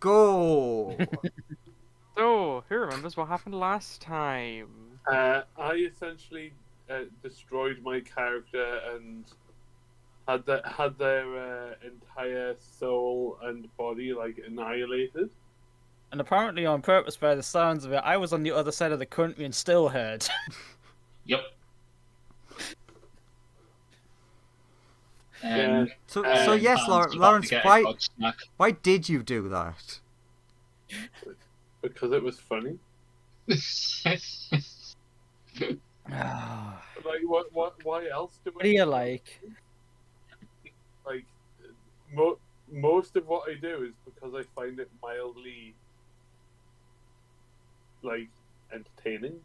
Go! So, who remembers what happened last time? I essentially destroyed my character and had their entire soul and body like annihilated. And apparently on purpose, by the sounds of it, I was on the other side of the country and still heard. Yep. Yeah. So yes, Hans Lawrence, about to get a God snack. why did you do that? Because it was funny. Like what? Why else do What do you like? Like most of what I do is because I find it mildly like entertaining.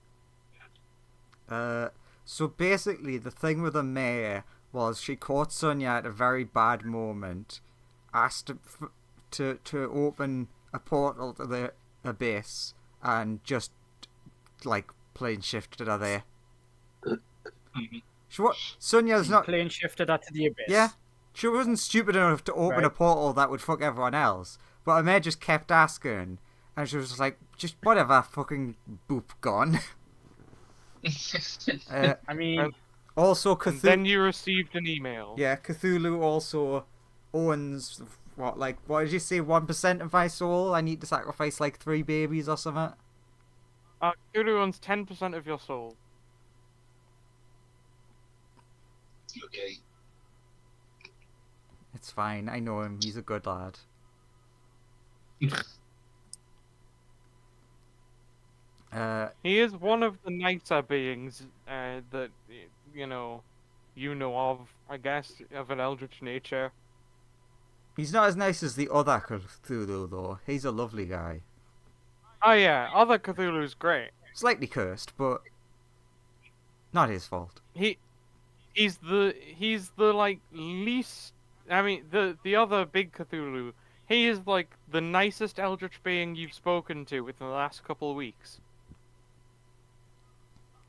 So basically, the thing with the mayor was she caught Sonia at a very bad moment, asked to open a portal to the abyss, and just like plane shifted her there. Sonia's not Plane shifted her to the abyss. Yeah, she wasn't stupid enough to open a portal that would fuck everyone else. But her mayor just kept asking, and she was just like, just whatever, fucking boop, gone. I mean, also And then you received an email. Yeah, Cthulhu also owns what did you say? 1% of my soul. I need to sacrifice like 3 babies or something. Cthulhu owns 10% of your soul. Okay. It's fine. I know him. He's a good lad. He is one of the nicer beings that you know of, I guess, of an eldritch nature. He's not as nice as the other Cthulhu though. He's a lovely guy. Oh yeah, other Cthulhu's great. Slightly cursed, but not his fault. He's the like least. I mean, the other big Cthulhu. He is like the nicest eldritch being you've spoken to within the last couple of weeks.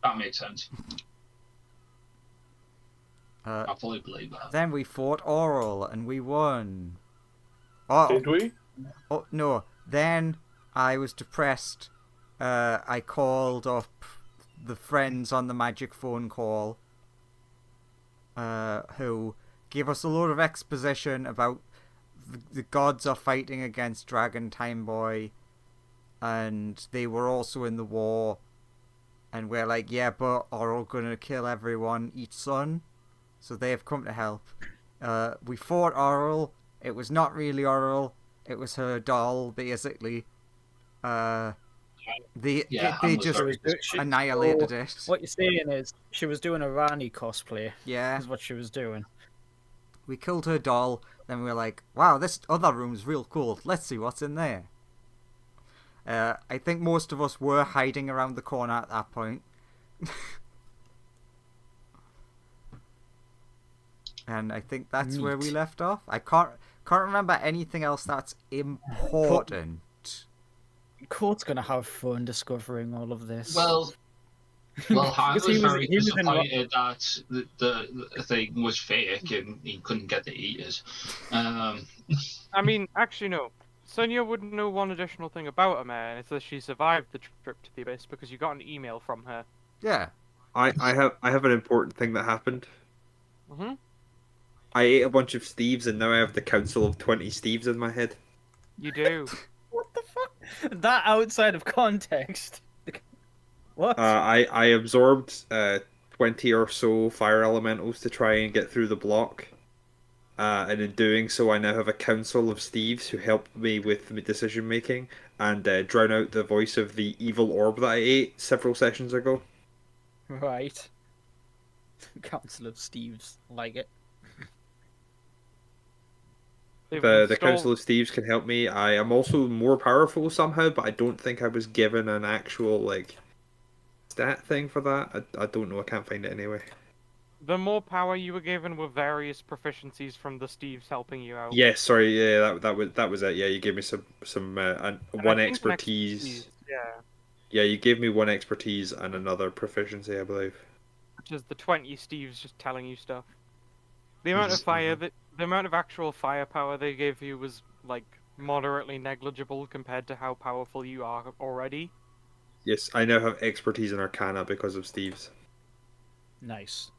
That makes sense. I fully believe that. Then we fought Auril and we won. Did we? Oh no. Then I was depressed. I called up the friends on the magic phone call, who gave us a load of exposition about the gods are fighting against Dragon Time Boy, and they were also in the war. And we're like, yeah, but Auril gonna kill everyone, each son. So they have come to help. We fought Auril. It was not really Auril. It was her doll, basically. They just annihilated it. What you're saying is she was doing a Rani cosplay. Yeah. Is what she was doing. We killed her doll. Then we were like, wow, this other room's real cool. Let's see what's in there. I think most of us were hiding around the corner at that point. And I think that's where we left off. I can't remember anything else that's important. Court's gonna have fun discovering all of this. Well, Hans was very he was disappointed that the thing was fake and he couldn't get to eat it. I mean, actually, no. Sonia would know one additional thing about her, man. It's that she survived the trip to the abyss because you got an email from her. Yeah. I have an important thing that happened. Mhm. I ate a bunch of Steves and now I have the council of 20 Steves in my head. You do. What the fuck? That outside of context. What? I absorbed 20 or so fire elementals to try and get through the block. And in doing so, I now have a council of Steves who helped me with decision making and drown out the voice of the evil orb that I ate several sessions ago. Right. Council of Steves, like it. The Council of Steves can help me. I am also more powerful somehow, but I don't think I was given an actual stat thing for that. I don't know. I can't find it anyway. The more power you were given were various proficiencies from the Steves helping you out. Yes, sorry. Yeah, that was it. Yeah, you gave me some one expertise. Yeah. Yeah, you gave me one expertise and another proficiency, I believe. Which is the 20 Steves just telling you stuff. The amount of fire the amount of actual firepower they gave you was like moderately negligible compared to how powerful you are already. Yes, I now have expertise in Arcana because of Steve's. Nice.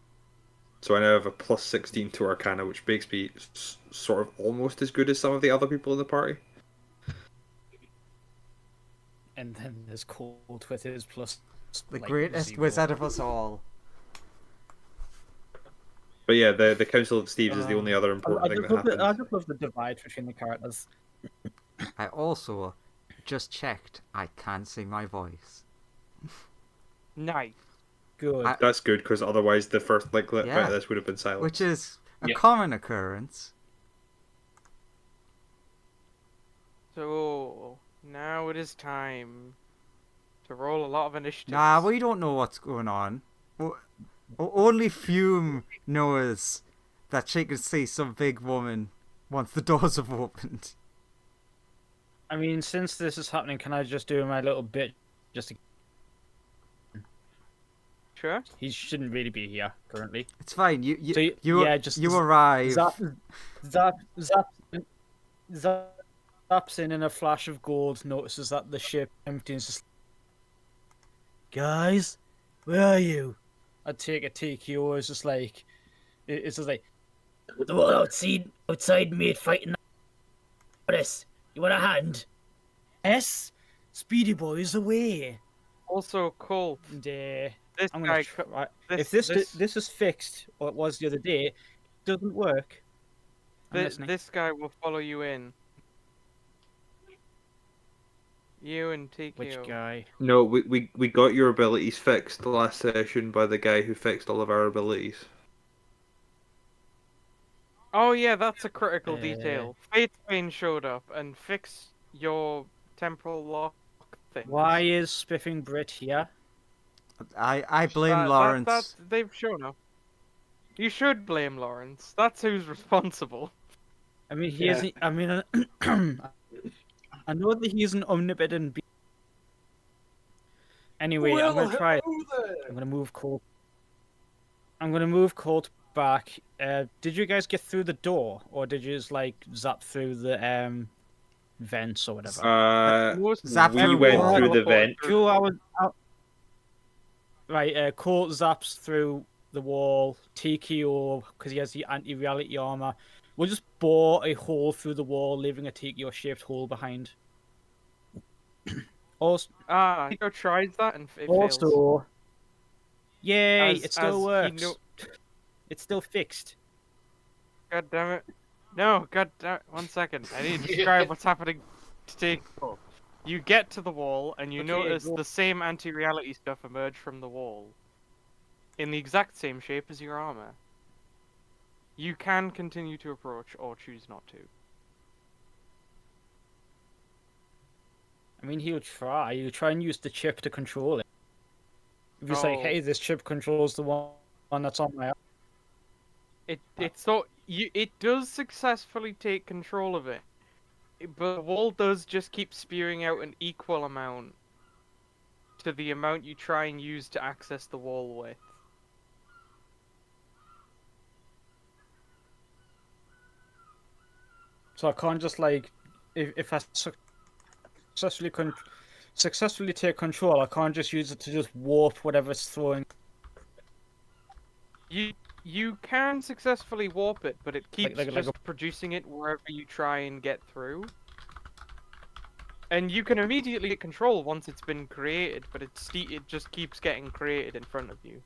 So I now have a plus 16 to Arcana, which makes me sort of almost as good as some of the other people in the party. And then there's Colt with his plus. The like, greatest 0. wizard of us all. But yeah, the Council of Steve's is the only other important thing that happens. I just love the divide between the characters. I also just checked. I can sing my voice. Nice. Good. That's good, because otherwise the first bit of Yeah. this would have been silent. Which is a Yeah. common occurrence. So now it is time to roll a lot of initiatives. Nah, we don't know what's going on. Only Fume knows that she can see some big woman once the doors have opened. I mean, since this is happening, can I just do my little bit? Just to... Sure. He shouldn't really be here currently. It's fine. You just arrive. Zaps in a flash of gold, notices that the ship empty and is just, guys, where are you? I'd take a TKO. It's just like, it's just like, the one outside mate fighting. This, you want a hand? Yes, Speedy Boy is away. Also, Colt. And, This I'm guy. gonna try. This, If this is fixed, or it was the other day, it doesn't work. I'm listening. this guy will follow you in. You and TKO. Which guy? No, we got your abilities fixed the last session by the guy who fixed all of our abilities. Oh yeah, that's a critical Uh, detail. Fatebane showed up and fixed your temporal lock thing. Why is Spiffing Brit here? I blame Lawrence. They've shown up. You should blame Lawrence. That's who's responsible. I mean, he Yeah. isn't. I mean, I know that he's an omnipotent being. Anyway, I'm gonna try it. I'm gonna move Colt. I'm gonna move Colt back. Did you guys get through the door, or did you just like zap through the vents or whatever? Zap We through went wall. through the vent. Cool. Right. Colt zaps through the wall. TKO because he has the anti-reality armor. We'll just bore a hole through the wall, leaving a TKO-shaped hole behind. Also, Go tries that and it fails. Yay! As- It still as he works. kno- It's still fixed. God damn it. No, god damn it. 1 second. I need to describe what's happening to TKO. You get to the wall and you Okay, notice go. the same anti-reality stuff emerge from the wall. In the exact same shape as your armor. You can continue to approach or choose not to. I mean, he'll try. He'll try and use the chip to control it. If he's like, Oh. hey, this chip controls the one that's on my arm. It does successfully take control of it, but the wall does just keep spewing out an equal amount to the amount you try and use to access the wall with. So I can't just like, if I successfully take control, I can't just use it to just warp whatever it's throwing. You can successfully warp it, but it keeps like just producing it wherever you try and get through. And you can immediately get control once it's been created, but it just keeps getting created in front of you.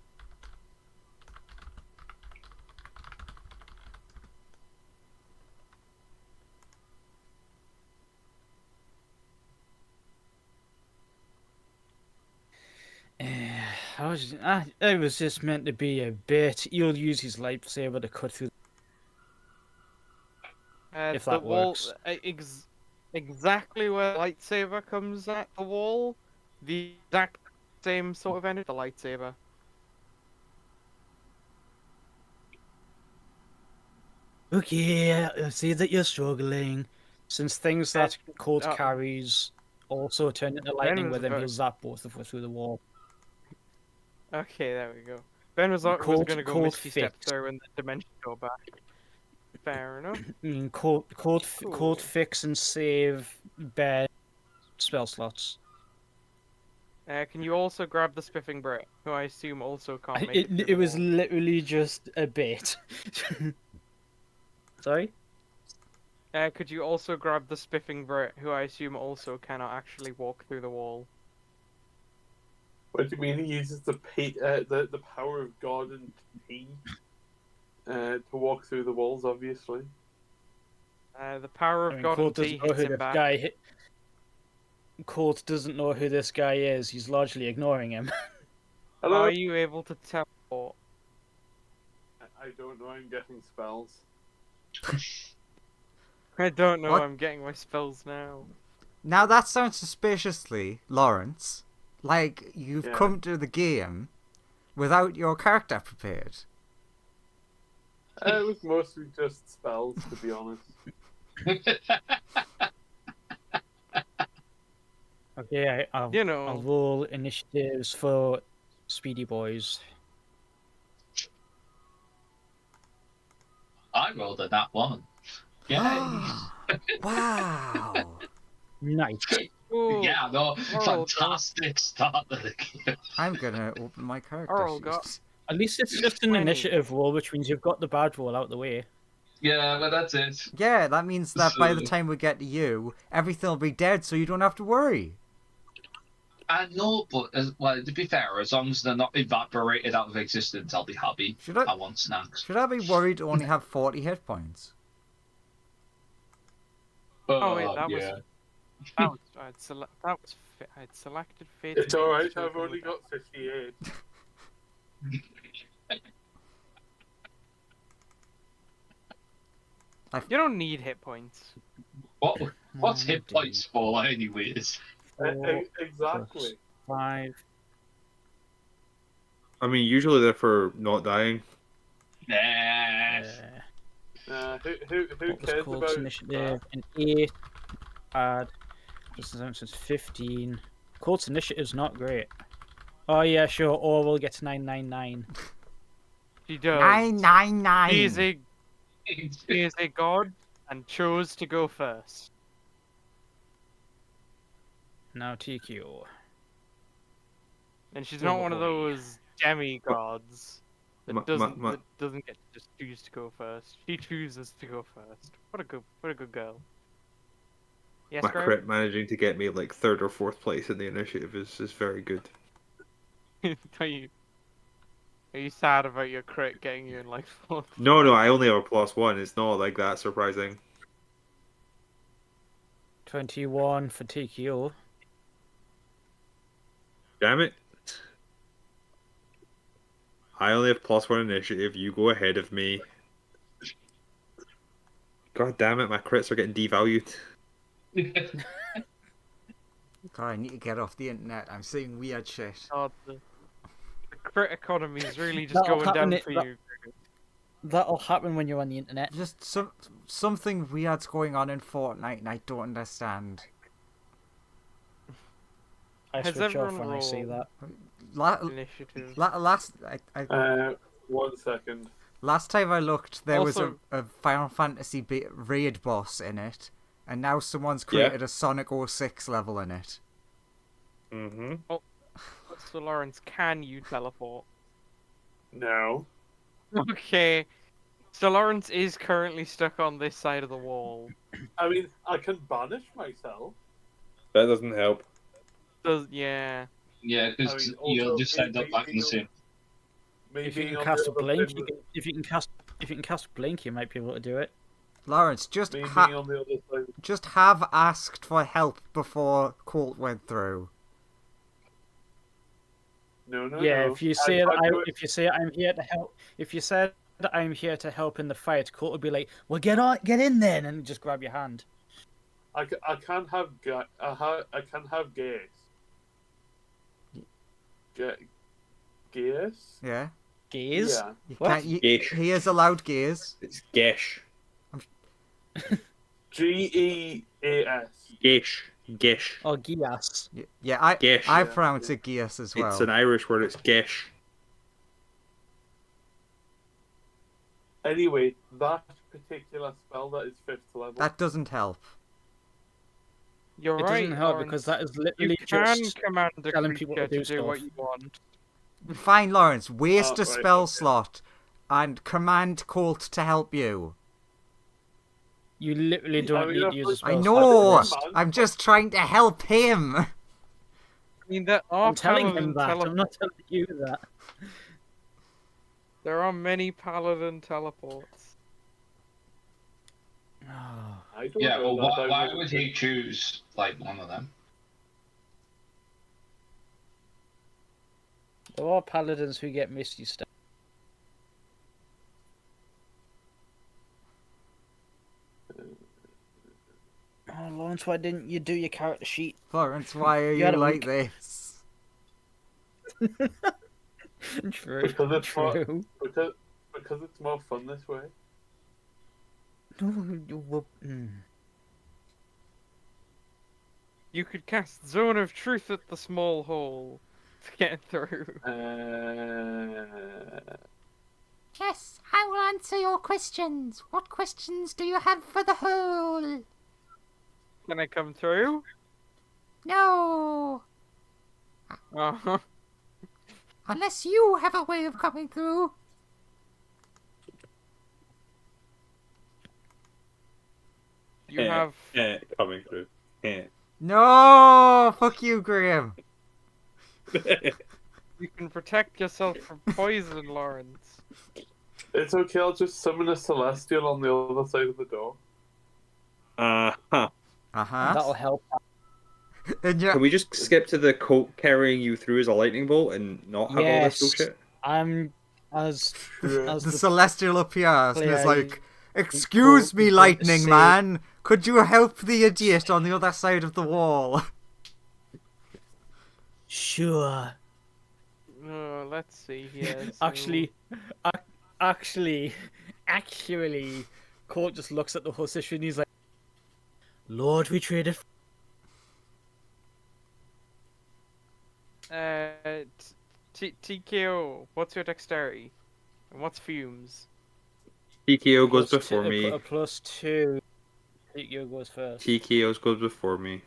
It was just meant to be a bit. He'll use his lightsaber to cut through. If The that wall, works. Exactly where the lightsaber comes at the wall, the exact same sort of energy, the lightsaber. Okay, I see that you're struggling. Since things that Colt uh, carries also turn into lightning was with him, about- he'll zap both of us through the wall. Okay, there we go. Ben was going to go Cold Misty Step fix. through and the dimension go back. Fair enough. Code fix and save bare spell slots. Can you also grab the Spiffing Brit, who I assume also can't make it? It was literally just a bit. Sorry? Could you also grab the Spiffing Brit, who I assume also cannot actually walk through the wall? What do you mean he uses the power of God and tea to walk through the walls? Obviously. The power of God and tea hits him back. Colt doesn't know who this guy is. He's largely ignoring him. Hello? Are you able to teleport? I don't know. I'm getting spells. I don't know. What? I'm getting my spells now. Now that sounds suspiciously, Lawrence, like you've Yeah. come to the game without your character prepared. It was mostly just spells, to be honest. Okay, I'll roll initiatives for Speedy Boys. I rolled a nat 1. Yeah. Wow. Nice. Ooh, Yeah, no, Auril fantastic start to the game. I'm gonna open my character Auril sheet. got- At least it's just an 20. initiative roll, which means you've got the bad roll out the way. Yeah, but that's it. Yeah, that means that by the time we get to you, everything will be dead, so you don't have to worry. I know, but well, to be fair, as long as they're not evaporated out of existence, I'll be happy. Should I- I want snacks. Should I be worried to only have 40 hit points? Oh wait, that yeah. was. That was. I'd selected Fate. It's alright. I've only got 58. You don't need hit points. What's hit points for, anyways? Exactly. 5. I mean, usually they're for not dying. Nah. Who What was cares Colt's about initiative? An 8. Add. Since 15. Colt's initiative's not great. Oh yeah, sure. Auril gets 999. She does. 999. He is a god and chose to go first. Now TQ. And she's not one of those demigods that Ma- doesn't ma- that doesn't get to just choose to go first. She chooses to go first. What a good girl. Yes, My Graham? crit managing to get me like 3rd or 4th place in the initiative is very good. Are you sad about your crit getting you in like 4th? No, I only have a +1. It's not like that surprising. 21 for TQ. Damn it. I only have +1 initiative. You go ahead of me. God damn it, my crits are getting devalued. God, I need to get off the internet. I'm seeing weird shit. God, the crit economy is really just That'll going down happen for it- you. That'll happen when you're on the internet. Just something weird's going on in Fortnite and I don't understand. I Has switch off everyone when I see rolled? that. Initiative. One second. Last time I looked, there was Also- a Final Fantasy raid boss in it, and now someone's created a Sonic 06 level in it. Mm-hmm. So Lawrence, can you teleport? No. Okay. So Lawrence is currently stuck on this side of the wall. I mean, I can banish myself. That doesn't help. Yeah. Yeah, because I mean, you'll also, just end up back in the same. If you Maybe can on cast the a other blink, side of- if you can cast blink, you might be able to do it. Lawrence, just maybe ha- on the other side. just have asked for help before Colt went through. No. Yeah, no. if you say I- I- if you say I'm here to help, if you said that I'm here to help in the fight, Colt would be like, "Well, get in then," and just grab your hand. I can have I can have gas. Gas? Yeah, Gaze. Yeah. you What? can't. Gesh. He is allowed gaze. It's Gesh. Geas. Gesh. Gesh. Or Gias. Yeah, I Gesh. I Yeah, pronounce it Geas as well. It's an Irish word. It's Gesh. Anyway, that particular spell that is 5th level. That doesn't help. You're It right, doesn't help Lawrence. because that is You literally can just command a telling people creature to to do do what stuff. you want. Fine, Lawrence. Waste a right, spell okay. slot and command Colt to help you. you literally don't mean, need I to use a thought- spell. I slot know. for this. I'm just trying to help him. I mean, there are I'm telling paladin him that. tele- I'm not telling you that. There are many paladin teleports. Oh, I don't Yeah, know well, that. why would he choose like one of them? there are paladins who get misty stuff. Oh, Lawrence, why didn't you do your character sheet? Lawrence, why are You you had a like week. this? True. Because it's more- True. Because it's more fun this way. No, you will. You could cast Zone of Truth at the small hole to get through. Yes, I will answer your questions. What questions do you have for the hole? Can I come through? No, Uh-huh. unless you have a way of coming through. You have. coming through. No, fuck you, Graham. You can protect yourself from poison, Lawrence. It's okay, I'll just summon a celestial on the other side of the door. Uh-huh. That'll help. And Can we just skip to the Colt carrying you through as a lightning bolt and not have all this Yes. bullshit? I'm as the the celestial appears and is player, like, "Excuse me, going to lightning say- man. Could you help the idiot on the other side of the wall?" sure. Let's see here. Actually, actually, Colt just looks at the whole situation. He's like, "Lord, we traded." TKO, what's your dexterity? And what's fumes? TKO goes Plus before two- me. A +2. TKO goes first. TKOs goes before me.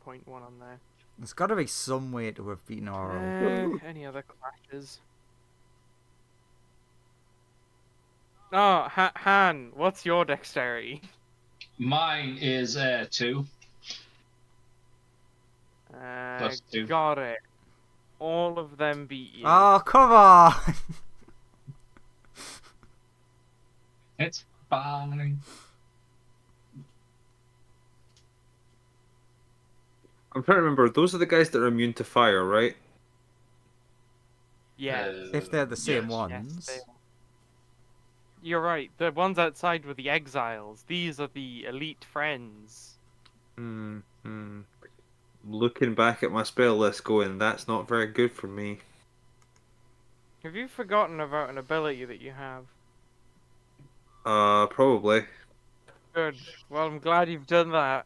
0.1 on there. There's got to be some way to have beaten Auril. Any other clashes? Oh, Han, what's your dexterity? Mine is 2. Plus 2. Got it. All of them beat you. Oh, come on! It's fine. I'm trying to remember. Those are the guys that are immune to fire, right? Yeah. If they're the same Yes. ones. Yes, they are. You're right. The ones outside were the exiles. These are the elite friends. Looking back at my spell list going, that's not very good for me. Have you forgotten about an ability that you have? Probably. Good. Well, I'm glad you've done that.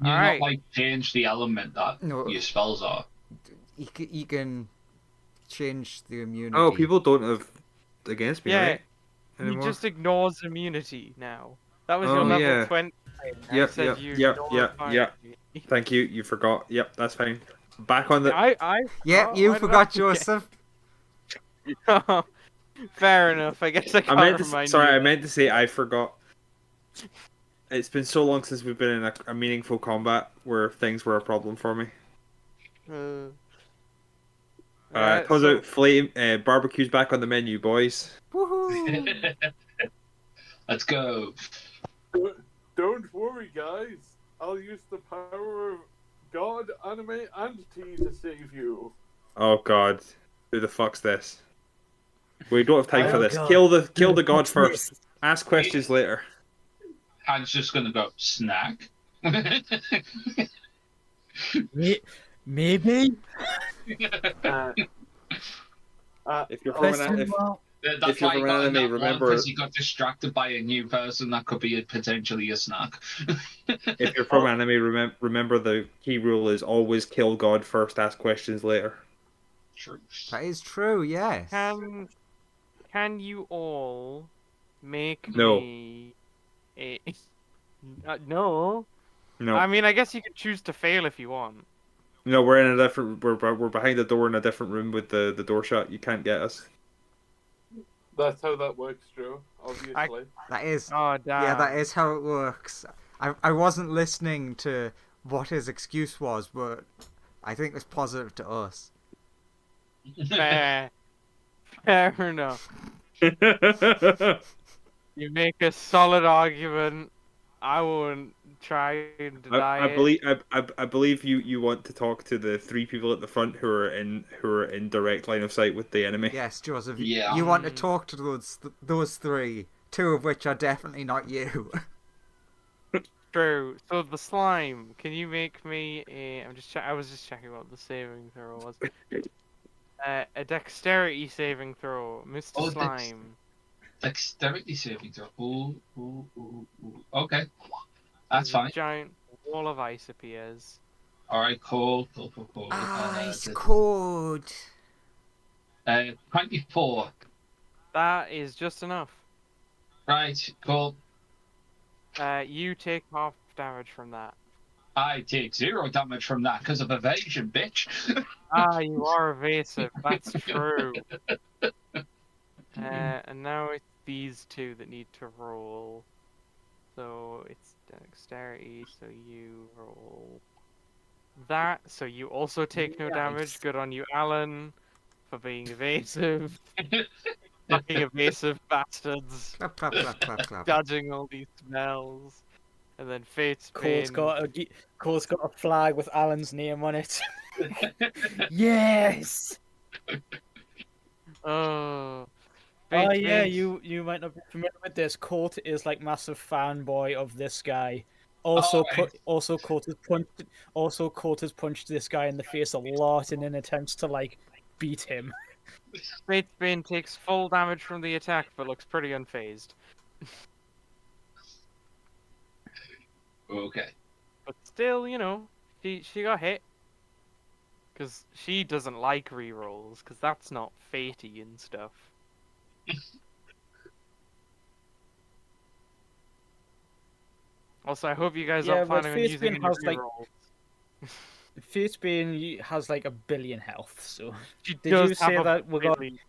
You Alright. not like change the element that No. your spells are. You can change the immunity. Oh, people don't have against me, Yeah, right? He Anymore? just ignores immunity now. That was Oh, your level yeah. 20. I Yep, said yep, you yep, ignored yep, fire yep. immunity. Thank you. You forgot. Yep, that's fine. Back on the. I Yep, oh, you why did forgot, I forget? Joseph. Fair enough. I guess I I can't meant to. remind Sorry, you. I meant to say I forgot. It's been so long since we've been in a meaningful combat where things were a problem for me. Turns so- out flame barbecue's back on the menu, boys. Woohoo! Let's go. Don't worry, guys. I'll use the power of God, anime, and tea to save you. Oh God, who the fuck's this? We don't have time for Oh, this. God. Kill the god What's first. this? Ask questions later. Han's just gonna go snack. Maybe. If you're from Question an, mark? That's If you're why he from got anime, that one, remember- because he got distracted by a new person that could be potentially a snack. if you're from anime, remember the key rule is always kill god first. Ask questions later. Truth. That is true, yes. Can you all make No. me a no? No, I mean, I guess you could choose to fail if you want. no, we're in a different. We're behind the door in a different room with the door shut. You can't get us. That's how that works, Joe. Obviously. That is, Oh damn. yeah, that is how it works. I wasn't listening to what his excuse was, but I think it's positive to us. Fair. Fair enough. You make a solid argument. I won't try and deny I it. believe I believe you want to talk to the three people at the front who are in direct line of sight with the enemy. Yes, Joseph, Yeah. you want to talk to those three, two of which are definitely not you. True. So the slime, can you make me a? I was just checking what the saving throw was. A dexterity saving throw, Mr. Oh, Slime. Dexterity saving throw. Ooh. Okay, that's A fine. giant wall of ice appears. All right, cool. Ice cold. 24. That is just enough. Right, cool. You take half damage from that. I take 0 damage from that because of evasion, bitch. Ah, you are evasive. That's true. And now it's these two that need to roll. So it's dexterity. So you roll that. So you also take no damage. Good on you, Alan, for being evasive. Fucking evasive bastards. Clap, clap, clap, clap, clap. Dodging all these spells. And then Fate's Cole's Bane. Cole's got a flag with Alan's name on it. Yes. Oh. Oh Fate's yeah, Bane- you might not be familiar with this. Colt is like massive fanboy of this guy. Also, Colt has punched this guy in the face a lot in an attempt to like beat him. Fate's Bane takes full damage from the attack, but looks pretty unfazed. Okay. But still, you know, she got hit. Because she doesn't like rerolls, because that's not fatey and stuff. Also, I hope you guys Yeah, aren't but planning on using Fatesbane any has, like, rerolls. Fatesbane has like 1 billion health. So She did does you say have a that we're going? really-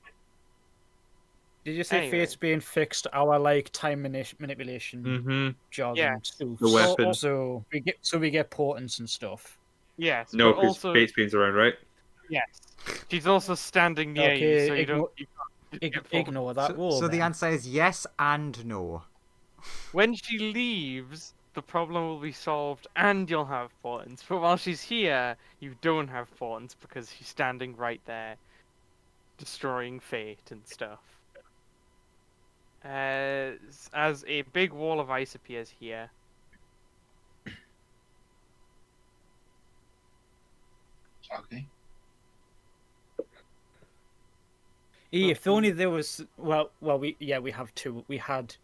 Did you say Anyway. Fatesbane fixed our like time manipulation Mm-hmm. job Yeah. and stuff? The weapon. Also, we get portents and stuff. Yes, No, but because also Fate's around, right? yes, she's also standing near you, Okay, so you don't. Ignore that rule. So the then. answer is yes and no. When she leaves, the problem will be solved, and you'll have portents. But while she's here, you don't have portents because she's standing right there, destroying fate and stuff. As a big wall of ice appears here. Okay. If only there was we have two. We had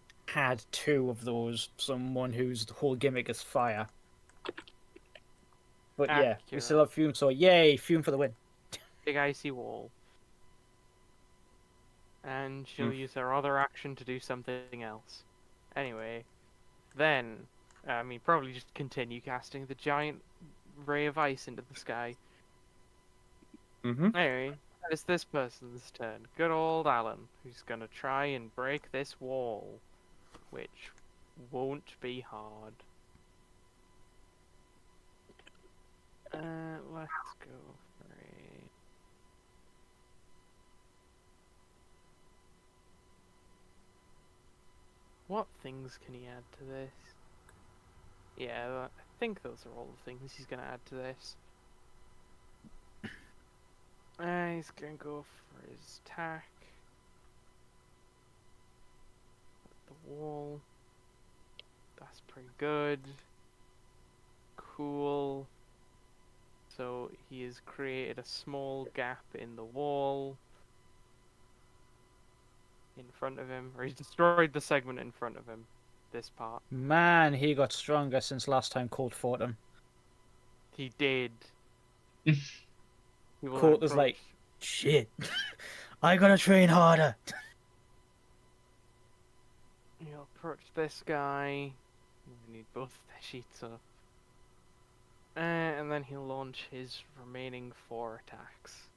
2 of those. Someone whose whole gimmick is fire. But yeah, we Accurate. still have Fume. So yay, Fume for the win. Big icy wall. And she'll use her other action to do something else. Anyway, then, probably just continue casting the giant ray of ice into the sky. Mm-hmm. Anyway, it's this person's turn. Good old Alan, who's gonna try and break this wall, which won't be hard. Let's go for a... What things can he add to this? Yeah, I think those are all the things he's gonna add to this. He's gonna go for his attack. The wall. That's pretty good. Cool. So he has created a small gap in the wall in front of him, or he's destroyed the segment in front of him. This part. Man, he got stronger since last time Colt fought him. He did. Colt was like, Shit. I gotta train harder. You'll approach this guy. We need both of their sheets up. And then he'll launch his remaining 4 attacks.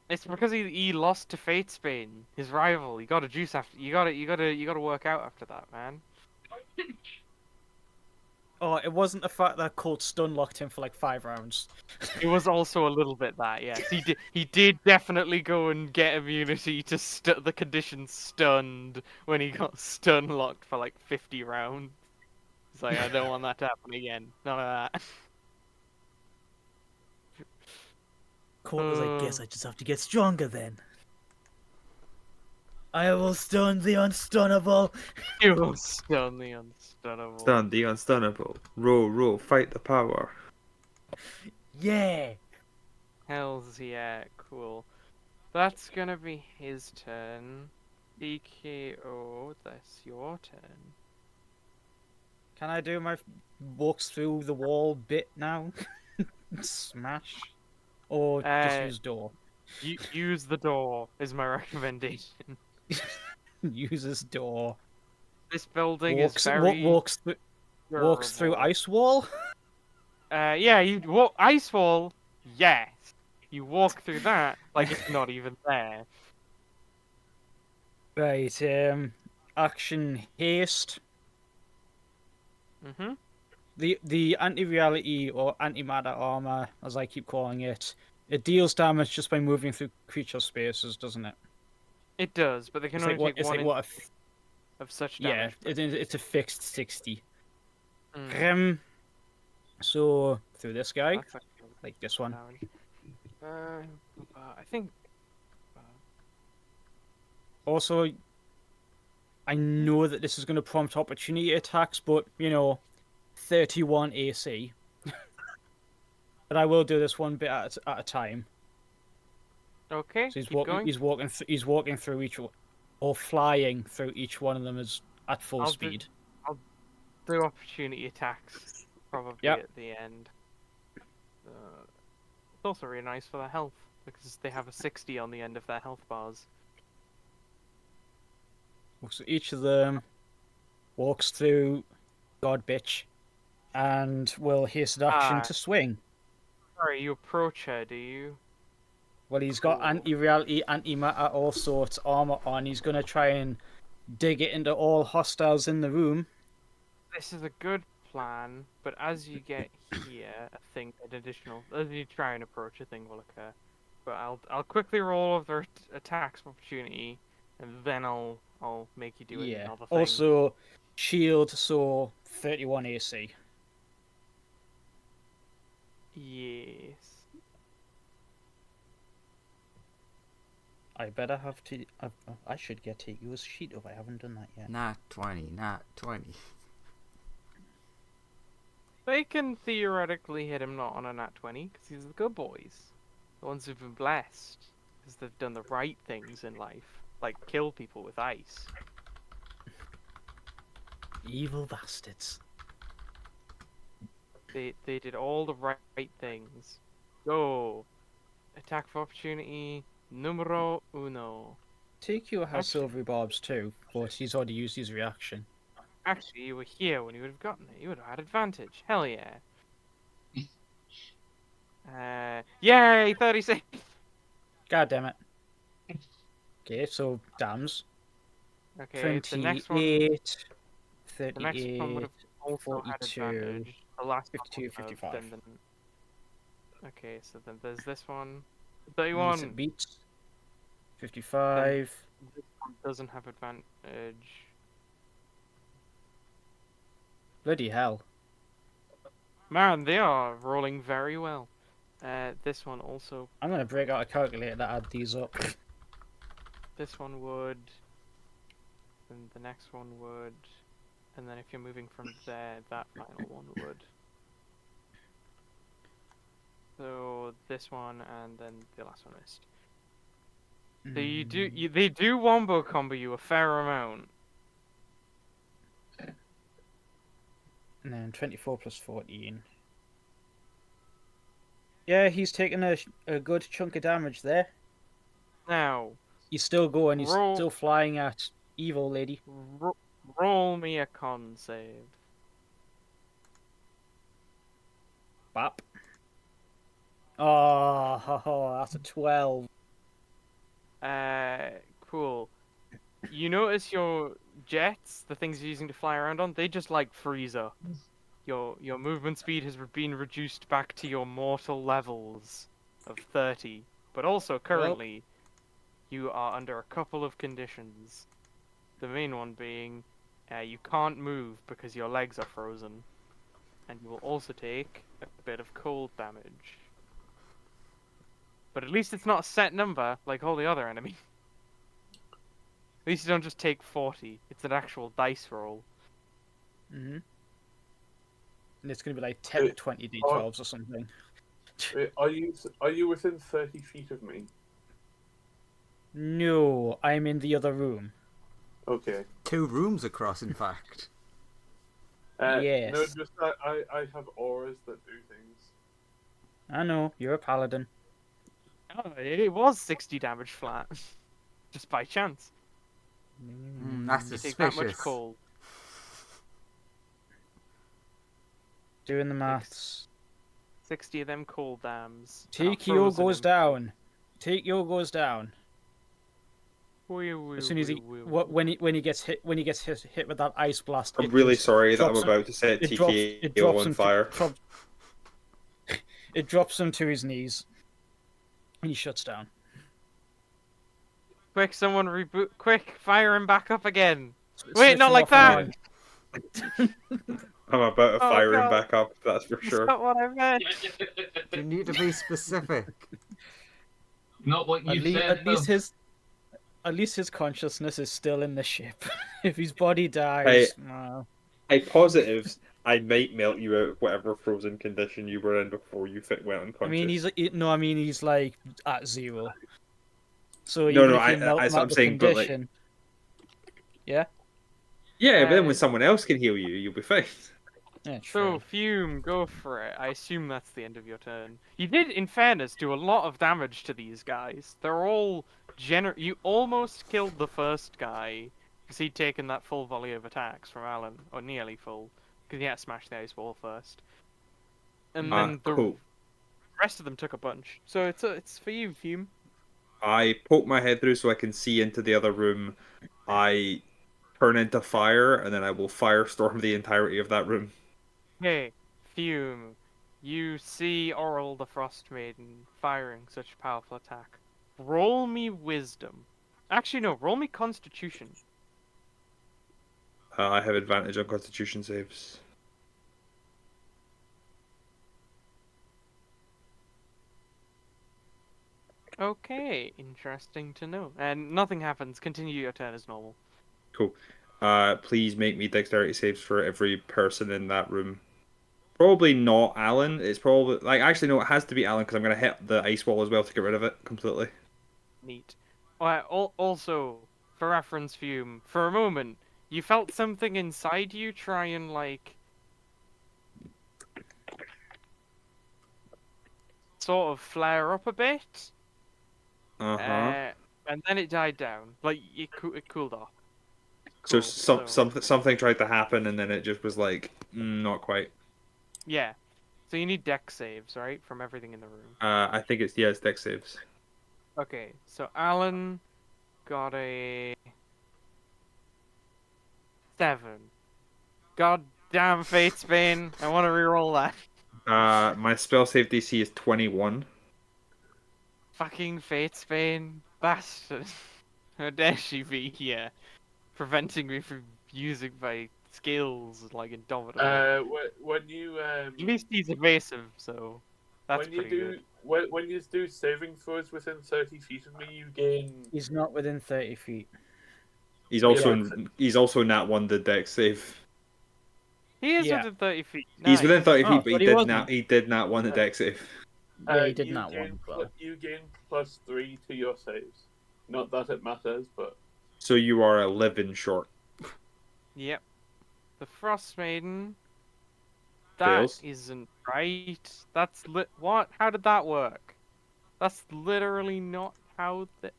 It's because he lost to Fatesbane, his rival. You gotta juice after. You gotta work out after that, man. Oh, it wasn't the fact that Colt stun locked him for like 5 rounds. It was also a little bit that, yes. He did definitely go and get immunity to the condition stunned when he got stun locked for like 50 rounds. It's like, I don't want that to happen again. None of that. Colt was like, guess I just have to get stronger then. I will stun the unstunnable. You will stun the unstunnable. Stun the unstunnable. Row, fight the power. Yeah. Hells yeah, cool. That's gonna be his turn. DKO, that's your turn. Can I do my walks through the wall bit now? Smash? Or just use door? Use the door is my recommendation. Uses door. This building Walks, is very walks through durable. ice wall? Yeah, you walk ice wall. Yes, you walk through that like it's not even there. Right, action haste. Mhm. The anti-reality or anti-matter armor, as I keep calling it, it deals damage just by moving through creature spaces, doesn't it? It does, but they can It's only like what? take It's one like what? of such Yeah, damage. it's a fixed 60. Mm, So through this guy, that's actually like this one. damage. I think. Also, I know that this is going to prompt opportunity attacks, but 31 AC. But I will do this one bit at a time. Okay, So he's keep walking. going. He's walking through each, or flying through each one of them is at full I'll do- speed. Do opportunity attacks probably Yep. at the end. It's also really nice for their health because they have a 60 on the end of their health bars. So each of them walks through God bitch, and will hasted action Ah. to swing. Sorry, you approach her, do you? Well, he's got Cool. anti-reality, anti-matter, all sorts armor on. He's gonna try and dig it into all hostiles in the room. This is a good plan, but as you get here, an additional, as you try and approach, a thing will occur. But I'll quickly roll over their attacks of opportunity, and then I'll make you do another thing. Also, shield, so 31 AC. Yes. I better have to. I should get to use sheet if I haven't done that yet. Not 20, not 20. They can theoretically hit him not on a nat 20, because he's the good boys. The ones who've been blessed, because they've done the right things in life, like kill people with ice. Evil bastards. They did all the right things. Go! Attack for opportunity, numero uno. TQ has silvery barbs too, but he's already used his reaction. Actually, you were here when you would have gotten it. You would have had advantage. Hell yeah. Yay! 36! God damn it. Okay, so dams. Okay, the next one... 28, The next one would 38, have also had 42, advantage. The last 52, one would have, 55. then okay, so then there's this one. Meets 31. it beats. 55. This one doesn't have advantage. Bloody hell. Man, they are rolling very well. This one also. I'm gonna break out a calculator to add these up. This one would. Then the next one would. And then if you're moving from there, that final one would. So this one and then the last one missed. So they do wombo combo you a fair amount. And then 24 plus 14. Yeah, he's taking a good chunk of damage there. Now, He's still going. He's Roll. still flying at evil lady. roll me a con save. Bap. Oh, that's a 12. Cool. You notice your jets, the things you're using to fly around on, they just like freeze up. Your movement speed has been reduced back to your mortal levels of 30. But also currently, you are under a couple of conditions. The main one being, you can't move because your legs are frozen, and you will also take a bit of cold damage. But at least it's not a set number like all the other enemies. At least you don't just take 40. It's an actual dice roll. Mm-hmm. And it's gonna be like 10 to 20 d12s or something. Wait, are you within 30 feet of me? No, I'm in the other room. Okay. 2 rooms across, in fact. Yes. No, just that I have auras that do things. I know, you're a paladin. Oh, it was 60 damage flat. Just by chance. That's You take that much suspicious. cold. Doing the maths. 60 of them cold dams. Tikio goes down. Tikio goes down. As soon as when he gets hit with that ice blast. I'm really sorry that I'm about to set it drops TKO on him fire. It drops him to his knees. And he shuts down. Quick, someone reboot. Quick, fire him back up again. Wait, Switch not him like off that! again. I'm about to Oh, fire him God. back up, that's for sure. That's not what I meant. You need to be specific. Not what you said. At least his consciousness is still in the ship. If his body dies, Hey, positives, I might melt you out of whatever frozen condition you were in before you went unconscious. I mean he's like at 0. So No, even no, if you melt him I'm out the saying, but like, condition, yeah, yeah, but then when someone else can heal you, you'll be fine. yeah, So, true. Fume, go for it. I assume that's the end of your turn. You did, in fairness, do a lot of damage to these guys. They're all You almost killed the first guy, because he'd taken that full volley of attacks from Alan, or nearly full, because he had to smash the ice wall first. And then the Cool. rest of them took a bunch. So it's for you, Fume. I poke my head through so I can see into the other room. I turn into fire, and then I will firestorm the entirety of that room. Hey, Fume, you see Auril the Frost Maiden firing such a powerful attack. Roll me Wisdom. Actually, no, roll me Constitution. I have advantage on Constitution saves. Okay, interesting to know. And nothing happens. Continue your turn as normal. Cool. Please make me dexterity saves for every person in that room. Probably not Alan. It's probably actually no. It has to be Alan because I'm gonna hit the ice wall as well to get rid of it completely. Neat. Also, for reference, Fume, for a moment, you felt something inside you try and, sort of flare up a bit. And then it died down. It cooled off. So Cool, something tried to happen and then it just was like not quite. Yeah. So you need dex saves, right, from everything in the room. I think it's dex saves. Okay, so Alan got a 7. God damn Fatesbane, I want to reroll that. My spell save DC is 21. Fucking Fatesbane, bastard. How dare she be here, preventing me from using my skills like Indomitable. When you At least he's evasive, so that's when you pretty do good. when you do saving throws within 30 feet of me, you gain. He's not within 30 feet. He's also nat 1 the dex save. He is Yeah. within 30 feet. He's within 30 Oh, feet, but but he he did wasn't. he did nat 1 the dex save. Yeah, he did you not gain one. pl- You gain +3 to your saves. Not that it matters, but So you are 11 short. Yep. The Frost Maiden Fails. isn't right. That's what? How did that work? That's literally not how the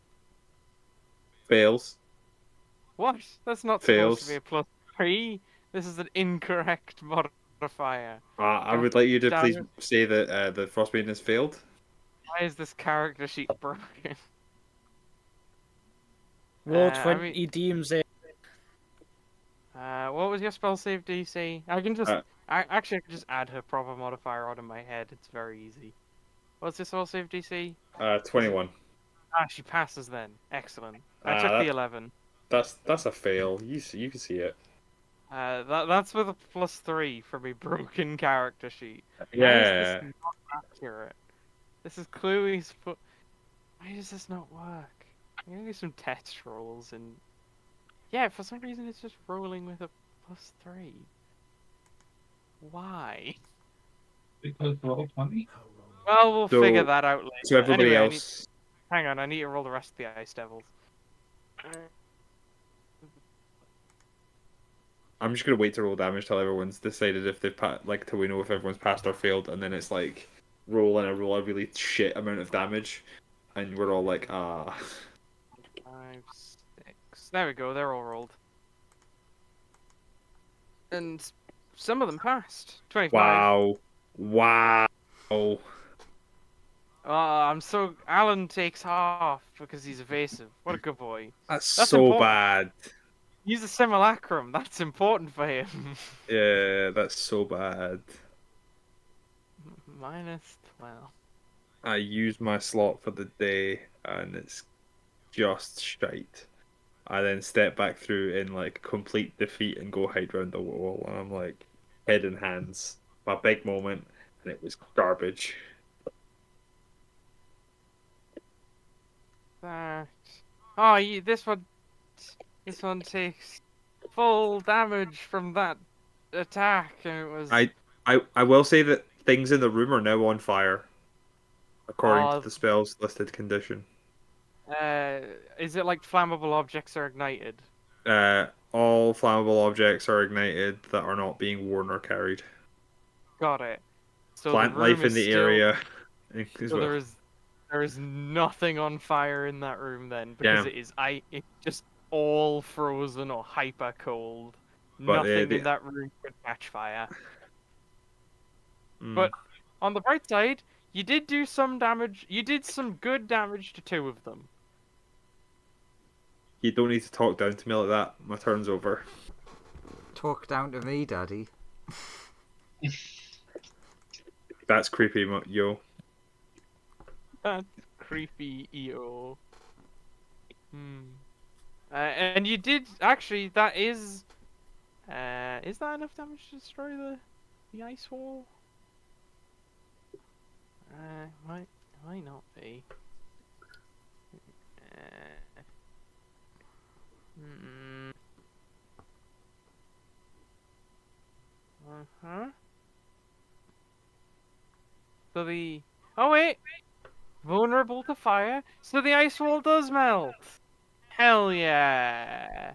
Fails. what? That's not supposed to be Fails. a +3. This is an incorrect modifier. I God would like you to damn please it. say that the Frost Maiden has failed. Why is this character sheet broken? Roll I 20 mean, DMZ. what was your spell save DC? I can just, Uh, actually I can just add her proper modifier on in my head. It's very easy. What's your spell save DC? 21. Ah, she passes then. Excellent. I Ah, took the that, 11. that's a fail. You can see it. That's with a +3 from a broken character sheet. Why is this Yeah. not accurate? This is clearly. Why does this not work? I'm gonna do some test rolls and. Yeah, for some reason it's just rolling with a +3. Why? Because roll 20. Well, we'll So- figure that out later. So everybody Anyway, else. hang on, I need to roll the rest of the Ice Devils. I'm just gonna wait to roll damage till everyone's decided if they've like till we know if everyone's passed or failed, and then it's like roll a really shit amount of damage, and we're all like 5, 6. There we go. They're all rolled. And some of them passed. 25. wow. Oh, I'm so. Alan takes half because he's evasive. What a good boy. That's That's so important. bad. Use a simulacrum. That's important for him. Yeah, that's so bad. -12. I used my slot for the day, and it's just shite. I then step back through in like complete defeat and go hide round the wall, and I'm like head in hands. My big moment, and it was garbage. That. Oh, this one takes full damage from that attack, and it was. I will say that things in the room are now on fire, according to Oh. the spell's listed condition. Is it like flammable objects are ignited? All flammable objects are ignited that are not being worn or carried. Got it. So Plant the room life in is the still, area as So well. there is nothing on fire in that room then because Yeah. it's just all frozen or hyper cold. But, Nothing the- in that room could catch fire. Mm. But on the bright side, you did do some damage. You did some good damage to 2 of them. You don't need to talk down to me like that. My turn's over. Talk down to me, Daddy. That's creepy, yo. That's creepy, EO. And you did actually. That is. Is that enough damage to destroy the ice wall? Might not be. Uh-huh. So the. Oh wait! Vulnerable to fire, so the ice wall does melt! Hell yeah!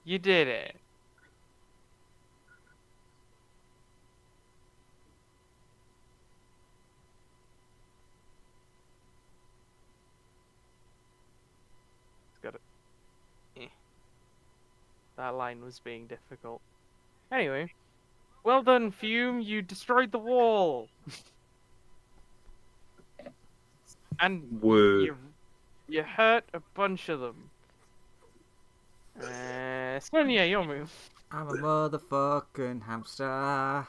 You did it. Got it. That line was being difficult. Anyway. Well done, Fume, you destroyed the wall! And Woo. you hurt a bunch of them. Sonia, your move. I'm a motherfucking hamster.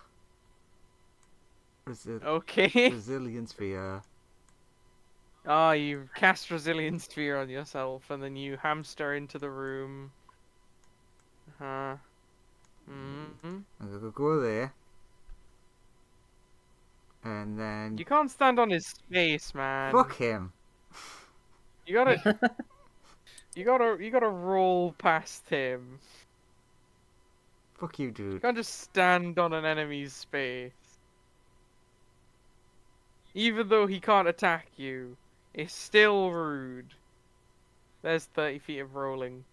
Okay. Resilience sphere. Oh, you cast Resilience Sphere on yourself, and then you hamster into the room. Mm-hmm. I'm gonna go there. And then... You can't stand on his space, man. Fuck him. You gotta... you gotta roll past him. Fuck you, You dude. can't just stand on an enemy's space. Even though he can't attack you, it's still rude. There's 30 feet of rolling.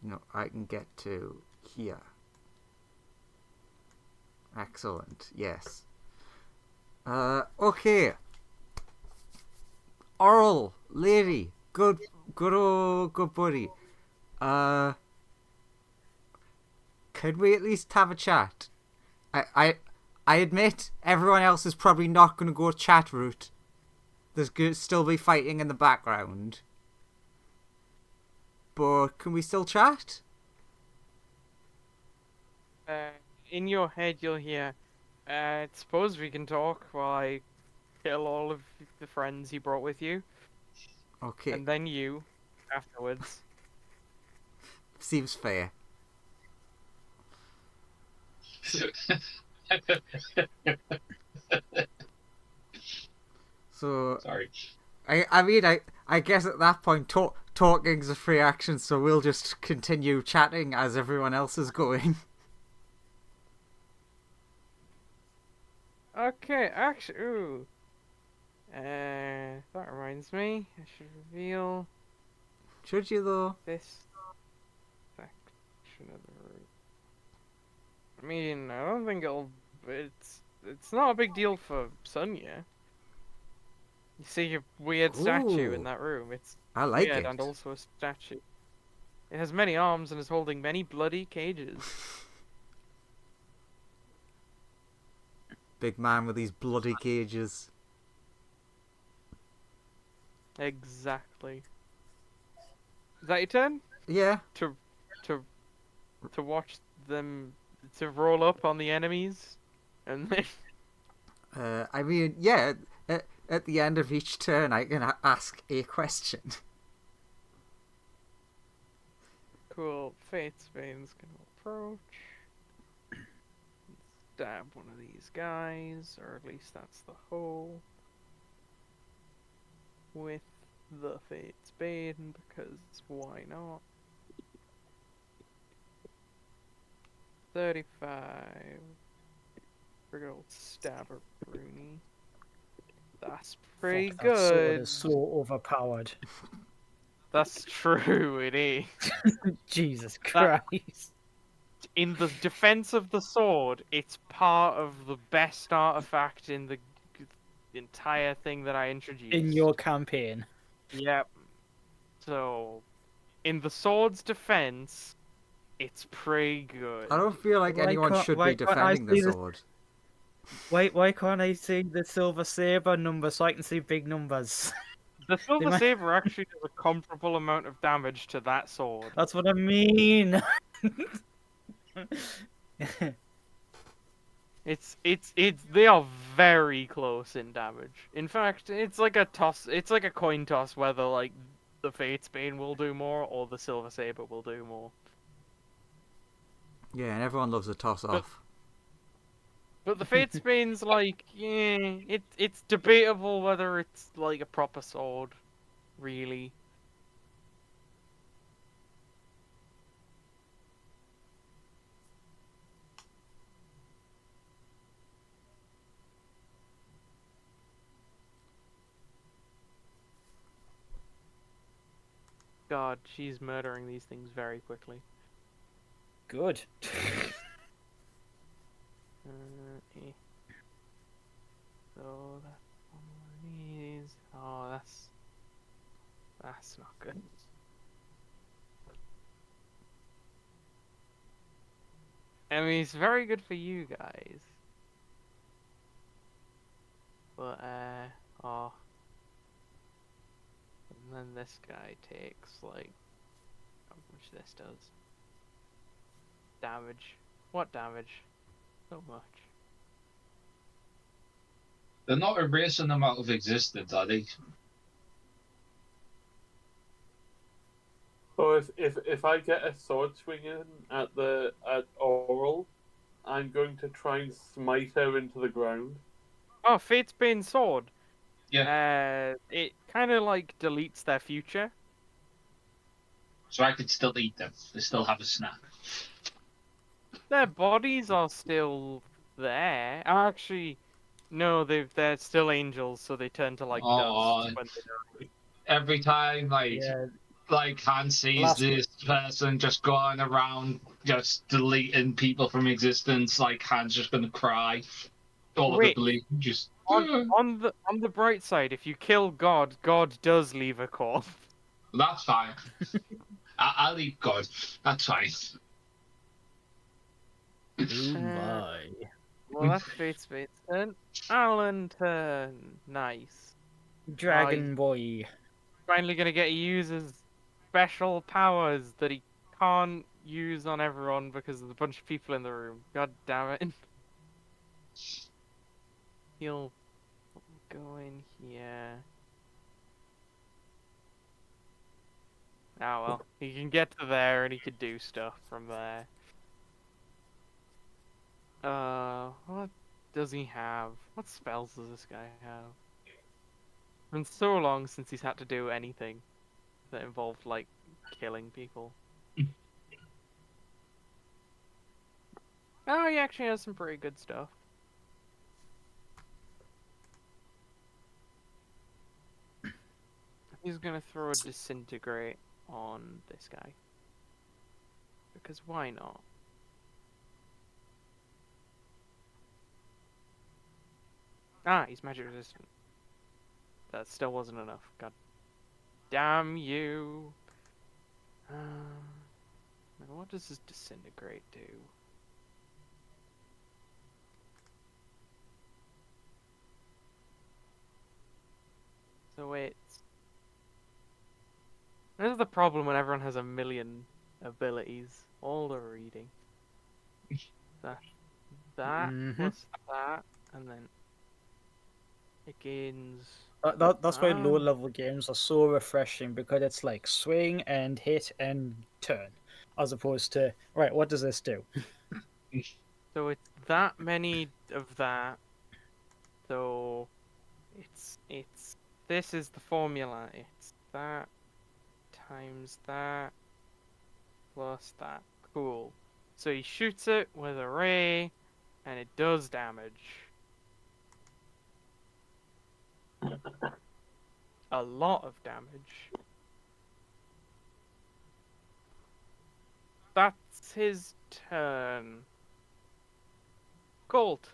No, I can get to here. Excellent. Yes. Okay. Auril, lady, good buddy. Could we at least have a chat? I admit everyone else is probably not going to go chat route. There's going to still be fighting in the background. But can we still chat? In your head, you'll hear, suppose we can talk while I kill all of the friends you brought with you, Okay, and then you, afterwards. seems fair. So Sorry. I mean I guess at that point talking's a free action, so we'll just continue chatting as everyone else is going. Okay, actually, ooh. That reminds me, I should reveal Should you though? this section of the room. I mean, I don't think it's not a big deal for Sonya. You see a weird statue in Ooh. that room. It's I like weird it. and also a statue. It has many arms and is holding many bloody cages. Big man with these bloody cages. Exactly. Is that your turn? Yeah. To watch them to roll up on the enemies, and then I mean, yeah. At the end of each turn, I can ask a question. cool. Fate's Veins can approach. Stab one of these guys, or at least that's the hole. With the Fate's Bane, because why not? 35. We're gonna stabber Bruni. That's pretty Fuck, that sword good. is so overpowered. That's true, it is. Jesus That- Christ. In the defense of the sword, it's part of the best artifact in the entire thing that I introduced. In your campaign. Yep. So, in the sword's defense, it's pretty good. I don't feel like Why anyone can't- should why be can't I defending see the this- sword. Why can't I see the silver saber number so I can see big numbers? The Silver might- Saber actually does a comparable amount of damage to that sword. That's what I mean. They are very close in damage. In fact, it's like a toss. It's like a coin toss whether like the Fate's Bane will do more or the Silver Saber will do more. Yeah, and everyone loves a toss off. But the Fate's Bane's like, yeah, it's debatable whether it's like a proper sword, really. God, she's murdering these things very quickly. Good. Eh. So that's one of these. Oh, that's not good. I mean, it's very good for you guys. But oh. And then this guy takes like how much this does. Damage. What damage? So much. They're not erasing them out of existence, are they? So if I get a sword swinging at Auril, I'm going to try and smite her into the ground. Oh, Fate's Bane Sword. Yeah. It kind of like deletes their future. So I could still eat them. They still have a snack. Their bodies are still there. Actually, no, they're still angels, so they turn to like Aw. dust when they die. Every time, like, Yeah. like Han sees Last- this person just going around, just deleting people from existence. Like Han's just gonna cry. All of Wait. it believe just. On the bright side, if you kill God, God does leave a core. That's fine. I'll eat God. That's fine. Oh my. Well, that's Fate's turn. Alan turn. Nice. Dragon boy. Finally gonna get to use his special powers that he can't use on everyone because there's a bunch of people in the room. God damn it. He'll go in here. Oh well, he can get to there and he can do stuff from there. What does he have? What spells does this guy have? It's been so long since he's had to do anything that involved, like, killing people. Oh, he actually has some pretty good stuff. He's gonna throw a disintegrate on this guy. Because why not? Ah, he's magic resistant. That still wasn't enough. God damn you. Now what does this disintegrate do? So it's... This is the problem when everyone has a million abilities. All the reading. That plus that, and then it gains... That's why low level games are so refreshing, because it's like swing and hit and turn, as opposed to, right, what does this do? So it's that many of that. So it's this is the formula. It's that times that plus that. Cool. So he shoots it with a ray, and it does damage. A lot of damage. That's his turn. Colt.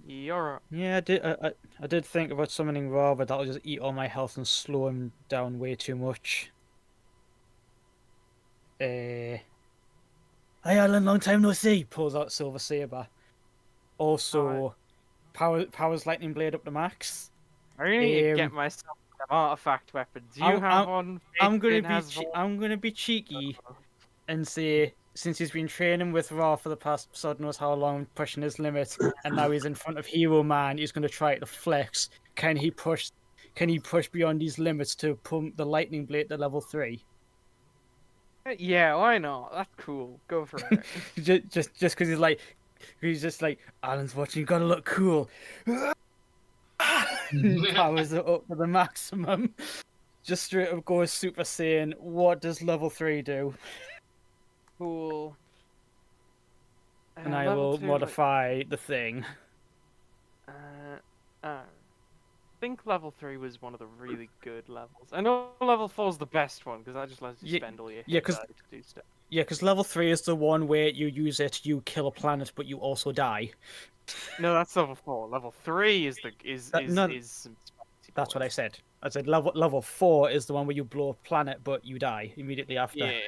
You're up. Yeah, I did think about summoning Ra, but that'll just eat all my health and slow him down way too much. Hi Alan, long time no see. Pulls out Silver Saber. Also, powers Lightning Blade up to max. I really need to get myself some artifact weapons. You have one. I'm gonna Finn be has one. I'm gonna be cheeky and say, since he's been training with Ra for the past God knows how long, pushing his limits, and now he's in front of Hero Man, he's gonna try to flex. Can he push beyond these limits to pump the Lightning Blade to level 3? Yeah, why not? That's cool. Go for it. just because he's just like, Alan's watching, gotta look cool. Powers it up to the maximum. Just straight up goes Super Saiyan. What does level 3 do? Cool. And I level will 2, modify the thing. I think level 3 was one of the really good levels. I know level 4 is the best one because that just lets you spend all your hit die to do stuff. Yeah, because level 3 is the one where you use it, you kill a planet, but you also die. No, that's level 4. Level 3 is some That's what I said. I said level 4 is the one where you blow a planet, but you die immediately after. Yeah.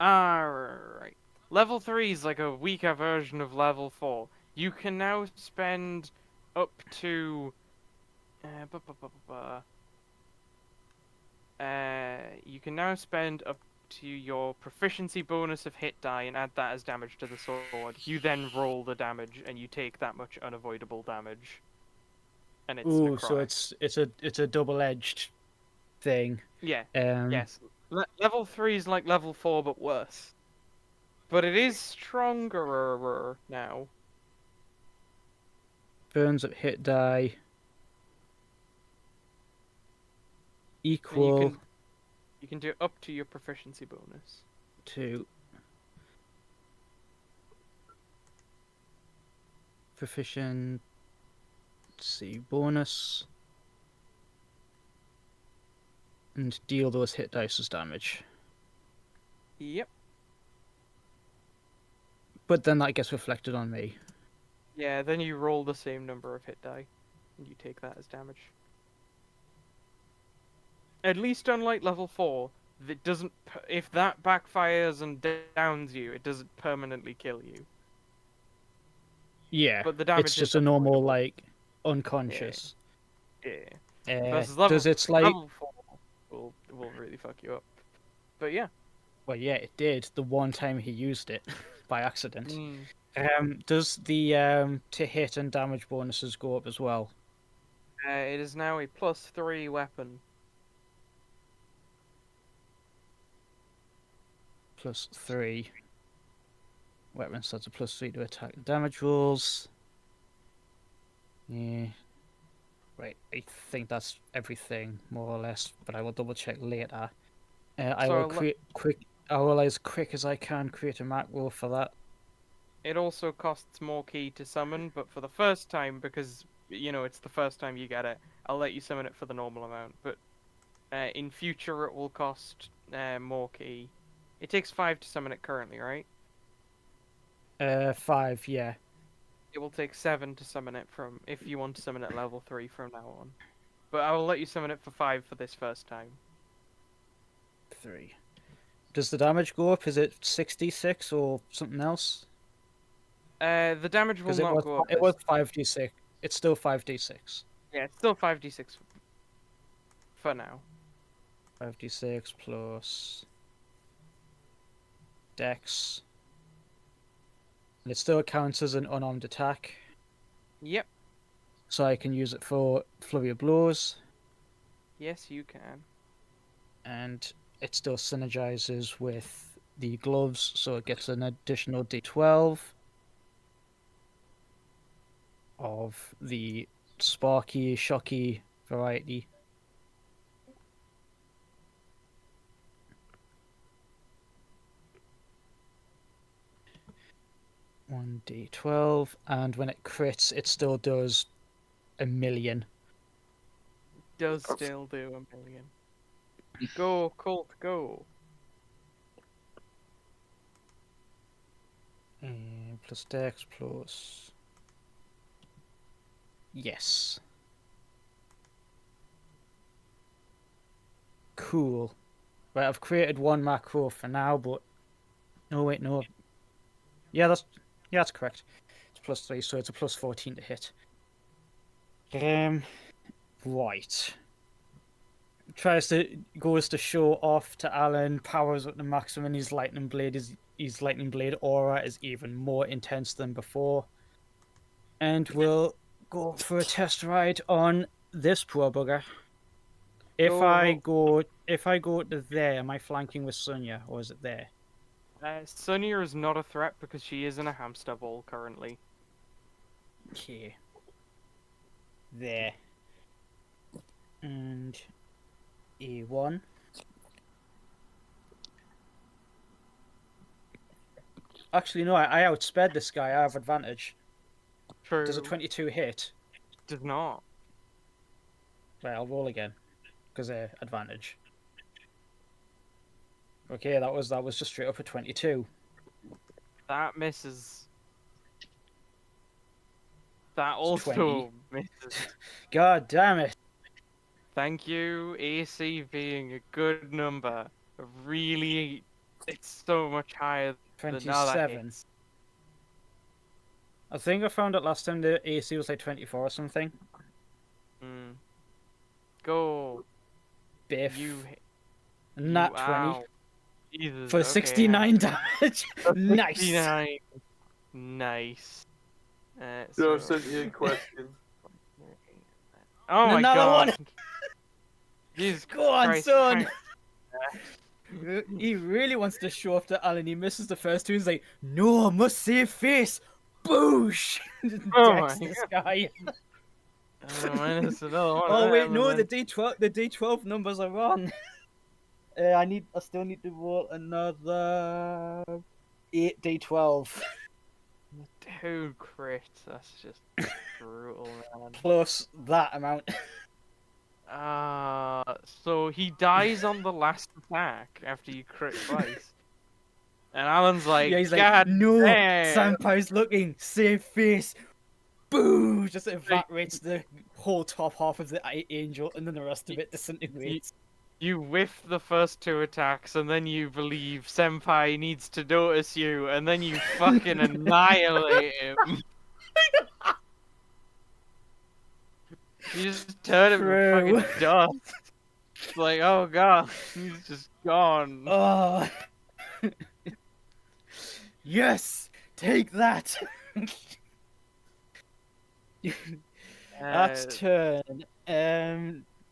Alright. Level 3 is like a weaker version of level 4. You can now spend up to... you can now spend up to your proficiency bonus of hit die and add that as damage to the sword. You then roll the damage and you take that much unavoidable damage. And it's Ooh, necrotic. so it's a double-edged thing. Yeah. Um, Yes. Level 3 is like level 4 but worse. But it is stronger now. Burns at hit die. Equal You can do it up to your proficiency bonus. to proficiency bonus. and deal those hit dice as damage. Yep. But then that gets reflected on me. Yeah, then you roll the same number of hit die, and you take that as damage. At least unlike level 4, that doesn't. If that backfires and downs you, it doesn't permanently kill you. Yeah, But the damage it's is just a normal, avoidable. like, unconscious. Yeah. Uh, Versus level, does it's like... level 4 will really fuck you up. But yeah. Well, yeah, it did the one time he used it by accident. Mm. Does the to hit and damage bonuses go up as well? It is now a +3 weapon. +3. Weapon stats a +3 to attack and damage rolls. Yeah. Right, I think that's everything, more or less, but I will double check later. I So will create I will as quick as I can create a macro for that. It also costs more ki to summon, but for the first time, because, you know, it's the first time you get it, I'll let you summon it for the normal amount. But in future, it will cost more ki. It takes 5 to summon it currently, right? 5, yeah. It will take 7 to summon it from, if you want to summon it level 3 from now on. But I will let you summon it for 5 for this first time. 3. Does the damage go up? Is it 66 or something else? The damage will Because not go up. it was 5d6. It's still 5d6. Yeah, it's still 5d6 for now. 5d6 plus Dex. And it still counts as an unarmed attack. Yep. So I can use it for Flurry of Blows. Yes, you can. And it still synergizes with the gloves, so it gets an additional d12 of the sparky, shocky variety. One d12, and when it crits, it still does 1,000,000. Does still do 1,000,000. Go, Colt, go. And plus Dex plus. Yes. Cool. Right, I've created one macro for now, but no, wait, no. Yeah, that's correct. It's +3, so it's a +14 to hit. Right. Goes to show off to Alan, powers up to maximum. His lightning blade aura is even more intense than before. And we'll go for a test ride on this poor bugger. If I go to there, am I flanking with Sonya, or is it there? Sonya is not a threat because she is in a hamster ball currently. Okay. There. And A1. Actually, no, I outsped this guy. I have advantage. True. Does a 22 hit? Does not. Right, I'll roll again. Because advantage. Okay, that was just straight up a 22. That misses. That also 20. misses. God damn it. Thank you, AC being a good number. Really, it's so much higher than now that 27. hits. I think I found out last time the AC was like 24 or something. Go. Biff. You. Nat you 20. ow. Jesus, For okay, 69 damage. Nice. 69. Nice. No, So... Cynthia, question. Oh my Another god. one. Jesus Go on, Christ. son. He really wants to show off to Alan. He misses the first two. He's like, no, I must save face. Boosh. Oh Decks my this guy. Minus another one. Oh wait, no, the D12 numbers are wrong. I still need to roll another 8 D12 2 crits. That's just brutal, man. plus that amount. So he dies on the last attack after you crit twice. And Alan's like, Yeah, he's like, God no, damn. Senpai's looking, save face. Boo! Just evaporates the whole top half of the angel, and then the rest of it disintegrates. You whiff the first 2 attacks, and then you believe Senpai needs to notice you, and then you fucking annihilate him. You just turn him to True. fucking dust. It's like, oh god, he's just gone. Oh. Yes! Take that! That's turn.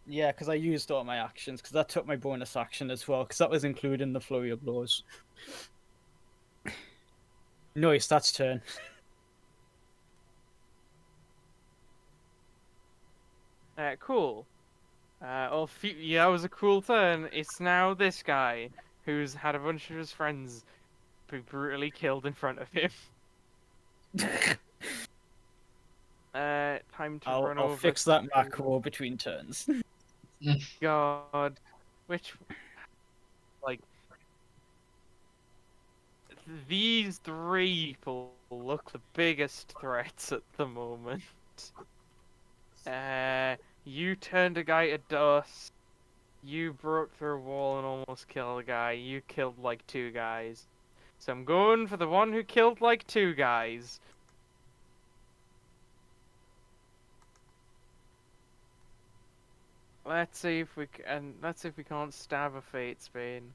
Yeah, because I used all my actions, because that took my bonus action as well, because that was included in the flurry of blows. Nice, that's turn. Cool. Yeah, that was a cool turn. It's now this guy who's had a bunch of his friends be brutally killed in front of him. Time to run I'll over. fix that macro between turns. God, which, like, these 3 people look the biggest threats at the moment. You turned a guy to dust. You broke through a wall and almost killed a guy. You killed like 2 guys. So I'm going for the one who killed like 2 guys. Let's see if we can't stab a Fate Bane.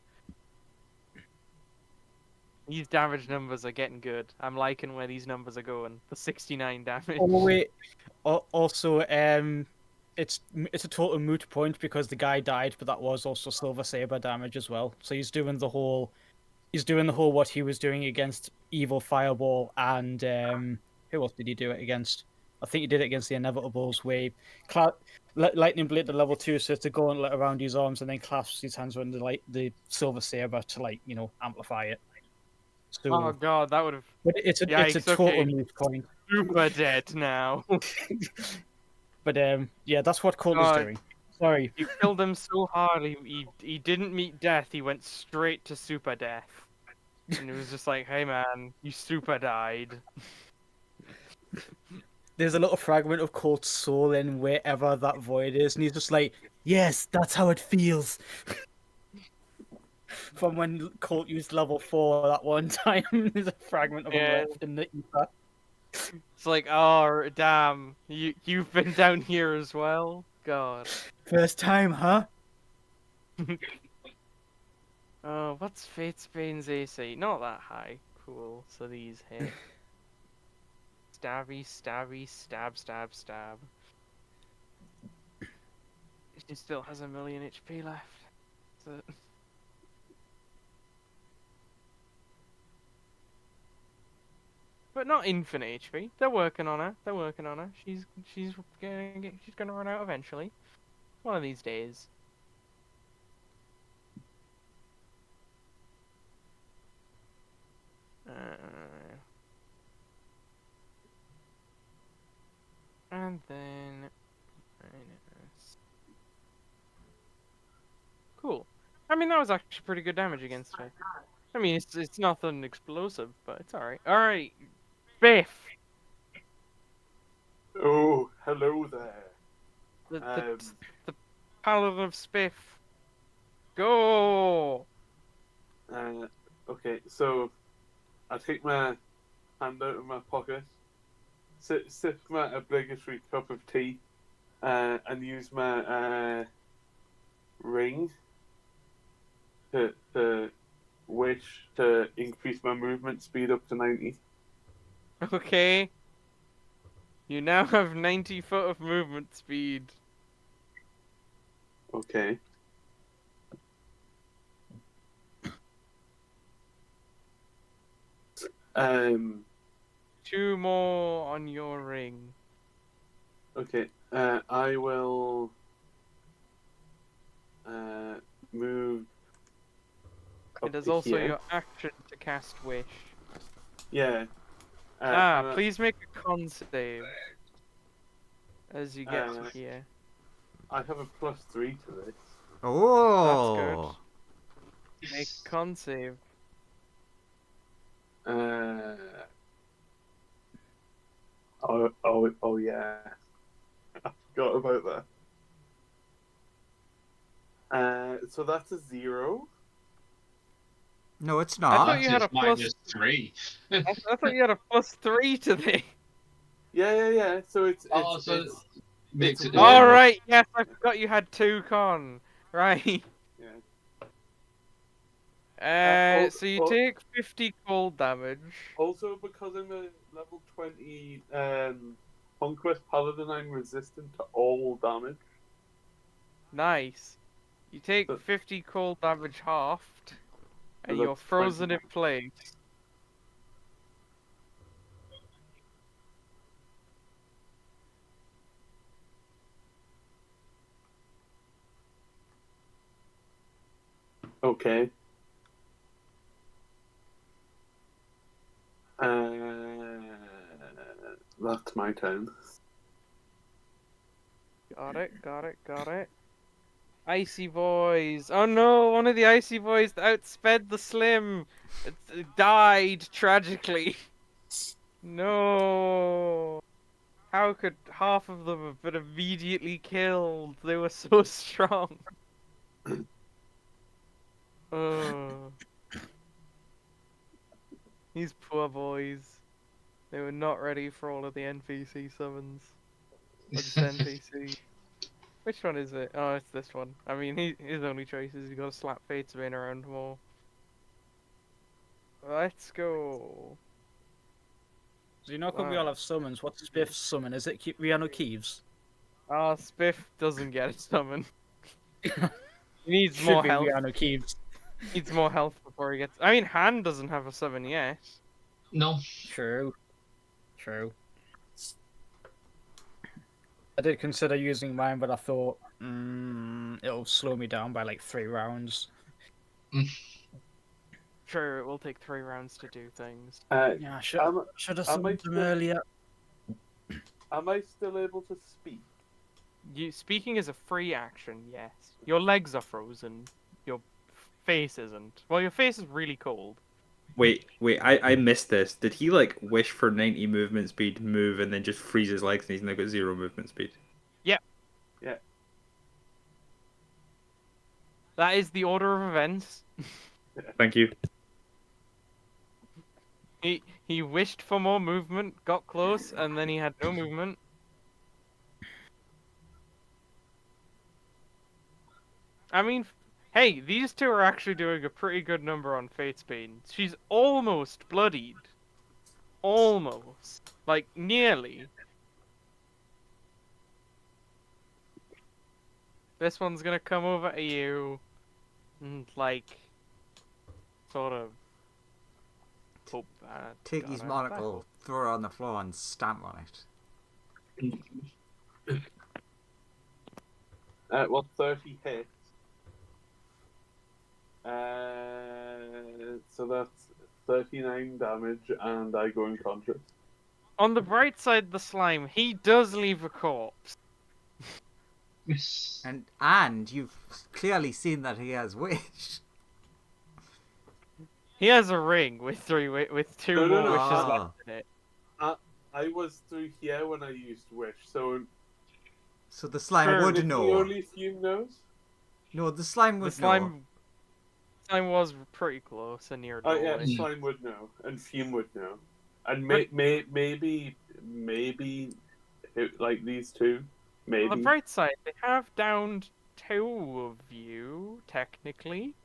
These damage numbers are getting good. I'm liking where these numbers are going. The 69 damage. Oh wait. Also, it's a total moot point because the guy died, but that was also Silver Saber damage as well. So he's doing the whole what he was doing against Evil Fireball and who else did he do it against? I think he did it against the Inevitables, where he Lightning Blade to level 2, so it's a gauntlet around his arms, and then clasps his hands around the Silver Saber to amplify it. So, Oh god, that would have. but it's a total moot point. Super dead now. But yeah, that's what Colt is God. doing. Sorry. You killed him so hard, he didn't meet death, he went straight to super death. And it was just like, hey man, you super died. There's a little fragment of Colt's soul in wherever that void is, and he's just like, yes, that's how it feels. From when Colt used level 4 that one time, there's a fragment of him left in the ether. It's like, oh damn, you've been down here as well? God. First time, huh? Oh, what's Fate Bane's AC? Not that high. Cool, so these hit. Stabby, stabby, stab, stab, stab. She still has 1,000,000 HP left. So... But not infinite HP. They're working on her. They're working on her. She's gonna run out eventually. One of these days. And then cool. I mean, that was actually pretty good damage against her. I mean, it's nothing explosive, but it's alright. Alright, Biff! Oh, hello there. The Paladin of Spiff. Go! Okay, so I take my hand out of my pocket, sip my obligatory cup of tea, and use my ring to wish to increase my movement speed up to 90. Okay. You now have 90 foot of movement speed. Okay. Two more on your ring. Okay. I will move. It is to also here. your action to cast Wish. Yeah. and, Please make a con save as you get to uh, here. I have a +3 to this. Oh, Make con save. Oh yeah. I forgot about that. So that's a 0. no, it's I not. thought you had a plus. -3. I thought you had a +3 today. Yeah. So it's Oh, so it's makes it's it. one- All right. Yes, I forgot you had 2 con. Right. yeah. So you take 50 cold damage. Also, because I'm a level 20 Conquest Paladin, I'm resistant to all damage. Nice. You take So- 50 cold damage halved, and So you're that's frozen 20. in place. Okay. That's my turn. Got it. Icy boys. Oh no, one of the icy boys outsped the slim. It died tragically. No. How could half of them have been immediately killed? They were so strong. Oh. These poor boys. They were not ready for all of the NPC summons. Or just NPC. Which one is it? Oh, it's this one. I mean, his only choice is he's got to slap Fate's Bane around more. Let's go. So you know, because we all have summons. What's Spiff's summon? Is it Rihanna Keeves? Spiff doesn't get a summon. He needs Should more be health. Rihanna Keeves. Needs more health before he gets. I mean, Han doesn't have a summon yet. No. True. I did consider using mine, but I thought it'll slow me down by like 3 rounds. Sure, it will take 3 rounds to do things. Yeah, should have summoned them earlier. Am I still able to speak? Speaking is a free action, yes. Your legs are frozen. Your face isn't. Well, your face is really cold. Wait, I missed this. Did he like wish for 90 movement speed, move, and then just freeze his legs and he's now got 0 movement speed? Yep. Yeah. That is the order of events. Thank you. He wished for more movement, got close, and then he had no movement. I mean, hey, these two are actually doing a pretty good number on Fate's Bane. She's almost bloodied. Almost. Like, nearly. This one's gonna come over to you and, like, sort of hope that. Take his monocle, throw it on the floor, and stamp on it. Well, 30 hits. So that's 39 damage, and I go unconscious. On the bright side, the slime, he does leave a corpse. And you've clearly seen that he has wish. He has a ring with two No, more no. wishes Ah. left in it. I was through here when I used Wish, so So the slime Sure, would did know. the only Fume knows? No, the slime The would know. slime was pretty close and near Oh yeah, doorway. Slime would know, and Fume would know, and But- maybe like these two, maybe. On the bright side, they have downed 2 of you, technically.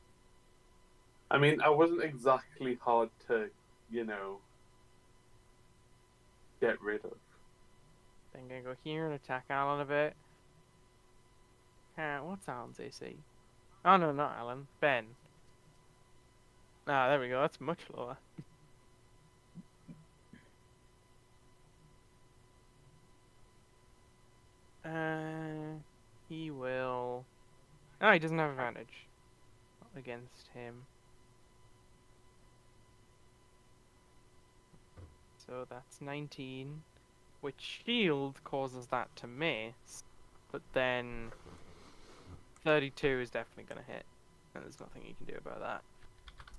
I mean, I wasn't exactly hard to, get rid of. I'm gonna go here and attack Alan a bit. What's Alan's AC? Oh no, not Alan. Ben. Ah, there we go. That's much lower. He will. Oh, he doesn't have advantage against him. So that's 19, which shield causes that to miss. but then 32 is definitely going to hit, and there's nothing you can do about that.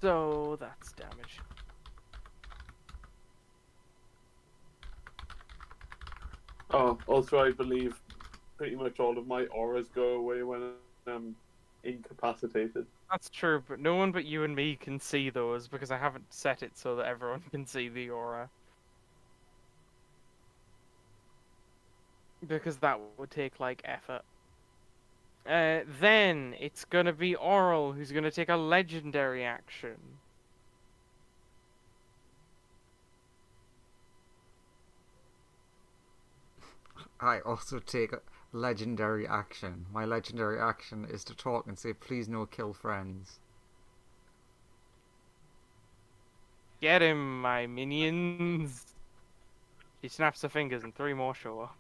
So that's damage. Oh, also I believe pretty much all of my auras go away when I'm incapacitated. That's true, but no one but you and me can see those because I haven't set it so that everyone can see the aura. Because that would take, like, effort. Then it's gonna be Auril who's gonna take a legendary action. I also take a legendary action. My legendary action is to talk and say, please no kill friends. Get him, my minions! She snaps her fingers and 3 more show up.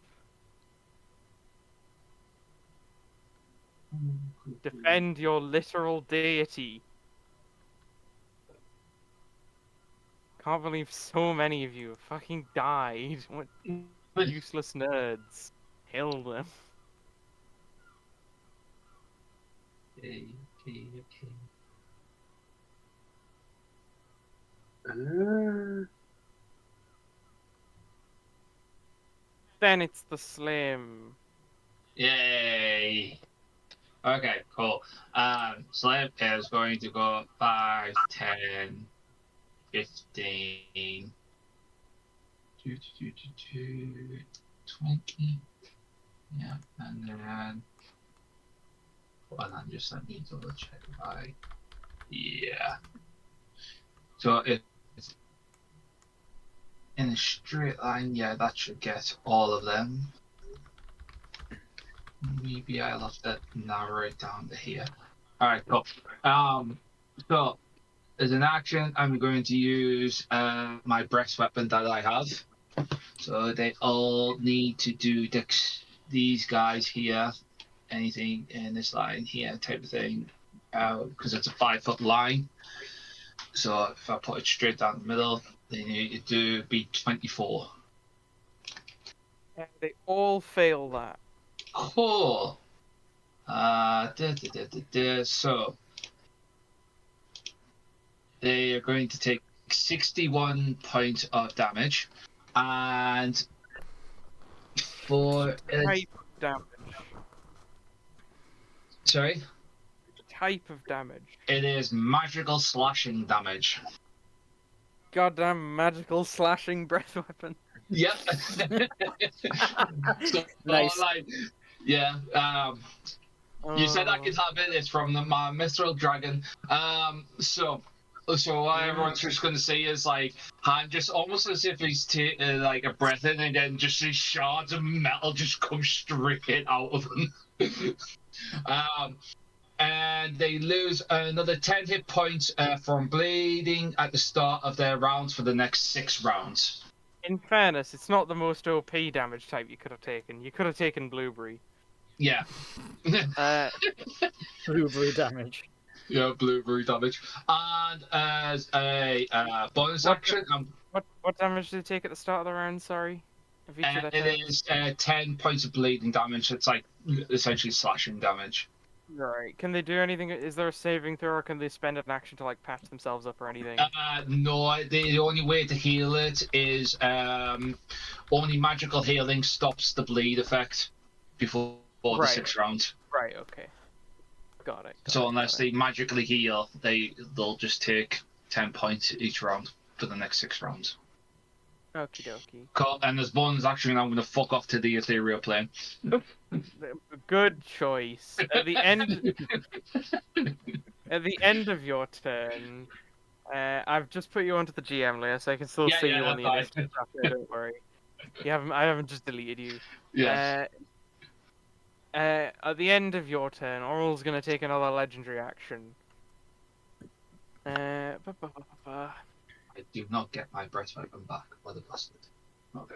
Defend your literal deity. Can't believe so many of you have fucking died. What useless nerds. Kill them. Okay. Then it's the Slim. Yay! Okay, cool. Slim is going to go 5, 10, 15, 20. Yeah, and then. Well, then just let me double check. Yeah. So it's in a straight line. Yeah, that should get all of them. Maybe I'll have to narrow it down to here. All right, cool. So as an action, I'm going to use my breast weapon that I have. So they all need to do these guys here. Anything in this line here, type of thing, because it's a 5-foot line. So if I put it straight down the middle, they need to be 24. And they all fail that. Cool. So they are going to take 61 points of damage, and for Type of damage. sorry, Type of damage. it is magical slashing damage. Goddamn magical slashing breath weapon. Yep. So, Nice. like, yeah. You said I could have it. It's from my Mithril Dragon. So what everyone's just going to say is like, hand just almost as if he's like a breath in, and then just these shards of metal just come straight out of him. And they lose another 10 hit points from bleeding at the start of their rounds for the next 6 rounds. In fairness, it's not the most OP damage type you could have taken. You could have taken Blueberry. Yeah. Blueberry damage. Yeah, blueberry damage. And as a bonus action, What damage did they take at the start of the round? Sorry. Of each of their it turns? is 10 points of bleeding damage. It's like essentially slashing damage. Right. Can they do anything? Is there a saving throw, or can they spend an action to like patch themselves up or anything? No, the only way to heal it is only magical healing stops the bleed effect before the Right. 6th round. Right. Okay. Got it. So unless they magically heal, they'll just take 10 points each round for the next 6 rounds. Okie dokie. Cool. And as bonus action, I'm going to fuck off to the ethereal plane. Good choice. At the end of your turn, I've just put you onto the GM list, so I can still see you on the that's initiative tracker, don't worry. I haven't just deleted you. Yeah. At the end of your turn, Auril's gonna take another legendary action. I do not get my breath weapon back. What a bastard. Okay.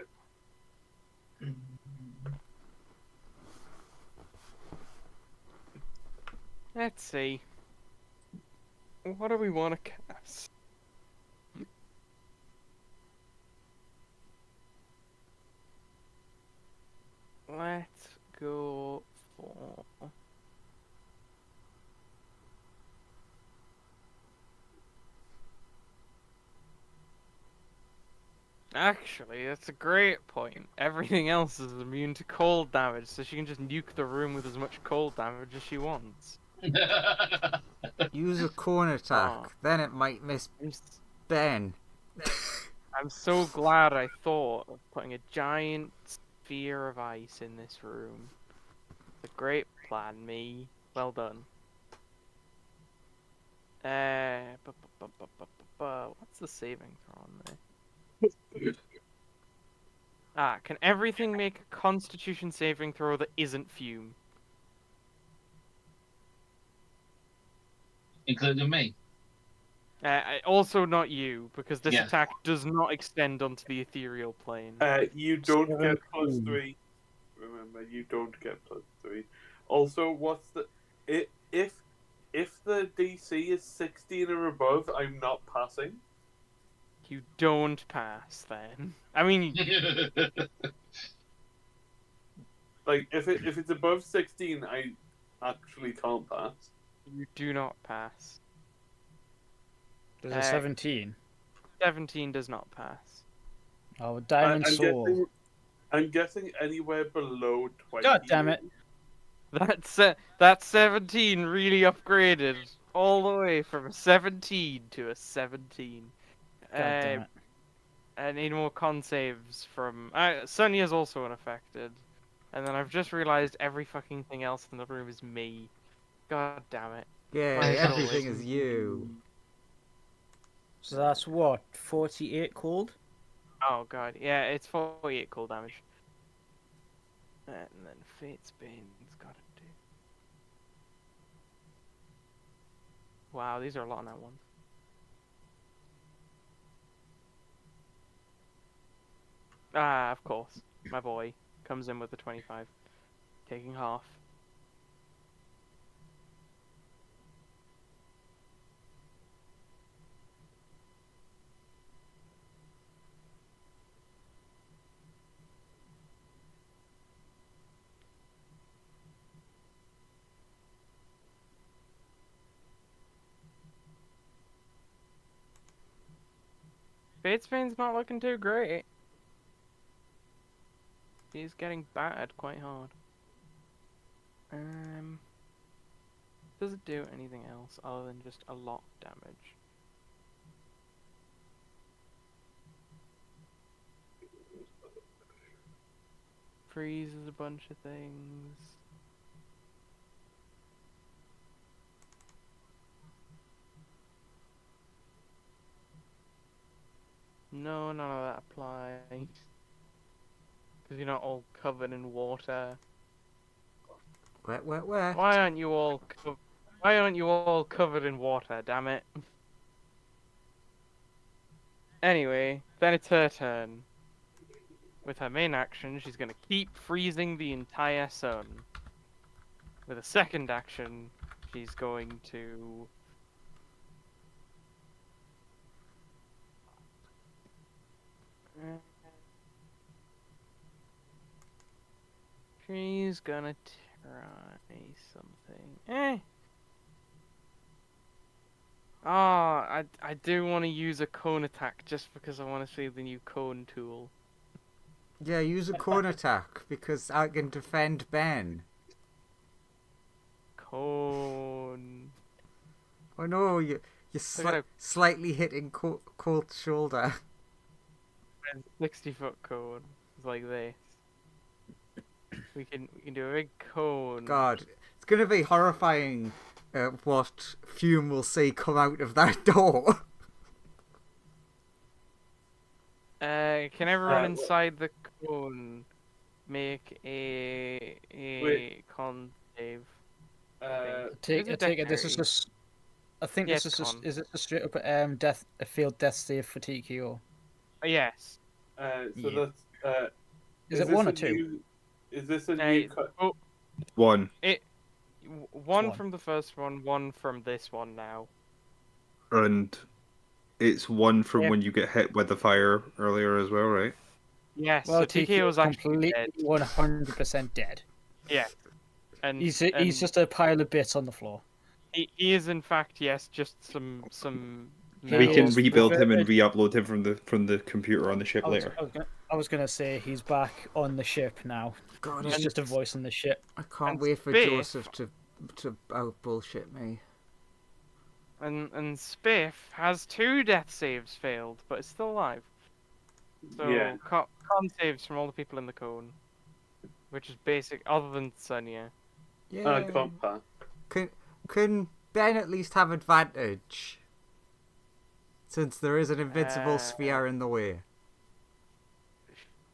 Let's see. What do we want to cast? Let's go Actually, that's a great point. Everything else is immune to cold damage, so she can just nuke the room with as much cold damage as she wants. Use a cone attack. Oh. Then it might miss I'm, s- Ben. I'm so glad I thought of putting a giant sphere of ice in this room. It's a great plan, me. Well done. What's the saving throw on there? Can everything make a Constitution saving throw that isn't fume? Including me. Also not you, because this Yeah. attack does not extend onto the ethereal plane. You don't Seven. get +3. Remember, you don't get +3. Also, what's the if the DC is 16 or above, I'm not passing. You don't pass then. I mean, Like if it's above 16, I actually can't pass. you do not pass. There's a 17. 17 does not pass. Oh, Diamond Soul. I'm guessing anywhere below 20. God damn it. That 17 really upgraded all the way from a 17 to a 17. God damn it. I need more con saves from. Sonya's also unaffected. And then I've just realized every fucking thing else in the room is me. God damn it. Yeah, Why everything always is you. So that's what? 48 cold? Oh god, yeah, it's 48 cold damage. And then Fate's Bane's gotta do. Wow, these are a lot on that one. Of course. My boy comes in with the 25. Taking half. Batesbane's not looking too great. He's getting battered quite hard. Does it do anything else other than just a lot of damage? Freezes a bunch of things. No, none of that applies. Because you're not all covered in water. Where? Why aren't you all covered in water, damn it? Anyway, then it's her turn. With her main action, she's gonna keep freezing the entire sun. With a second action, she's going to... She's gonna try something. I do want to use a cone attack just because I want to see the new cone tool. Yeah, use a cone attack because I can defend Ben. Cone. Oh no, you're at- slightly hitting Colt's shoulder. 60-foot cone. It's like this. We can do a big cone. God, it's gonna be horrifying. What Fume will see come out of that door. Can everyone inside the cone make a con save? Uh, Take it. This is dexterity? just. I think Yeah, this is it's just. con. Is it a straight up a failed death save for TKO? Yes. so Yeah. that's Is it this 1 or a 2? new- is this a new? One. One one. from the first one from this one now. And it's one from Yeah. when you get hit with the fire earlier as well, right? Yes, Well, so TKO is actually completely dead. 100% dead. Yeah. And He's just a pile of bits on the floor. he is in fact, yes, just some No. We can He's rebuild him and reverted- re-upload him from the computer on the ship later. I was gonna say he's back on the ship now. God, He's just a voice on the ship. I can't and wait for Spiff- Joseph to out bullshit me. And Spiff has 2 death saves failed, but is still alive. So Yeah. con saves from all the people in the cone, which is basic, other than Sonia. Yeah. I can't pass. Can Ben at least have advantage? Since there is an invincible sphere in the way.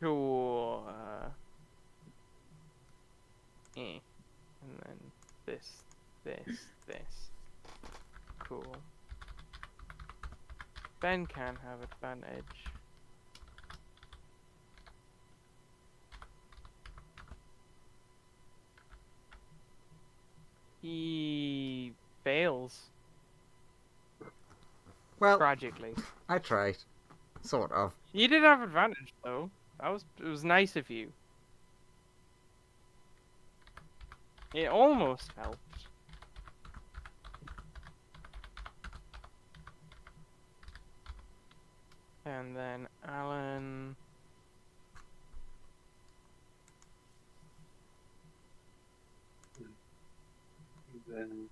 Sure. And then this. Cool. Ben can have advantage. He fails Well, tragically. I tried. Sort of. You did have advantage though. It was nice of you. It almost helped. And then Alan. Then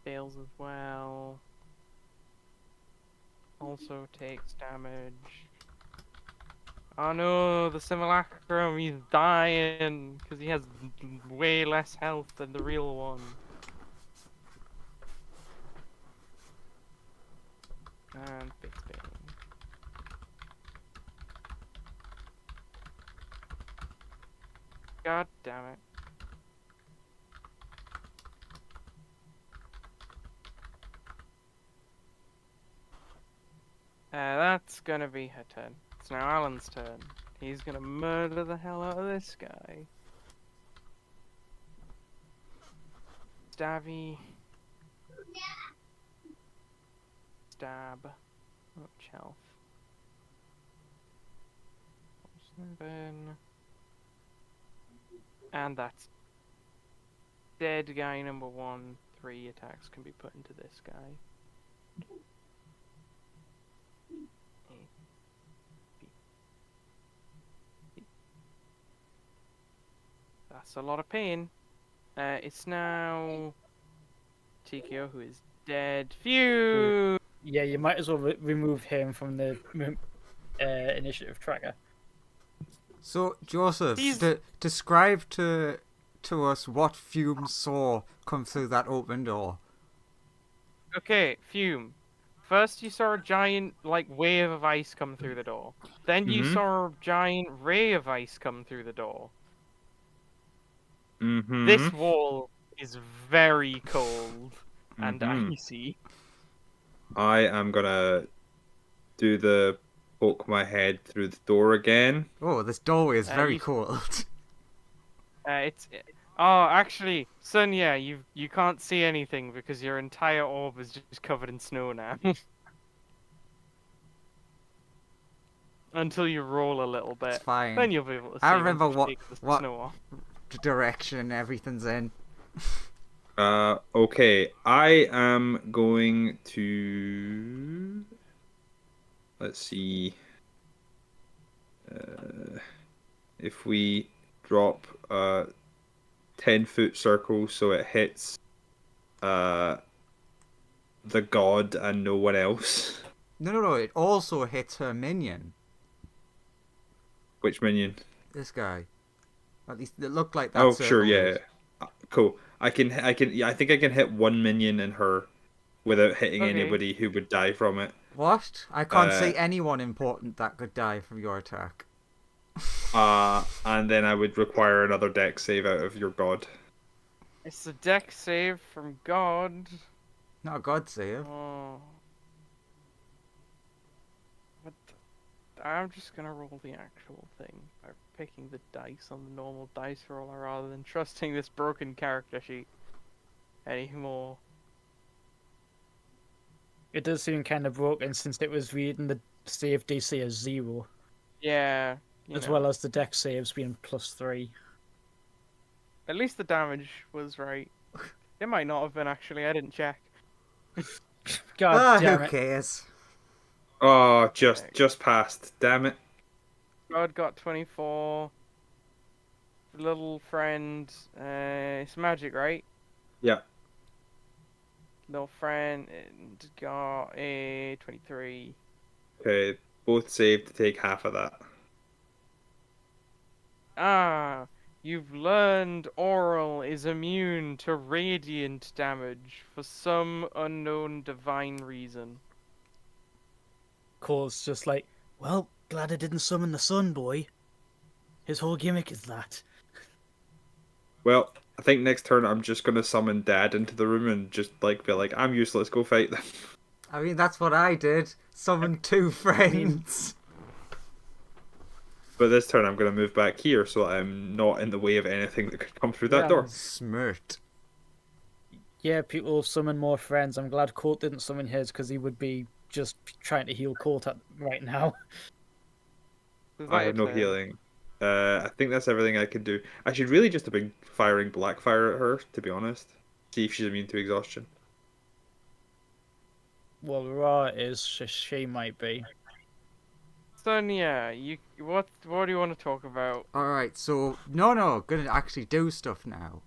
Fails as well. Also takes damage. Oh no, the simulacrum, he's dying because he has way less health than the real one. And Big Bang. God damn it. That's gonna be her turn. It's now Alan's turn. He's gonna murder the hell out of this guy. Stabby. Stab. Much health. 7. And that's dead guy number 1. 3 attacks can be put into this guy. That's a lot of pain. It's now TKO who is dead. Phew! Yeah, you might as well remove him from the initiative tracker. So, Joseph, He's- describe to us what Fume saw come through that open door. Okay, Fume. First you saw a giant, wave of ice come through the door. Then you Mhm. saw a giant ray of ice come through the door. Mm-hmm. This wall is very cold and Mhm. icy. I am gonna do the poke my head through the door again. Oh, this doorway is very you- cold. Oh, actually, son, yeah, you can't see anything because your entire orb is just covered in snow now. Until you roll a little bit, It's fine. then you'll be able to see. I once remember you take the what snow off. direction everything's in. Okay. I am going to. Let's see. If we drop a 10-foot circle so it hits the god and no one else. No, it also hits her minion. Which minion? This guy. At least it looked like that. Oh, circle sure, yeah. did. Cool. I think I can hit one minion in her without hitting Okay. anybody who would die from it. What? I can't Uh, see anyone important that could die from your attack. And then I would require another deck save out of your god. It's a deck save from God. Not a god save. Oh. What? I'm just gonna roll the actual thing by picking the dice on the normal dice roller rather than trusting this broken character sheet anymore. It does seem kind of broken since it was reading the save DC as 0, Yeah. as well as the deck saves being +3. At least the damage was right. It might not have been actually. I didn't check. God Who damn it. cares? Oh, just passed. Damn it. God got 24. Little friend, it's magic, right? Yeah. Little friend got a 23. Okay. Both saved to take half of that. Ah, you've learned Auril is immune to radiant damage for some unknown divine reason. Cole's just like, well, glad I didn't summon the sun, boy. His whole gimmick is that. Well, I think next turn I'm just gonna summon Dad into the room and just like be like, I'm useless, go fight them. I mean, that's what I did. Summon two friends. But this turn I'm gonna move back here so I'm not in the way of anything that could come through that Yeah. door. Smirt. Yeah, people summon more friends. I'm glad Colt didn't summon his because he would be just trying to heal Colt right now. Is that I your have no turn? healing. I think that's everything I can do. I should really just have been firing Blackfire at her, to be honest. See if she's immune to exhaustion. Well, Ra is, she might be. Sonia, what do you want to talk about? Alright, so, no, gonna actually do stuff now.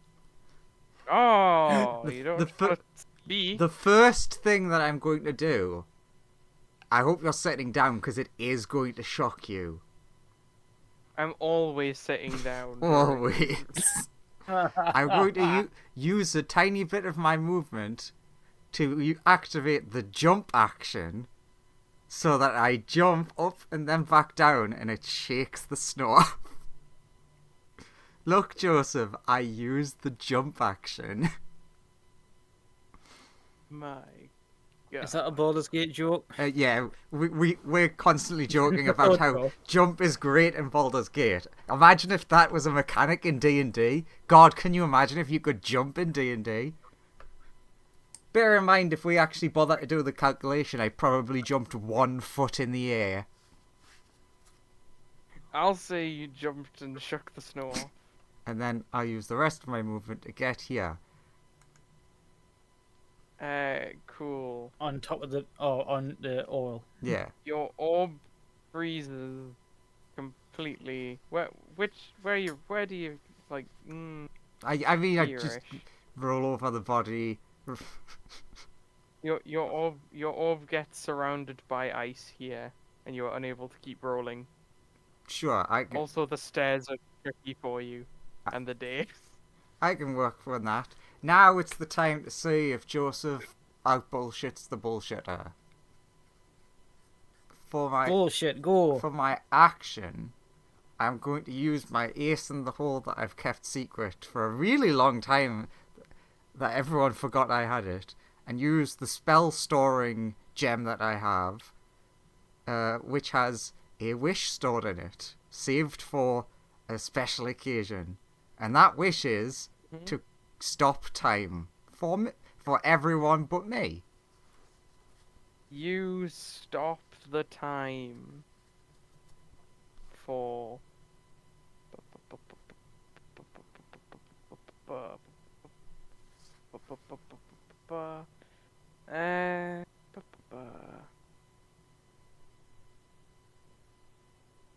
Oh, The- you don't the fir- want to speak? The first thing that I'm going to do, I hope you're sitting down because it is going to shock you. I'm always sitting down. Always. I'm going to use a tiny bit of my movement to activate the jump action so that I jump up and then back down and it shakes the snow off. Look, Joseph, I used the jump action. My God. Is that a Baldur's Gate joke? Yeah, we're constantly joking about Oh, how no. jump is great in Baldur's Gate. Imagine if that was a mechanic in D&D. God, can you imagine if you could jump in D&D? Bear in mind, if we actually bother to do the calculation, I probably jumped 1 foot in the air. I'll say you jumped and shook the snow off. And then I'll use the rest of my movement to get here. Cool. On top of the on the oil. Yeah. Your orb freezes completely. Where do you like? I mean, I just Here-ish. roll over the body. Your orb gets surrounded by ice here, and you're unable to keep rolling. Sure, Also, the stairs are tricky for you, and the day. I can work with that. Now it's the time to see if Joseph out-bullshits the bullshitter. Bullshit, go. For my action, I'm going to use my ace in the hole that I've kept secret for a really long time, that everyone forgot I had it, and use the spell storing gem that I have, which has a wish stored in it, saved for a special occasion. And that wish is to stop time for everyone but me. You stop the time for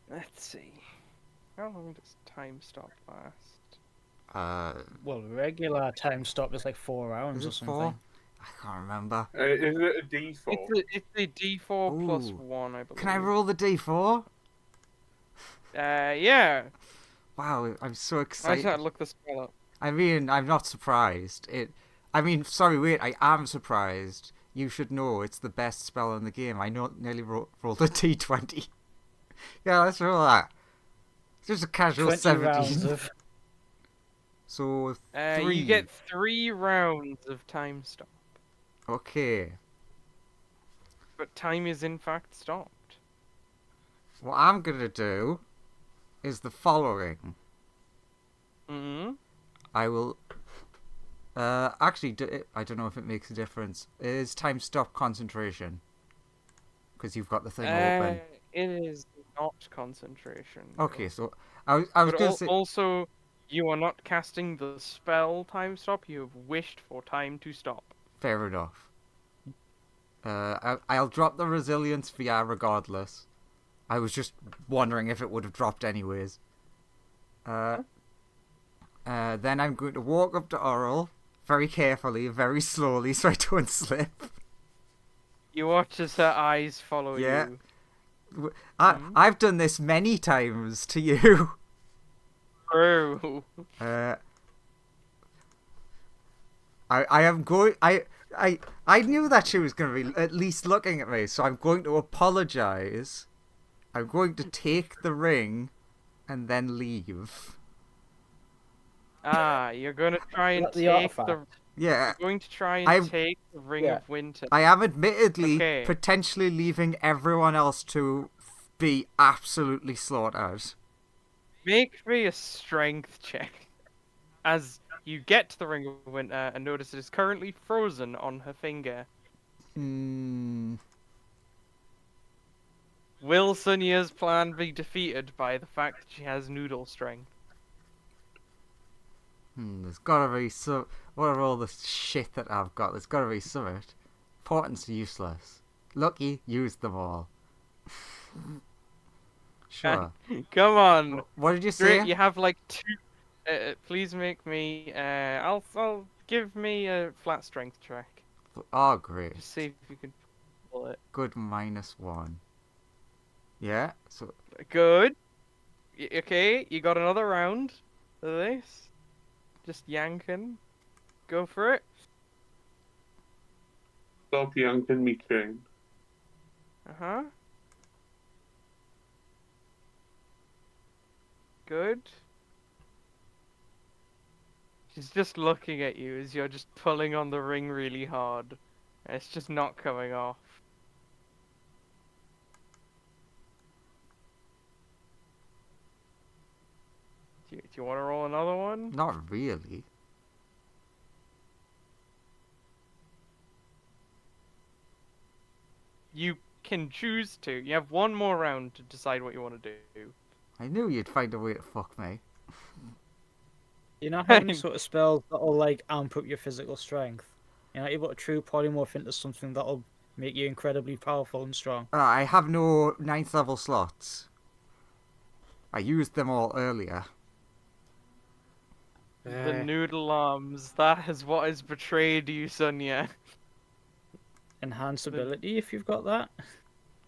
let's see. How long does time stop last? Well, regular time stop is like 4 rounds Is or it something. 4? I can't remember. Is it a D4? It's a D4 plus Ooh. 1, I believe. Can I roll the d4? Yeah. Wow, I'm so I excited. just had to look the spell up. I mean, I'm not surprised. Sorry, wait, I am surprised. You should know it's the best spell in the game. I nearly rolled a d20. Yeah, let's roll that. Just a casual 20 17. rounds of... So, 3. You get 3 rounds of time stop. Okay. But time is in fact stopped. What I'm gonna do is the following. Mm-hmm. I will... actually, I don't know if it makes a difference. Is time stop concentration? Because you've got the thing open. It is not concentration. Okay, so I was But gonna say... also, you are not casting the spell time stop. You have wished for time to stop. Fair enough. I'll drop the resilience VR regardless. I was just wondering if it would have dropped anyways. Then I'm going to walk up to Auril very carefully, very slowly, so I don't slip. You watch as her eyes follow Yeah. you. I've done this many times to you. True. I am going. I knew that she was going to be at least looking at me, so I'm going to apologize. I'm going to take the ring, and then leave. You're going to try and Not the take artifact. the. Yeah, You're going to try and I'm- take the Ring Yeah. of Winter. I am admittedly Okay. potentially leaving everyone else to be absolutely slaughtered. Make me a strength check. As you get to the Ring of Winter and notice it is currently frozen on her finger. Will Sunya's plan be defeated by the fact that she has noodle strength? There's gotta be some. What are all the shit that I've got? There's gotta be something. Portent's useless. Lucky, used them all. Sure. Come on. What did you Great, say? you have like two. Please make me. I'll give me a flat strength check. Oh, great. Just see if you can pull it. Good -1. Yeah. So Good. Okay, you got another round of this. Just yanking. Go for it. Stop yanking me, King. Uh-huh. Good. She's just looking at you as you're just pulling on the ring really hard. And it's just not coming off. Do you want to roll another one? not really. You can choose to. You have one more round to decide what you want to do. I knew you'd find a way to fuck me. You know how any sort of spells that'll like amp up your physical strength? You're not able to true polymorph into something that'll make you incredibly powerful and strong. I have no 9th level slots. I used them all earlier. The noodle arms. That is what has betrayed you, Sonia. Enhance ability if you've got that.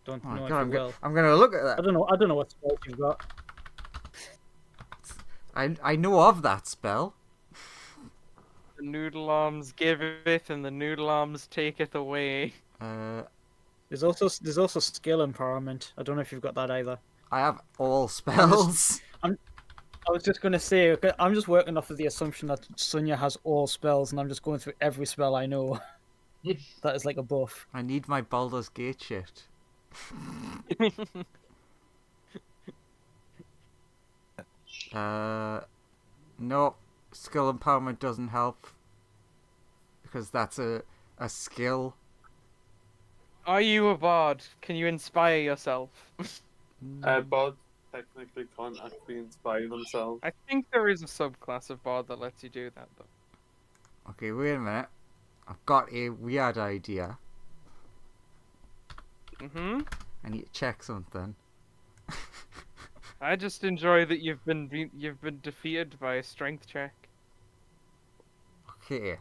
Don't Oh my know god, if you will. I'm gonna look at that. I don't know what spells you've got. I know of that spell. The noodle arms giveth, and the noodle arms taketh away. There's also skill empowerment. I don't know if you've got that either. I have all spells. I was just gonna say, okay, I'm just working off of the assumption that Sonia has all spells, and I'm just going through every spell I know. That is like a buff. I need my Baldur's Gate shit. No, skill empowerment doesn't help because that's a skill. Are you a bard? Can you inspire yourself? Bards technically can't actually inspire themselves. I think there is a subclass of bard that lets you do that, though. Okay, wait a minute. I've got a weird idea. Mm-hmm. I need to check something. I just enjoy that you've been defeated by a strength check. Okay.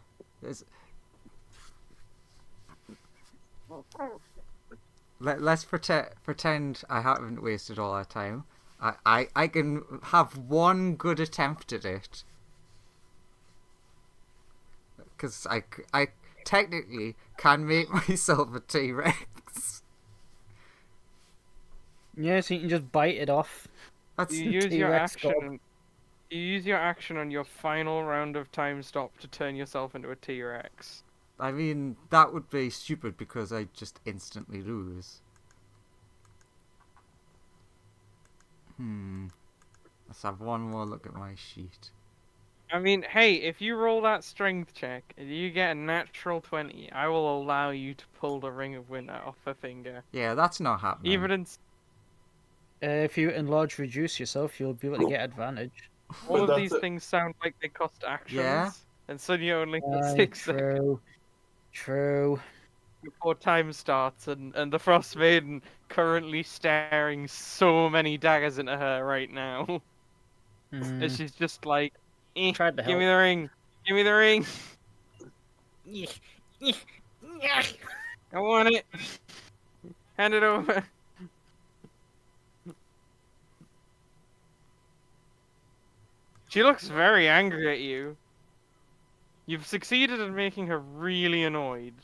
Let's pretend I haven't wasted all our time. I can have one good attempt at it. Because I technically can make myself a T-Rex. Yeah, so you can just bite it off. That's You use your T-Rex action. You use your action on your final round of time stop to turn yourself into a T-Rex. I mean, that would be stupid because I just instantly lose. Let's have one more look at my sheet. I mean, hey, if you roll that strength check and you get a natural 20, I will allow you to pull the Ring of Winter off her finger. Yeah, that's not happening. Even in If you enlarge reduce yourself, you'll be able to get advantage. all But of that's these it. things sound like they cost actions. Yeah. And Sonia only has 6 seconds. True. before time starts, and the Frost Maiden currently staring so many daggers into her right now. Hmm. And she's just like, Tried to give me help. the ring. Give me the ring. I want it. Hand it over. She looks very angry at you. You've succeeded in making her really annoyed.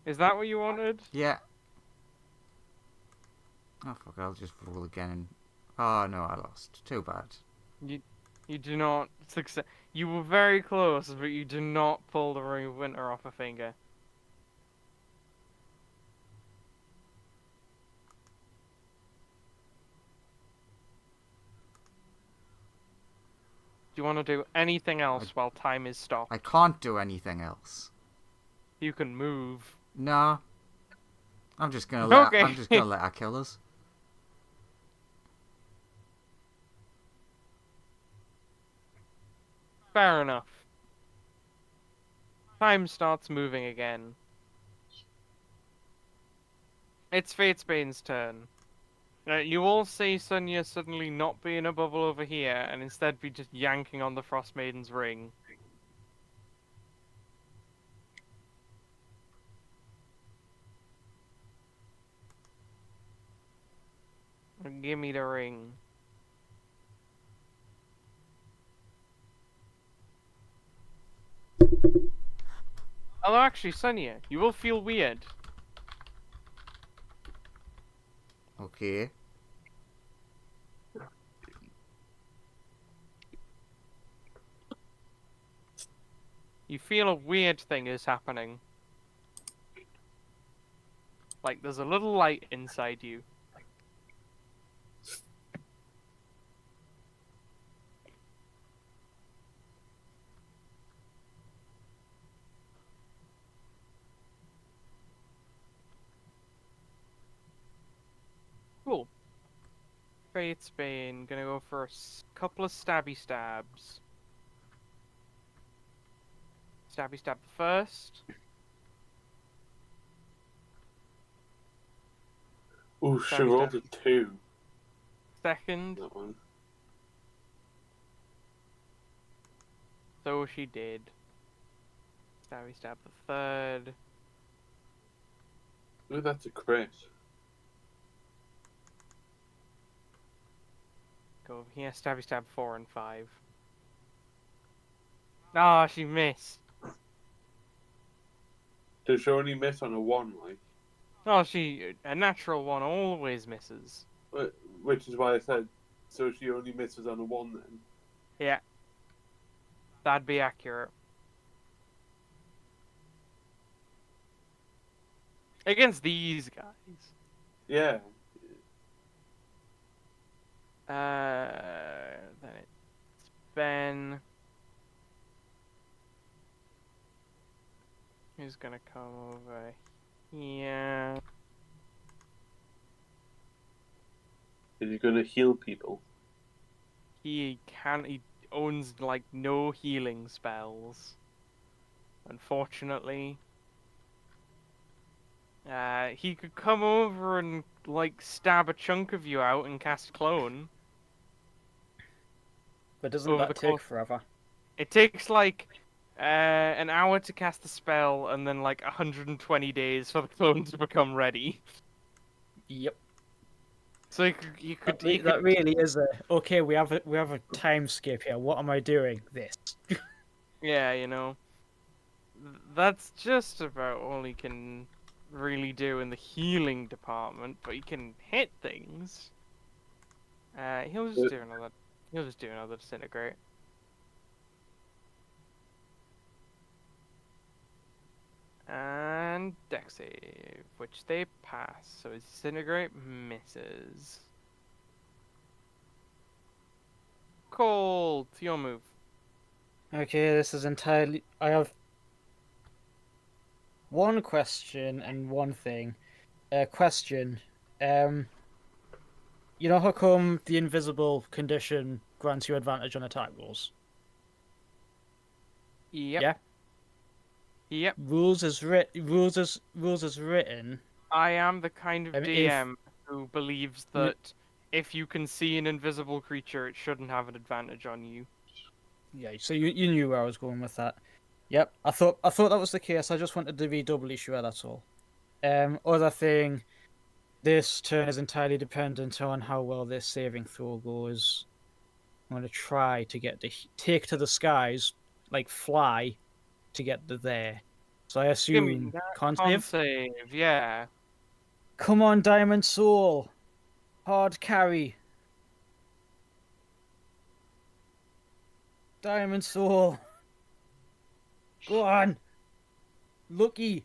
Is that what you wanted? Yeah. Oh fuck! I'll just roll again. And... Oh no, I lost. Too bad. You do not succeed. You were very close, but you do not pull the ring of winter off a finger. Do you want to do anything else while time is stopped? I can't do anything else. You can move. No. I'm just gonna let. Okay. I'm just gonna let her kill us. Fair enough. Time starts moving again. It's Fatesbane's turn. You all see Sonia suddenly not be in a bubble over here, and instead be just yanking on the Frost Maiden's ring. Give me the ring. Although actually, Sonia, you will feel weird. Okay. You feel a weird thing is happening. Like there's a little light inside you. Cool. Fatesbane, gonna go for a couple of stabby stabs. Stabby stab first. Ooh, she Stabby rolled stab. a 2. Second. That one. So she did. Stabby stab the third. Ooh, that's a crit. Go over here, stabby stab 4 and 5. Ah, she missed. Does she only miss on a 1, like? Oh, a natural one always misses. Which is why I said, so she only misses on a 1 then. Yeah. That'd be accurate. Against these guys. Yeah. Then it's Ben. Who's gonna come over here? Is he gonna heal people? He owns like no healing spells. Unfortunately. He could come over and like stab a chunk of you out and cast clone. But doesn't Over that the take course- forever? It takes like an hour to cast the spell and then like 120 days for the clone to become ready. Yep. So That really is a okay. We have a time skip here. What am I doing? This. Yeah, you know. That's just about all he can really do in the healing department, but he can hit things. He'll just do another disintegrate. And dex save, which they pass, so his disintegrate misses. Cold, your move. Okay, this is entirely. I have one question and one thing. Question. You know how come the invisible condition grants you advantage on attack rolls? Yep. Yeah. Yep, rules as written. I am the kind of I mean, if- DM who believes N- that if you can see an invisible creature, it shouldn't have an advantage on you. Yeah, so you knew where I was going with that. Yep, I thought that was the case. I just wanted to be doubly sure. That's all. Other thing, this turn is entirely dependent on how well this saving throw goes. I'm gonna try to take to the skies, like fly, to get to there. So I Give me assume that can't con save. save, yeah. Come on, Diamond Soul, hard carry. Diamond Soul, go on, Lucky.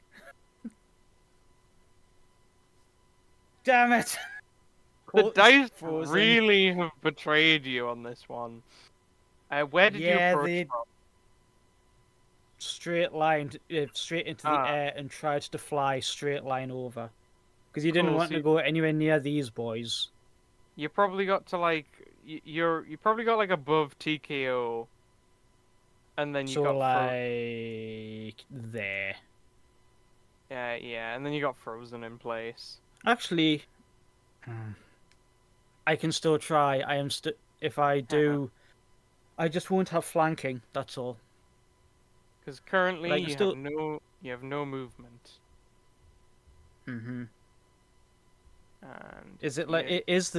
Damn it! The Colt is dice frozen. really have betrayed you on this one. Where did you Yeah, approach they from? straight lined straight into the Ah. air and tried to fly straight line over because you didn't Cool, want so to go anywhere near these boys. you probably got to like you probably got like above TKO, and then you So got like there. yeah, and then you got frozen in place. Actually, I can still try. I am still. If I do, I just won't have flanking. That's all. Because currently But I can still. you have no movement. Mm-hmm. And Is it like is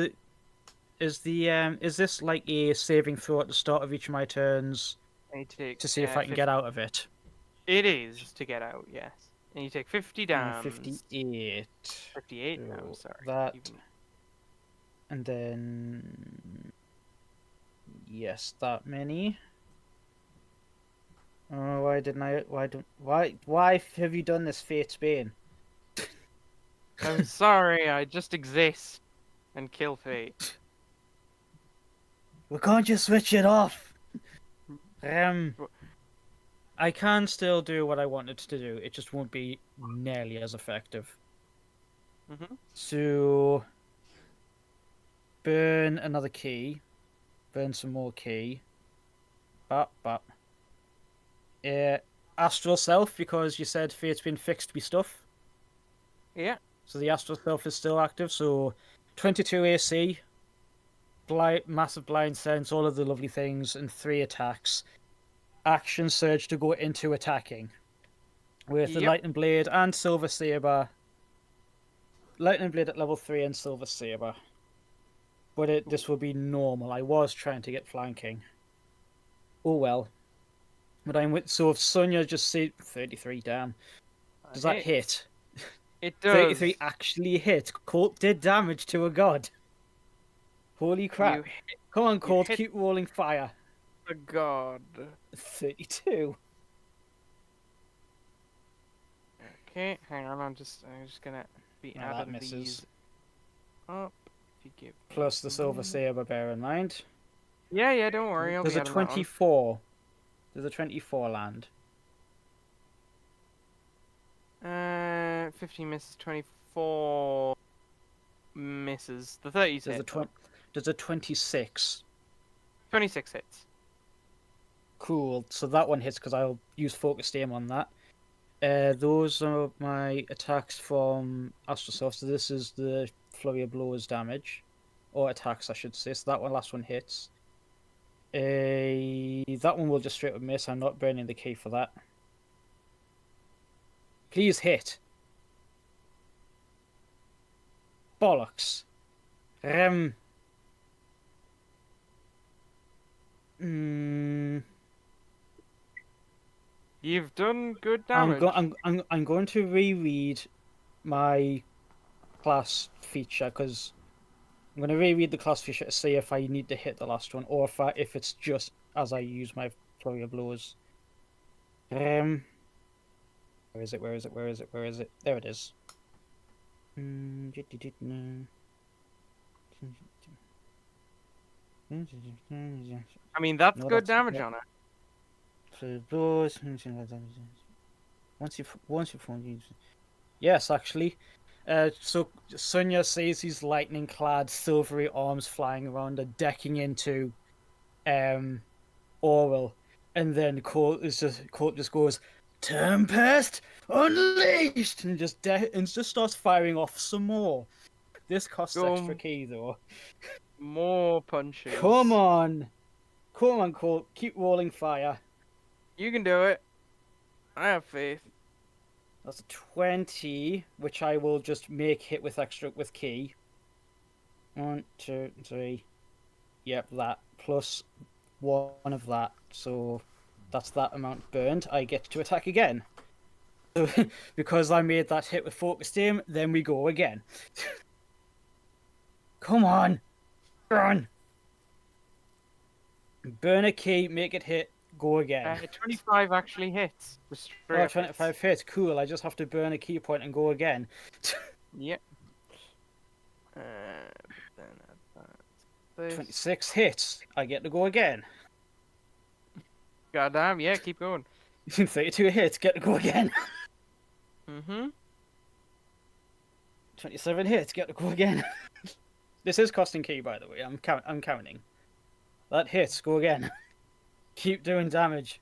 this like a saving throw at the start of each of my turns you take, to see if I can get out of it? It is to get out, yes. And you take 50 down. 58. 58 So down, sorry. that- Even- And then yes, that many. Oh, why didn't I? Why have you done this, Fate's Bane? I'm sorry, I just exist and kill fate. We can't just switch it off. I can still do what I wanted to do. It just won't be nearly as effective. Mm-hmm. So burn another key. Burn some more key. Bop. Astral Self, because you said Fate's been fixed with stuff. Yeah. So the Astral Self is still active. So 22 AC, massive blind sense, all of the lovely things, and 3 attacks. Action surge to go into attacking with the Yep. Lightning Blade and Silver Saber. Lightning Blade at level 3 and Silver Saber. But this will be normal. I was trying to get flanking. Oh well. But I'm with. So if Sonya just say 33, damn. Does that hit? It does. 33 actually hit. Colt did damage to a god. Holy crap. You Come on, Colt, hit- keep rolling fire. the god. 32. Okay, hang on, I'm just gonna be No, that adding misses. these up. If you give Plus the Silver Saber, bear in mind. Yeah, don't worry. I'll There's be a adding that on. 24. There's a 24 land. 15 misses, 24 misses. The 30's There's hit. a 20. There's a 26. 26 hits. Cool. So that one hits because I'll use focused aim on that. Those are my attacks from Astral Self. So this is the flurry of blows damage, or attacks, I should say. So that last one hits. That one will just straight up miss. I'm not burning the key for that. Please hit. Bollocks. You've done good damage. I'm going to reread my class feature because I'm going to reread the class feature to see if I need to hit the last one or if it's just as I use my flurry of blows. Where is it? Where is it? Where is it? Where is it? There it is. I mean, that's No, good that's- damage yeah. on it. Once you find yes, actually. So Sonya sees these lightning-clad, silvery arms flying around and decking into, Auril, and then Colt just goes, Tempest Unleashed! And just starts firing off some more. This costs Go extra on. key, though. More punches. Come on. Come on, Colt. Keep rolling fire. You can do it. I have faith. That's a 20, which I will just make hit with key. 1, 2, 3. Yep, that. Plus 1 of that. So that's that amount burned. I get to attack again. So, because I made that hit with focused aim, then we go again. Come on. Run. Burn a key, make it hit, go again. 25 actually hits. The Oh, straight 25 hits. Cool. I just have to burn a key point and go again. Yep. Then this. 26 hits. I get to go again. Goddamn, yeah, keep going. 32 hits. Get to go again. Mm-hmm. 27 hits. Get to go again. This is costing key, by the way. I'm counting. That hits. Go again. Keep doing damage.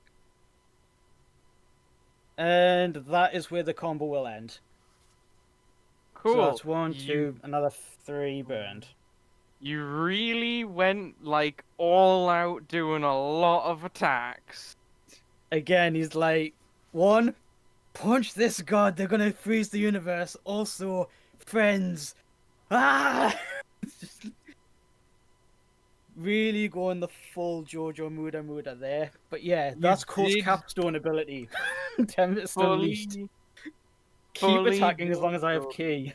And that is where the combo will end. Cool. So that's 1, You- 2, another 3 burned. You really went like all out doing a lot of attacks. Again, he's like, 1, punch this god, they're gonna freeze the universe. Also, friends. Ah! Really going the full Jojo Muda there. But yeah, that's Colt's did capstone ability. Tempest Unleashed. Fully, Keep fully attacking as long as I have Jojo. key.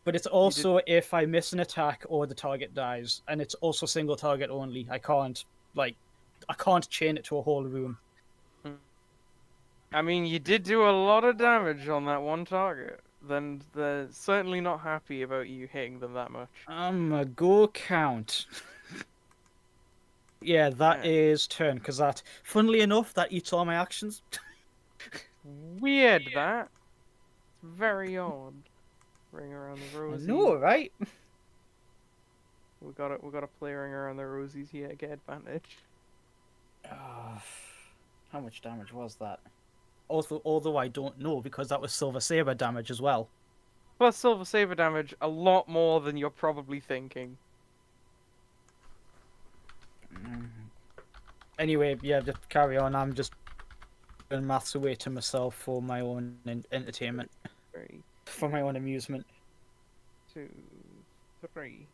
But it's also if I miss an attack or the target dies. And it's also single target only. I can't chain it to a whole room. I mean, you did do a lot of damage on that one target. Then they're certainly not happy about you hitting them that much. Go count. Yeah, that Yeah. is turn, because that, funnily enough, that eats all my actions. Weird that. It's very odd. Ring around the I rosies. know, right? We gotta play ring around the rosies here, get advantage. How much damage was that? Although I don't know, because that was Silver Saber damage as well. Plus Silver Saber damage, a lot more than you're probably thinking. Anyway, yeah, just carry on. I'm just doing maths away to myself for my own entertainment, 3, for my own amusement. 2, 3.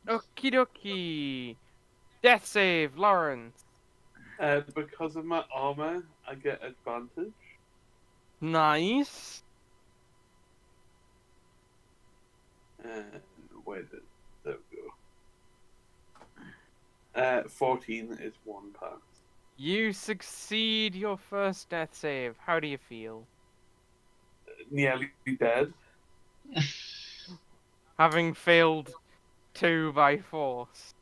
Okie dokie. Death save, Lawrence. Because of my armor, I get advantage. Nice. And where did that go? 14 is 1 pass. You succeed your first death save. How do you feel? Nearly dead. Having failed 2 by force.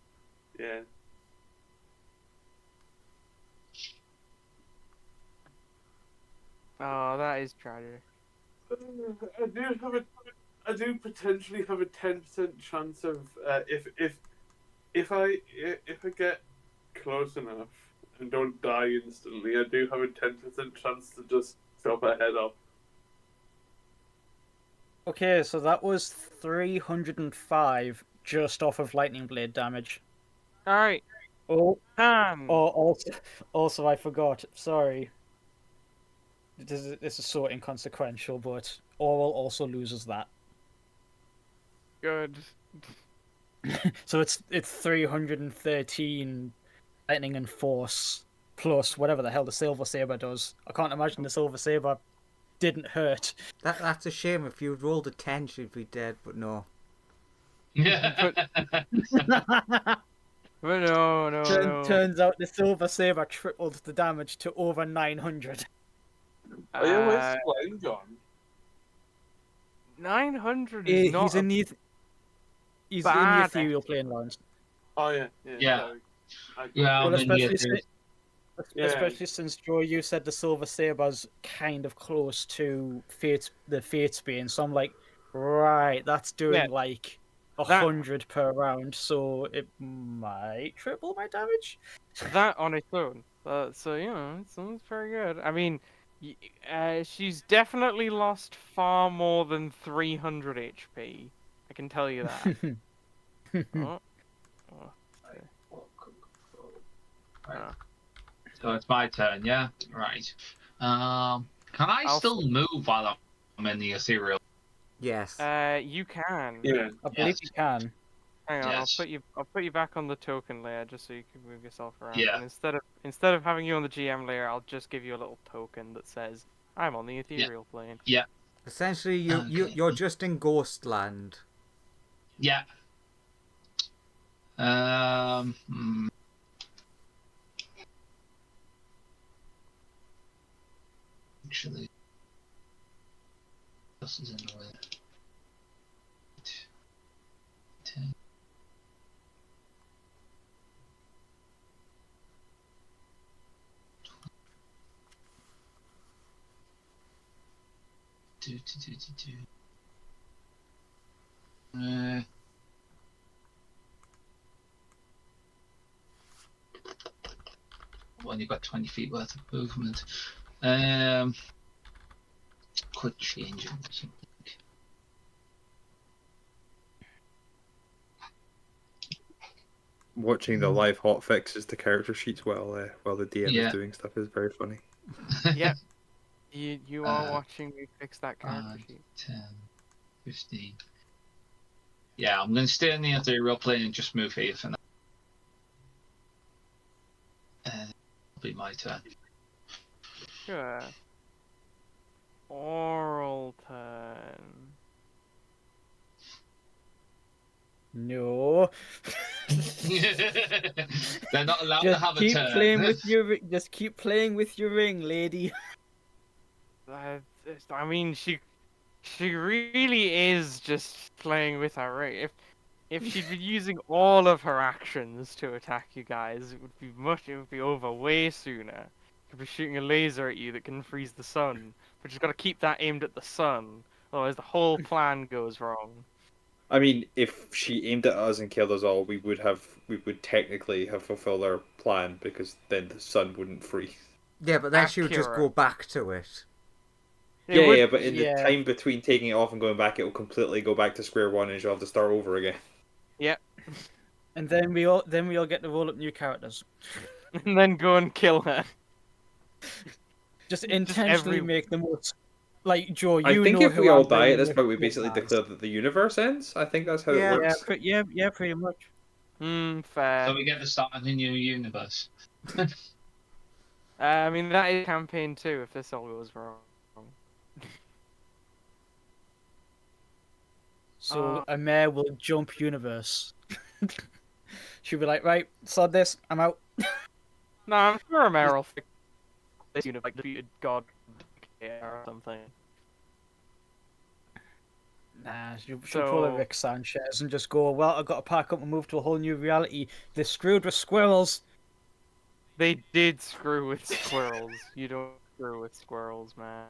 Yeah. Oh, that is tragic. I do potentially have a 10% chance of if I get close enough and don't die instantly, I do have a 10% chance to just chop her head off. Okay, so that was 305 just off of lightning blade damage. Alright, Oh, Han. also I forgot. Sorry. This is so inconsequential, but Auril also loses that. Good. So it's 313 lightning and force plus whatever the hell the Silver Saber does. I can't imagine the Silver Saber didn't hurt. That's a shame. If you'd rolled a 10, she'd be dead, but no. Yeah. But no. Turns out the Silver Saber tripled the damage to over 900. Oh yeah, where's Flame gone? 900 is not He's in the bad ethereal plane, Lawrence. Oh yeah. Yeah. Sorry. Yeah, Well, I'm in the especially since Joe, you said the Silver Saber's kind of close to the Fatesbane, so I'm like, right, that's doing Yeah. like 100 per round, so it might triple my damage. That on its own. So it's very good. I mean, she's definitely lost far more than 300 HP. I can tell you that. Oh, oh, Right. oh. So it's my turn, yeah? Right. Can I I'll still move while I'm in the ethereal? Yes. You can. Yeah. I believe Yes. you can. Hang on, Yes. I'll put you back on the token layer just so you can move yourself around. Yeah. And instead of having you on the GM layer, I'll just give you a little token that says I'm on the ethereal plane. Yeah. Essentially, Okay. you're just in Ghostland. Yeah. Actually, this is in the way. 10. Do. Well, you've got 20 feet worth of movement. Quick change or something. Watching the live hot fixes to character sheets while the DM Yeah. is doing stuff is very funny. Yep. You are watching me fix that character 5, sheet. 10, 15. Yeah, I'm going to stay in the ethereal plane and just move here for now. It'll be my turn. Sure. Oral turn. No. They're not allowed to Just have a keep turn. playing with your. Just keep playing with your ring, lady. I mean, she really is just playing with her ring. If she'd been using all of her actions to attack you guys, it would be over way sooner. She'd be shooting a laser at you that can freeze the sun, but she's got to keep that aimed at the sun, otherwise the whole plan goes wrong. I mean, if she aimed at us and killed us all, we would technically have fulfilled our plan because then the sun wouldn't freeze. Yeah, but then she would just go Accurate. back to it. Yeah, but in the yeah. time between taking it off and going back, it will completely go back to square one, and she'll have to start over again. Yep. And then we all get to roll up new characters. And then go and kill her. Just intentionally make the most. Like Joe, you I think know if who we all I'm die at bringing this with point, we me basically as. declare that the universe ends. I think that's how Yeah. it works. Yeah, pretty much. Fair. So we get to start a new universe. I mean, that is campaign 2 if this all goes wrong. So a mare will jump universe. She'll be like, right, sod this, I'm out. No, I'm sure Amara will fix this unit like defeated God or something. Nah, she'll pull a So- Rick Sanchez and just go, well, I've got to pack up and move to a whole new reality. They're screwed with squirrels. They did screw with squirrels. You don't screw with squirrels, man.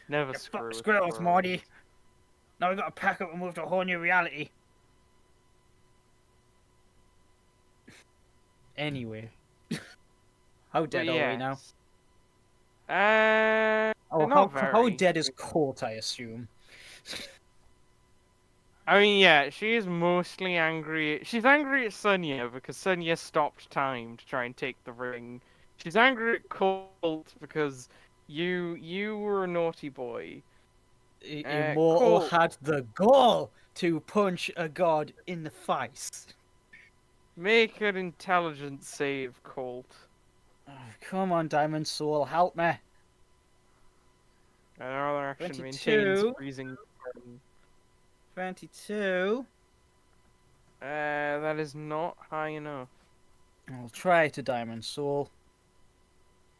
Never You screw fuck with squirrels, Morty. Now I've got to pack up and move to a whole new reality. Anyway. How dead are we now? Oh, not how very. dead is Colt, I assume? I mean, yeah, she is mostly angry. She's angry at Sonya because Sonya stopped time to try and take the ring. She's angry at Colt because you were a naughty boy. Immortal Colt. had the gall to punch a god in the face. Make an intelligence save, Colt. Oh, come on, Diamond Soul, help me. Another action 22. maintains freezing. 22. That is not high enough. I'll try to Diamond Soul.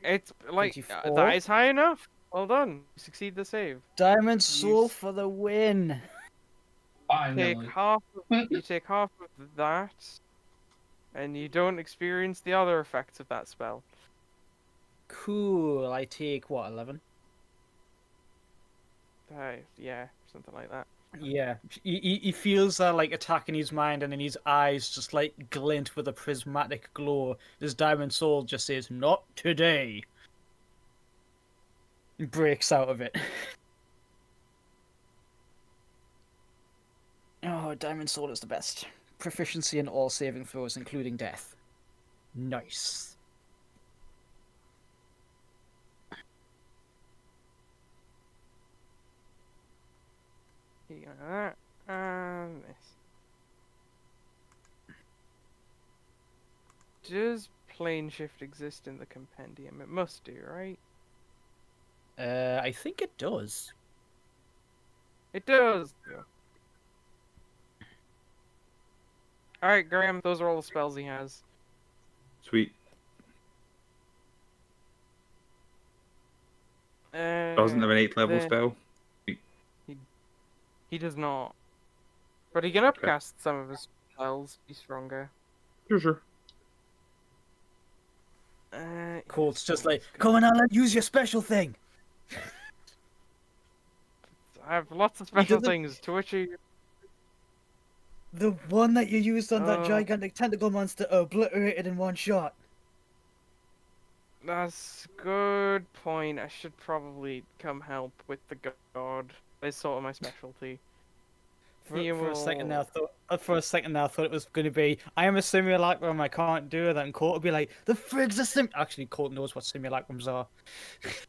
It's like 24. that is high enough. Well done. You succeed the save. Diamond You Soul s- for the win. Take Finally. you take half of that, and you don't experience the other effects of that spell. Cool. I take what, 11? Yeah, something like that. Yeah, he feels that like attack in his mind, and then his eyes just like glint with a prismatic glow. His diamond soul just says, "Not today." He breaks out of it. Oh, diamond soul is the best. Proficiency in all saving throws, including death. Nice. Yeah, this. Does plane shift exist in the compendium? It must do, right? I think it does. It does. Yeah. All right, Graham. Those are all the spells he has. Sweet. Doesn't have an 8th level then spell. He does not. But he can upcast some of his spells. He's stronger. Sure. Colt's just like, come on, Alan, use your special thing. I have lots of special doesn't- things to which he. The one that you used on that Oh. gigantic tentacle monster obliterated in one shot. That's a good point. I should probably come help with the god. It's sort of my specialty. For He a second now, will- I thought it was going to be, I am a simulacrum, I can't do that, and Colt would be like, the frig's a sim. Actually, Colt knows what simulacrums are.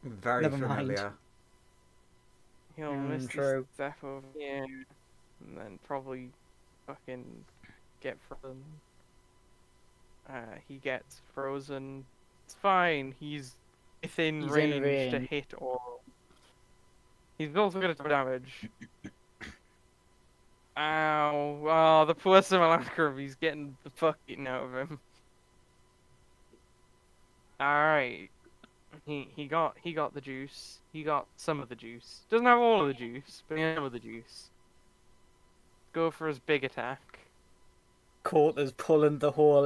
Very Never mind. familiar. He'll miss true. the step over here, and then probably fucking get frozen. He gets frozen. It's fine. He's within He's in range to range. hit Oral. He's also gonna do damage. Ow! Oh, the poor simulacrum. He's getting the fuck eaten out of him. All right. He got the juice. He got some of the juice. Doesn't have all of the juice, but he has some of the juice. Go for his big attack. Colt is pulling the whole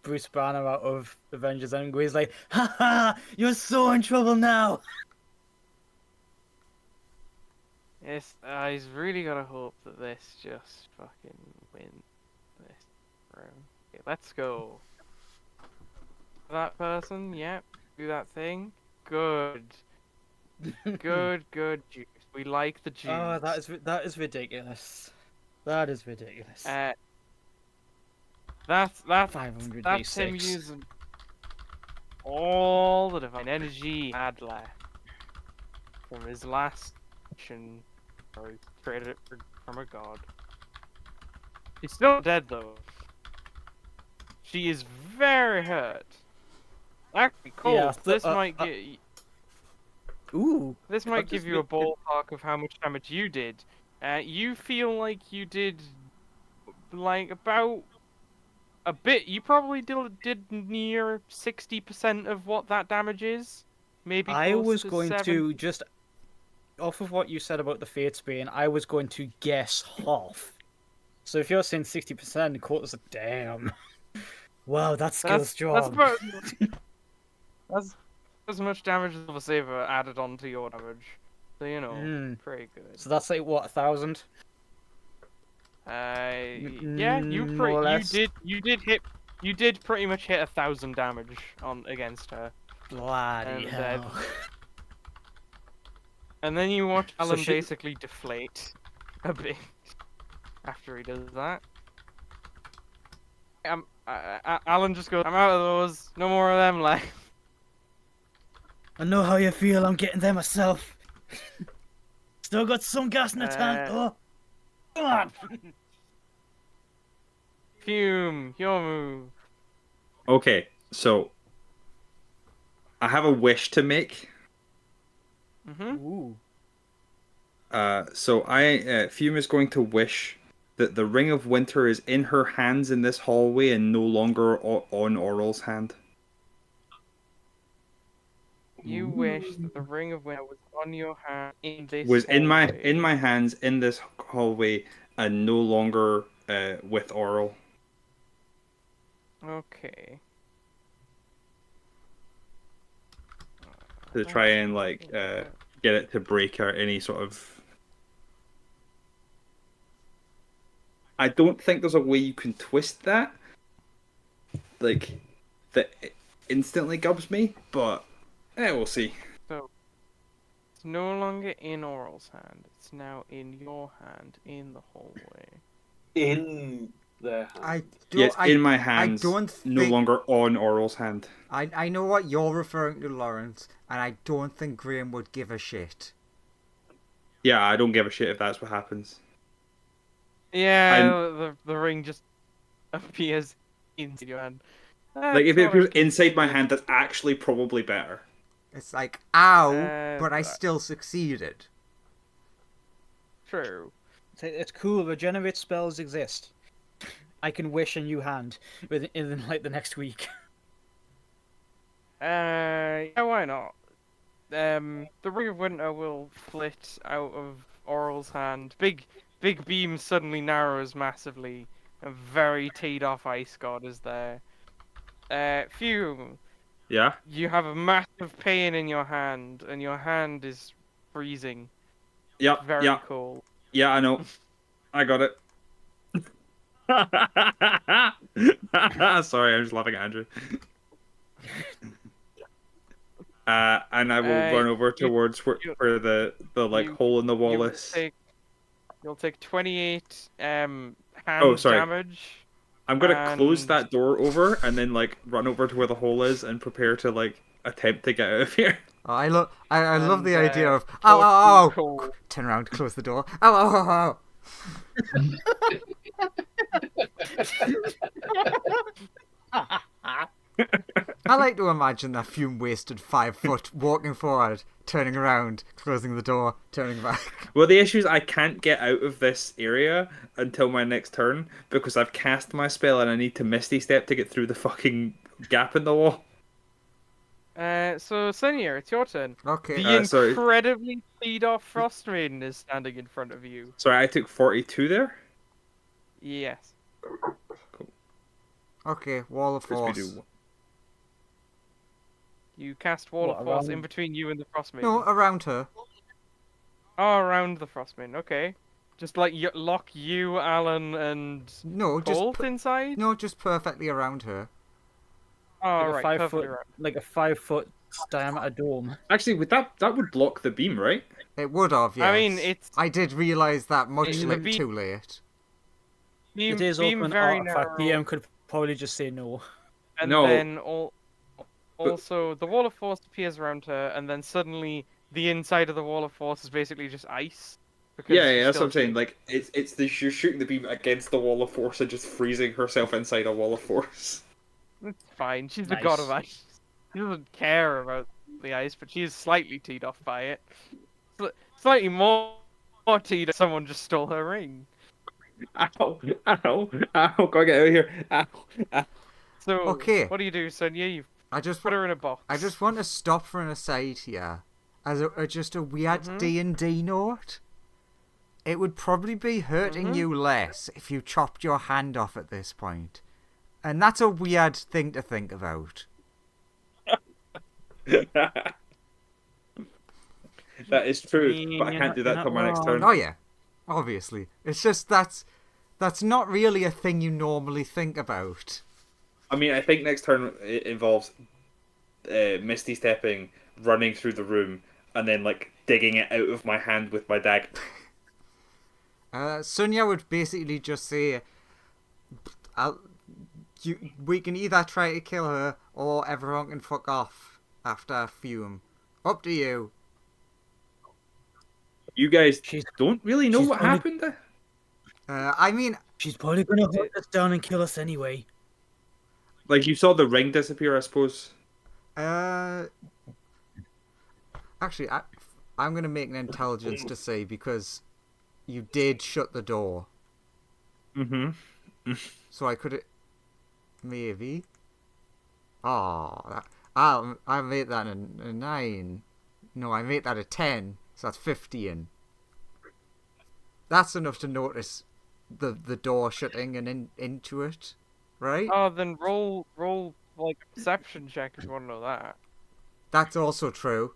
Bruce Banner out of Avengers Endgame. He's like, ha ha, you're so in trouble now. Yes, he's really gotta hope that this just fucking wins this round. Okay, let's go. That person, yep. Do that thing. Good. Good juice. We like the juice. Oh, that is ridiculous. That is ridiculous. That's 500 that's him D6. using all the divine energy he had left from his last mission, or he traded it from a god. He's still dead though. She is very hurt. Actually, Cole, Yeah, this might get Ooh. this I'll might give just you a make ballpark of how much damage you did. You feel like you did like about a bit. You probably did near 60% of what that damage is. Maybe I close was to going 70. to just off of what you said about the Fates Bane, I was going to guess half. So if you're saying 60%, Colt is like, damn. Wow, that's skill strong. That's about that's as much damage as a saver added onto your damage. So you know, pretty good. So that's like what, 1,000? Yeah, more or less. you did pretty much hit 1,000 damage on against her. Bloody And, hell. And then you watch So Alan she- basically deflate a bit after he does that. Alan just goes, I'm out of those. No more of them left. I know how you feel, I'm getting there myself. Still got some gas in the tank, though. Come on! Fume, your move. Okay, so I have a wish to make. Ooh. So Fume is going to wish that the Ring of Winter is in her hands in this hallway and no longer on Auril's hand. You wish that the Ring of Winter was on your hand in this Was in hallway. my hands in this hallway and no longer with Auril. Okay. To try and get it to break her any sort of I don't think there's a way you can twist that, like, that it instantly gubs me, but we'll see. So it's no longer in Aural's hand. It's now in your hand in the hallway. In their hand. I Yeah, don't. it's in my I hands, don't no think. longer on Oral's hand. I know what you're referring to, Lawrence, and I don't think Graham would give a shit. Yeah, I don't give a shit if that's what happens. Yeah, the ring just appears into your hand. Like, if it appears inside my hand, that's actually probably better. It's like, ow, but I still succeeded. True. It's cool. Regenerate spells exist. I can wish a new hand within like the next week. Yeah, why not? The Ring of Winter will flit out of Aural's hand. Big beam suddenly narrows massively. A very teed off ice god is there. Fume, Yeah? you have a massive pain in your hand, and your hand is freezing. Yep, Very yeah. cool. Yeah, I know. I got it. Sorry, I'm just laughing at Andrew. And I will run over towards where the like hole in the wall is. You'll take 28 hand sorry. damage. I'm gonna close that door over and then like run over to where the hole is and prepare to like attempt to get out of here. Oh, I love the idea of ow. Cool. Turn around, close the door. Ow. I like to imagine that Fume wasted 5 foot walking forward, turning around, closing the door, turning back. Well, the issue is I can't get out of this area until my next turn because I've cast my spell and I need to Misty Step to get through the fucking gap in the wall. So Senya, it's your turn. Okay. The incredibly teed off Frost Maiden is standing in front of you. Sorry, I took 42 there? Yes. Okay, Wall of Force. You cast Wall of Force in between you and the Frost Maiden. No, around her. Oh, around the Frost Maiden. Okay. Just like lock you, Alan, and Colt inside? No, just perfectly around her. Oh, like right, like a 5 foot diameter dome. Actually, that would block the beam, right? It would have, yes. I mean, I did realise that much too late. Beam, It is beam open very artifact. narrow. DM could probably just say no. And No. then also the Wall of Force appears around her, and then suddenly the inside of the Wall of Force is basically just ice. Yeah, that's what I'm saying. Like, you're shooting the beam against the Wall of Force and just freezing herself inside a Wall of Force. It's fine. She's the god of ice. She doesn't care about the ice, but she is slightly teed off by it. Slightly more teed off. Someone just stole her ring. Ow! Gotta get out of here! Ow! So, okay. What do you do, Sonia? You I just put her in a box. I just want to stop for an aside here, as just a weird D&D note. It would probably be hurting you less if you chopped your hand off at this point. And that's a weird thing to think about. That is true, but I can't do that till my next turn. Oh yeah, obviously. It's just that's not really a thing you normally think about. I mean, I think next turn it involves Misty Stepping, running through the room, and then like digging it out of my hand with my dagger. Sonia would basically just say, we can either try to kill her or everyone can fuck off after Fume. Up to you. You guys don't really know what happened there? I mean... She's probably going to hunt us down and kill us anyway. Like, you saw the ring disappear, I suppose? Actually, I'm going to make an intelligence to say, because you did shut the door. Mm-hmm. So I could... Maybe. Oh, I made that a 9. No, I made that a 10. So that's 15. That's enough to notice the door shutting and into it, right? Oh, then roll like a perception check if you want to know that. That's also true.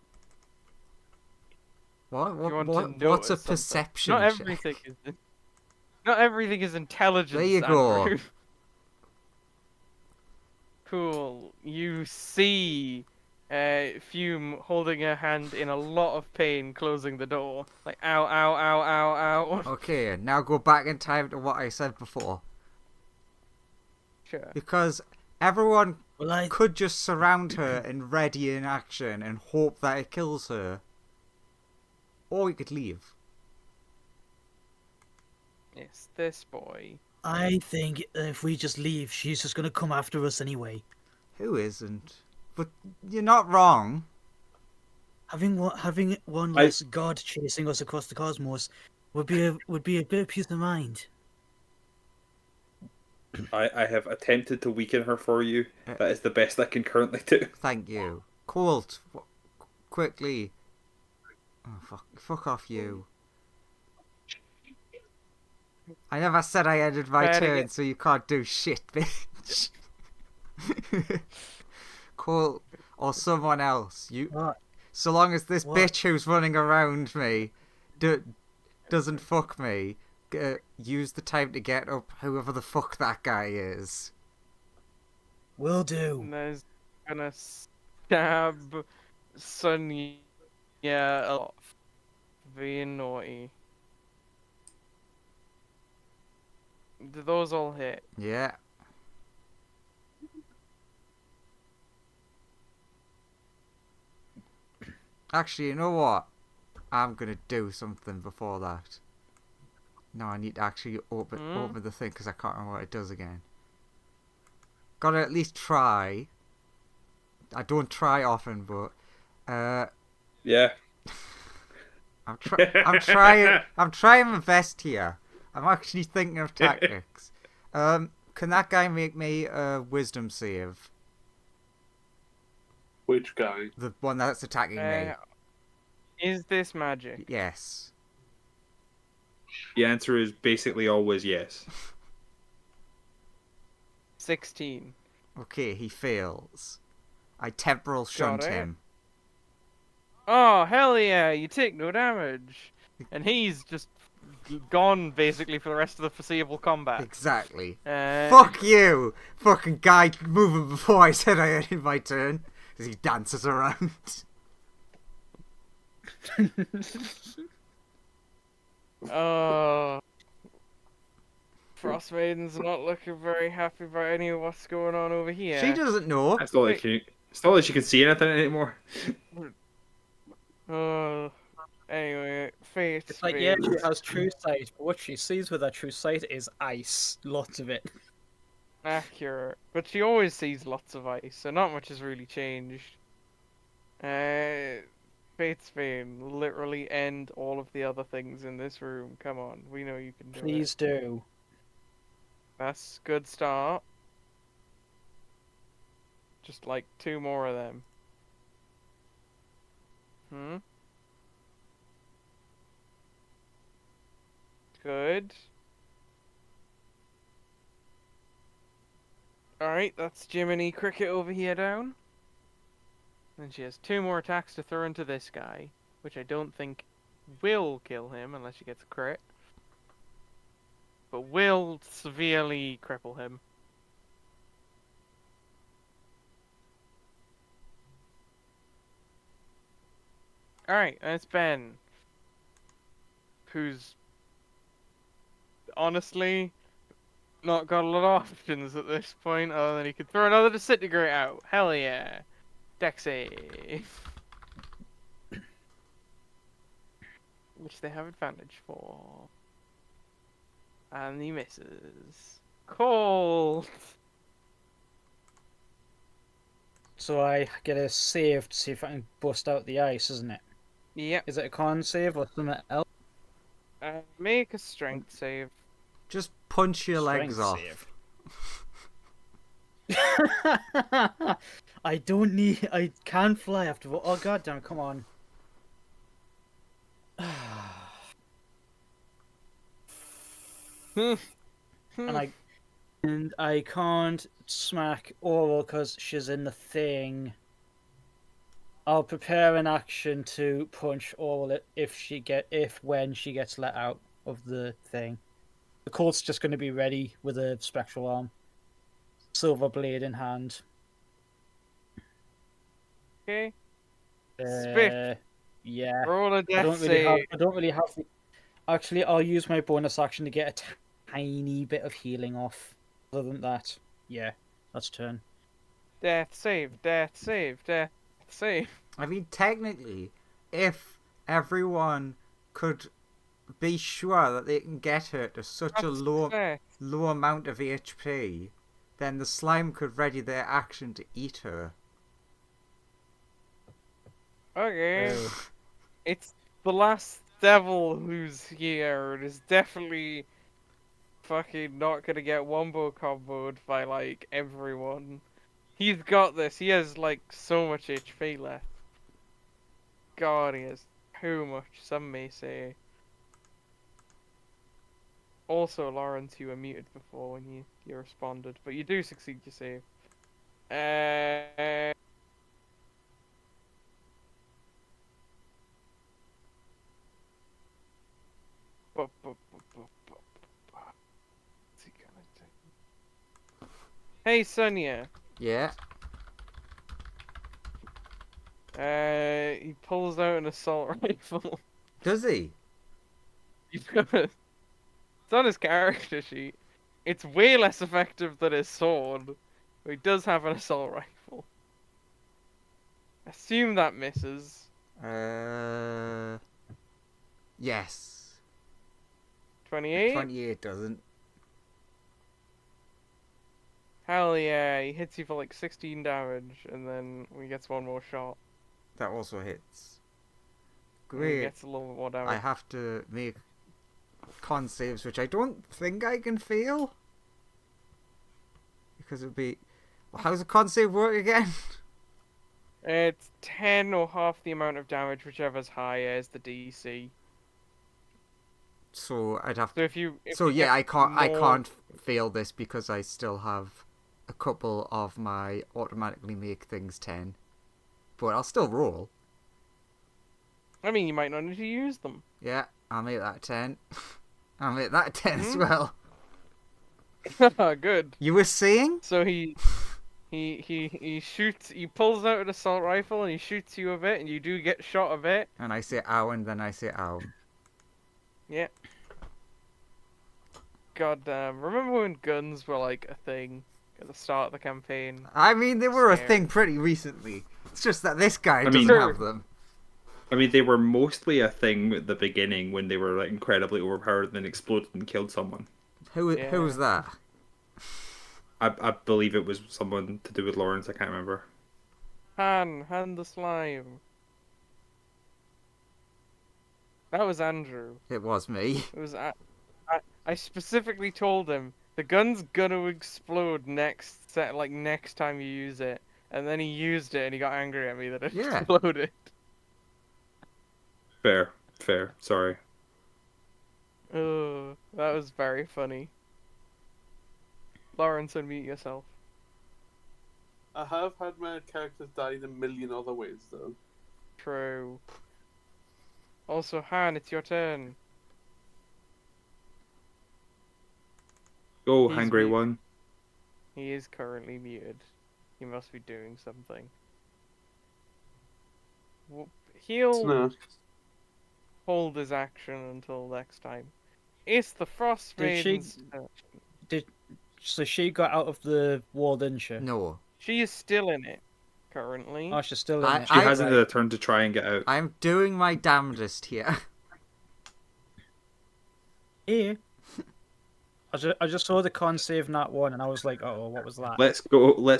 What's a perception Not check? everything is. Not everything is intelligence. There you go. Andrew. Cool. You see Fume holding her hand in a lot of pain, closing the door. Like, ow, ow, ow, ow, ow. Okay, now go back in time to what I said before. Sure. Because everyone Well, I could just surround her and ready in action and hope that it kills her. Or we could leave. It's this boy. think if we just leave, she's just gonna come after us anyway. Who isn't? But you're not wrong. Having one less god chasing us across the cosmos would be a bit of peace of mind. I have attempted to weaken her for you. That is the best I can currently do. Thank you. Colt, quickly. Oh, fuck off you. I never said I ended my turn, so you can't do shit, bitch. Colt, or someone else. What? So long as this What? bitch who's running around me doesn't fuck me, use the time to get up whoever the fuck that guy is. Will do. And there's gonna stab Sonia a lot for being naughty. Do those all hit? Yeah. Actually, you know what? I'm gonna do something before that. No, I need to actually open the thing because I can't remember what it does again. Gotta at least try. I don't try often, but Yeah. I'm trying my best here. I'm actually thinking of tactics. Can that guy make me a wisdom save? Which guy? The one that's attacking me. Is this magic? Yes. The answer is basically always yes. 16. Okay, he fails. I temporal shunt Got it. him. Oh, hell yeah, you take no damage. And he's just gone, basically, for the rest of the foreseeable combat. Exactly. Uh, Fuck you! Fucking guy moving before I said I ended my turn. As he dances around. Oh. Frost Maiden's not looking very happy about any of what's going on over here. She doesn't know. It's not like she can see anything anymore. Anyway, Fate. It's like, yeah, she has true sight, but what she sees with her true sight is ice. Lots of it. Accurate. But she always sees lots of ice, so not much has really changed. Fate's Bane, literally end all of the other things in this room. Come on, we know you can do it. Please do. That's a good start. Just like 2 more of them. Good. Alright, that's Jiminy Cricket over here down. And she has 2 more attacks to throw into this guy, which I don't think will kill him unless she gets a crit. But will severely cripple him. Alright, and it's Ben. Who's honestly not got a lot of options at this point other than he could throw another disintegrate out. Hell yeah. Dex save. Which they have advantage for. And he misses. Cold. So I get a save to see if I can bust out the ice, isn't it? Yep. Is it a con save or something else? Make a strength save. Just punch your legs Strength off. save. I don't need. I can fly after. Oh goddamn! Come on. and I can't smack Auril because she's in the thing. I'll prepare an action to punch Auril when she gets let out of the thing. The Colt's just going to be ready with a spectral arm, silver blade in hand. Okay. Uh, Spiff. yeah. Roll a I death don't really have. save. I don't really have. Actually, I'll use my bonus action to get a tiny bit of healing off. Other than that, yeah, that's turn. Death save. Death save. Death save. I mean, technically, if everyone could be sure that they can get her to such a That's low success. amount of HP, then the slime could ready their action to eat her. Okay. Oh. It's the last devil who's here and is definitely fucking not gonna get wombo comboed by like everyone. He's got this. He has like so much HP left. God, he has too much. Some may say. Also, Lawrence, you were muted before when you responded, but you do succeed your save. What's he gonna do? Hey, Sonia. Yeah. He pulls out an assault rifle. Does he? It's on his character sheet. It's way less effective than his sword, but he does have an assault rifle. Assume that misses. Yes. 28? 28 doesn't. Hell yeah, he hits you for like 16 damage, and then he gets one more shot. That also hits. And he Great. gets a little bit more damage. I have to make con saves, which I don't think I can fail. Because it would be... How's a con save work again? It's 10 or half the amount of damage, whichever's higher is the DC. So I'd have So if you... So yeah, I more- can't fail this because I still have a couple of my automatically make things 10. But I'll still roll. I mean, you might not need to use them. Yeah, I'll make that 10. I'll make that 10 as Mhm. well. Good. You were saying? So he shoots, he pulls out an assault rifle and he shoots you a bit, and you do get shot a bit. And I say ow, and then I say ow. Yeah. God damn. Remember when guns were like a thing at the start of the campaign? I mean, they were a Scary. thing pretty recently. It's just that this guy mean- doesn't Sure. have them. I mean, they were mostly a thing at the beginning when they were like incredibly overpowered and then exploded and killed someone. Who Yeah. was that? I believe it was someone to do with Lawrence. I can't remember. Han the slime. That was Andrew. It was me. It was I specifically told him the gun's gonna explode next time you use it, and then he used it and he got angry at me that it Yeah. exploded. Fair. Sorry. Oh, that was very funny. Lawrence, unmute yourself. I have had my characters die in a million other ways, though. True. Also, Han, it's your turn. Go, He's Hangry weak. One. He is currently muted. He must be doing something. He'll It's not. hold his action until next time. It's the Frost Did she- Maiden's turn. So she got out of the wall, didn't she? No. She is still in it, currently. Oh, she's still in I- it. She hasn't had a turn to try and get out. I'm doing my damnedest here. Yeah. I just saw the con save nat 1 and I was like, oh, what was that? Let's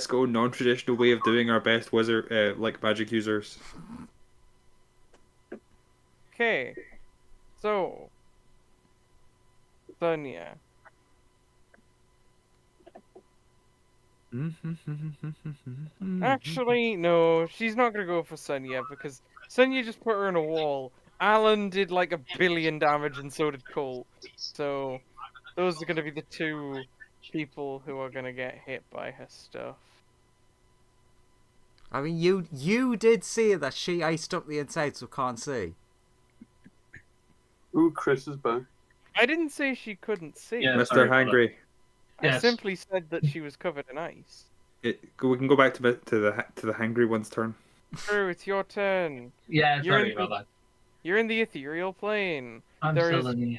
go non-traditional way of doing our best wizard like magic users. Okay. So, Sonia. Actually, no, she's not gonna go for Sonia because Sonia just put her in a wall. Alan did like 1,000,000,000 damage and so did Cole. So, those are gonna be the two people who are gonna get hit by her stuff. I mean, you did say that she iced up the inside, so can't see. Ooh, Chris is back. I didn't say she couldn't see. Yeah, Mr. sorry about that. Hangry. I Yes. simply said that she was covered in ice. We can go back to the hangry one's turn. True, it's your turn. Yeah, You're sorry in about that. You're in the ethereal plane. I'm There still is in the...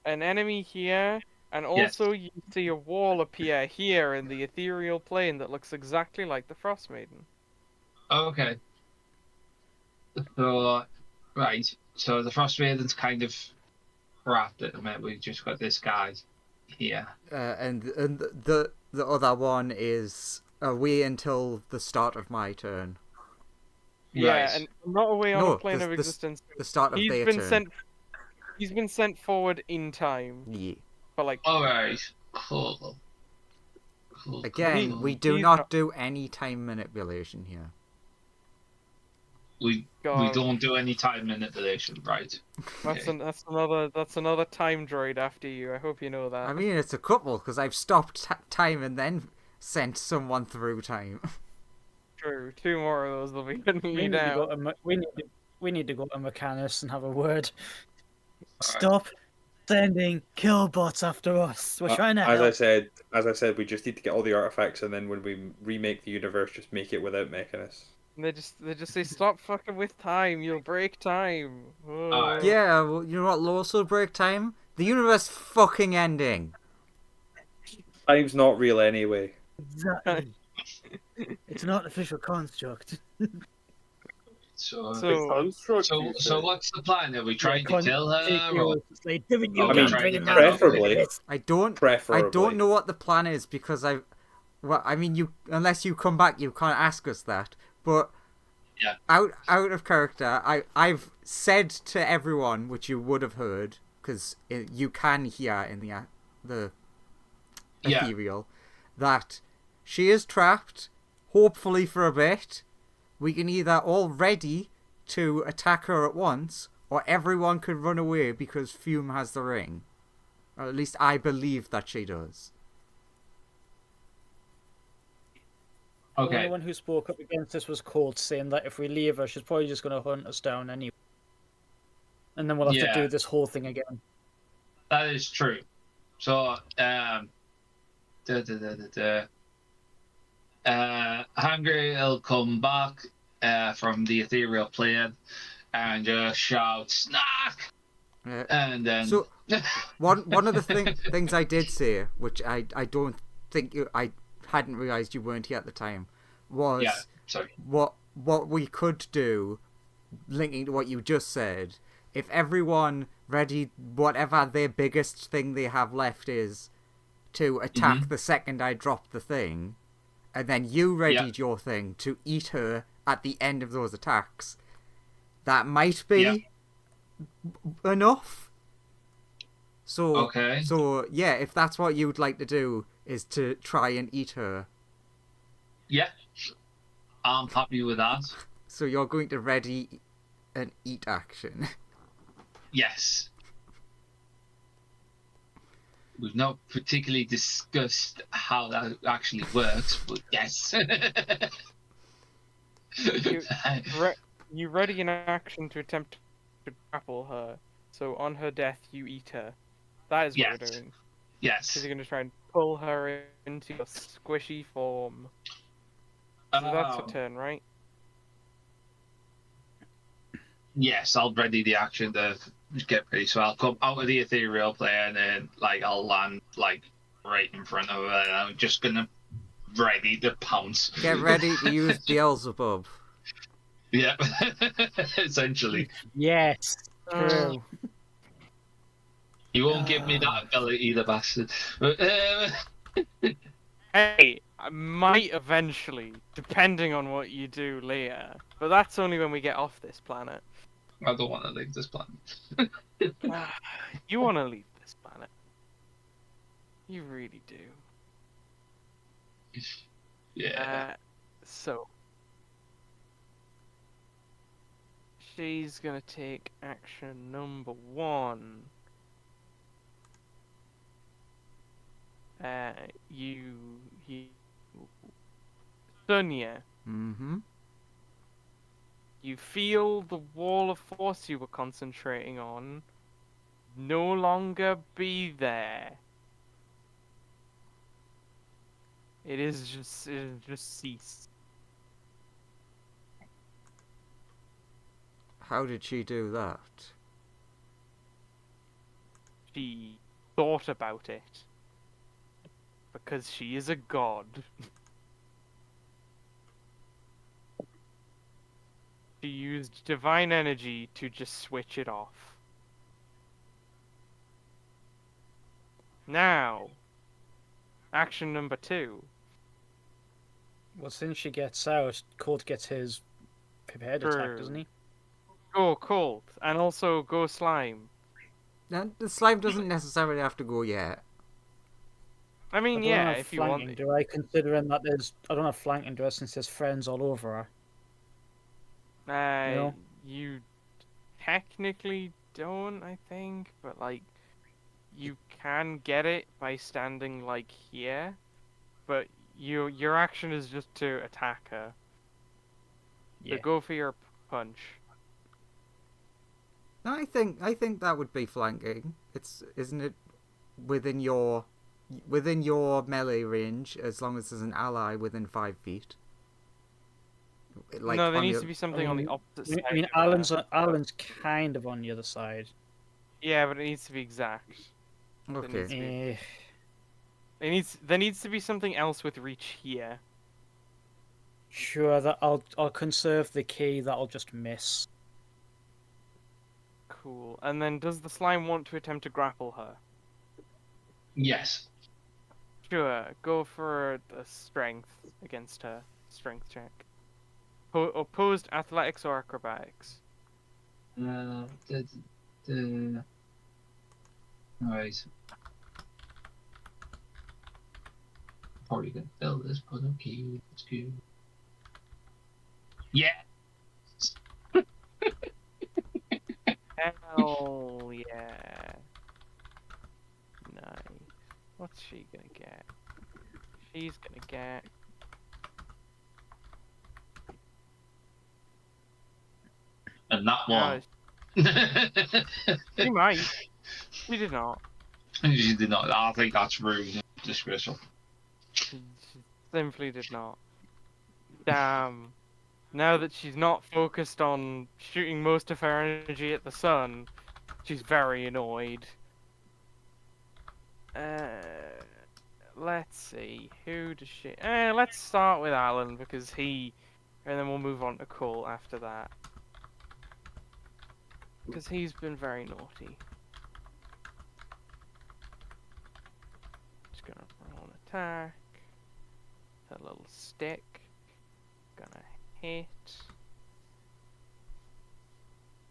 an enemy here, and Yes. also you see a wall appear here in the ethereal plane that looks exactly like the Frost Maiden. Okay. So, right. So the Frost Maiden's kind of wrapped at the minute. We've just got this guy here. And the other one is away until the start of my turn. Yeah, Right. and not away on No, a plane the- of the- existence. The start of He's their been turn. sent. He's been sent forward in time, Yeah. but like All right. Cool. Cool. Again, cool. we do He's not not- do any time manipulation here. We God. don't do any time manipulation, right? that's Okay. that's another time droid after you. I hope you know that. I mean, it's a couple because I've stopped time and then sent someone through time. True. 2 more of those will be hitting We you need to go down. to we need to go to Mechanus and have a word. Alright. Stop sending killbots after us. We're trying to As help. I said, we just need to get all the artifacts, and then when we remake the universe, just make it without Mechanus. And they just say stop fucking with time. You'll break time. Alright. Oh. Yeah, well, you know what? Also break time. The universe fucking ending. Time's not real anyway. Exactly. It's not an official construct. So, So- Construct, so, you so say. what's the plan? Are we trying to kill her? Or... Like, David, you I can't mean, bring it down. preferably. I don't Preferably. know what the plan is because well, I mean, you unless you come back, you can't ask us that. But Yeah. out of character, I've said to everyone, which you would have heard, because you can hear in the Yeah. ethereal, that she is trapped. Hopefully for a bit, we can either all ready to attack her at once, or everyone could run away because Fume has the ring. Or at least I believe that she does. The only Okay. one who spoke up against this was Colt, saying that if we leave her, she's probably just going to hunt us down anyway. And then we'll have Yeah. to do this whole thing again. That is true. So, Hungry will come back from the ethereal plane and just shout "snack," and then So one of the things I did say, which I don't think I hadn't realized you weren't here at the time, was yeah, sorry, what we could do, linking to what you just said. If everyone ready whatever their biggest thing they have left is to attack the second I drop the thing, and then you readied your thing to eat her at the end of those attacks, that might be enough. So Okay. So yeah, if that's what you'd like to do, is to try and eat her. yeah, I'm happy with that. So you're going to ready an eat action. Yes. We've not particularly discussed how that actually works, but yes. You ready in action to attempt to grapple her. So on her death, you eat her. That is what Yes. we're doing. Yes. Because you're going to try and pull her into your squishy form. So that's your turn, right? Yes, I'll ready the action to get ready. So I'll come out of the ethereal plane and I'll land right in front of her. And I'm just gonna ready to pounce. Get ready to use Beelzebub. Yeah, essentially. Yes. True. You won't give me that ability, either, bastard. But, Hey, I might eventually, depending on what you do later. But that's only when we get off this planet. I don't want to leave this planet. You want to leave this planet. You really do. Yeah. So she's gonna take action number 1. You Sonia, Mm-hmm. you feel the wall of force you were concentrating on no longer be there. It has just ceased. How did she do that? She thought about it. Because she is a god. She used divine energy to just switch it off. Now, action number 2. Well, since she gets out, Colt gets his prepared attack, doesn't he? Go Colt, and also go Slime. Now, the slime doesn't necessarily have to go yet. I mean, I don't yeah, have if you want. flanking, do I, considering that I don't have flanking, do I, since there's friends all over her? know? You technically don't, I think, but like, you can get it by standing like here, but your action is just to attack her. Yeah. So go for your punch. I think that would be flanking. Isn't it within your melee range as long as there's an ally within 5 feet? Like no, there on needs your- to be something on the opposite side. I mean, of her. Alan's kind of on the other side. Yeah, but it needs to be exact. Okay. Eh, There needs to be something else with reach here. sure, that I'll conserve the key. That'll just miss. Cool. And then does the slime want to attempt to grapple her? Yes. Sure. Go for the strength against her. Strength check. Opposed athletics or acrobatics? Alright. Probably gonna fail this, but okay, let's go. Yeah! Hell yeah. Nice. What's she gonna get? She's gonna get... And that one. She might. She did not. She did not. I think that's rude. Disgraceful. She simply did not. Damn. Now that she's not focused on shooting most of her energy at the sun, she's very annoyed. Let's see. Who does she... let's start with Alan, because he... And then we'll move on to Cole after that. Because he's been very naughty. Just gonna roll an attack. A little stick. Gonna hit.